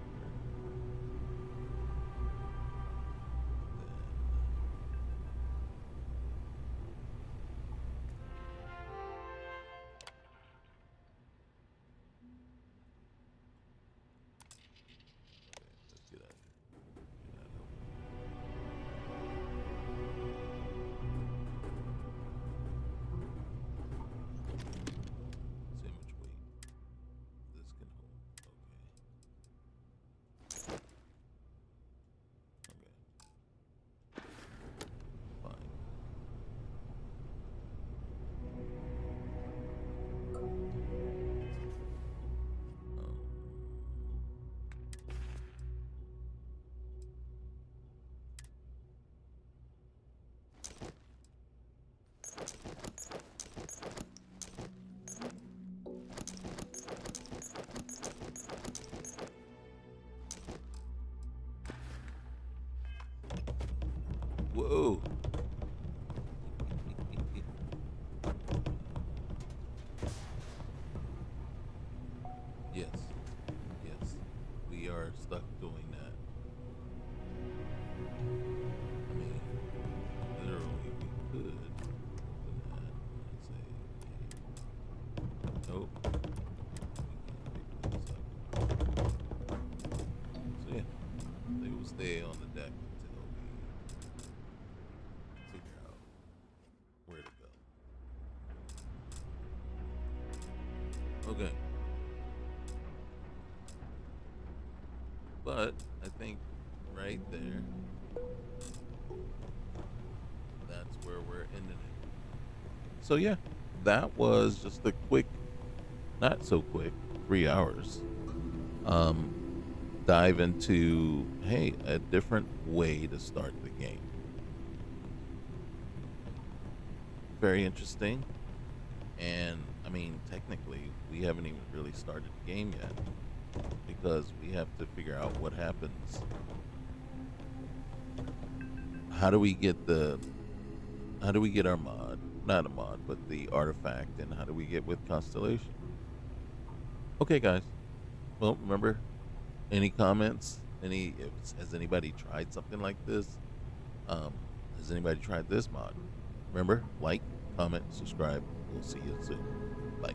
Whoa. Yes. Yes. We are stuck doing that. I mean, literally, we could open that and say, hey, nope, we can't pick this up. So, yeah, they will stay on the deck until we figure out where to go. Okay. But I think right there, that's where we're ending it. So yeah, that was just a quick, not so quick, 3 hours. Um, dive into hey, a different way to start the game. Very interesting. And I mean, technically, we haven't even really started the game yet because we have to figure out what happens. How do we get the how do we get our mod? Not a mod, but the artifact, and how do we get with Constellation? Okay, guys. Well, remember, any comments? Has anybody tried something like this? Um, has anybody tried this mod? Remember, like, comment, subscribe. We'll see you soon. Bye.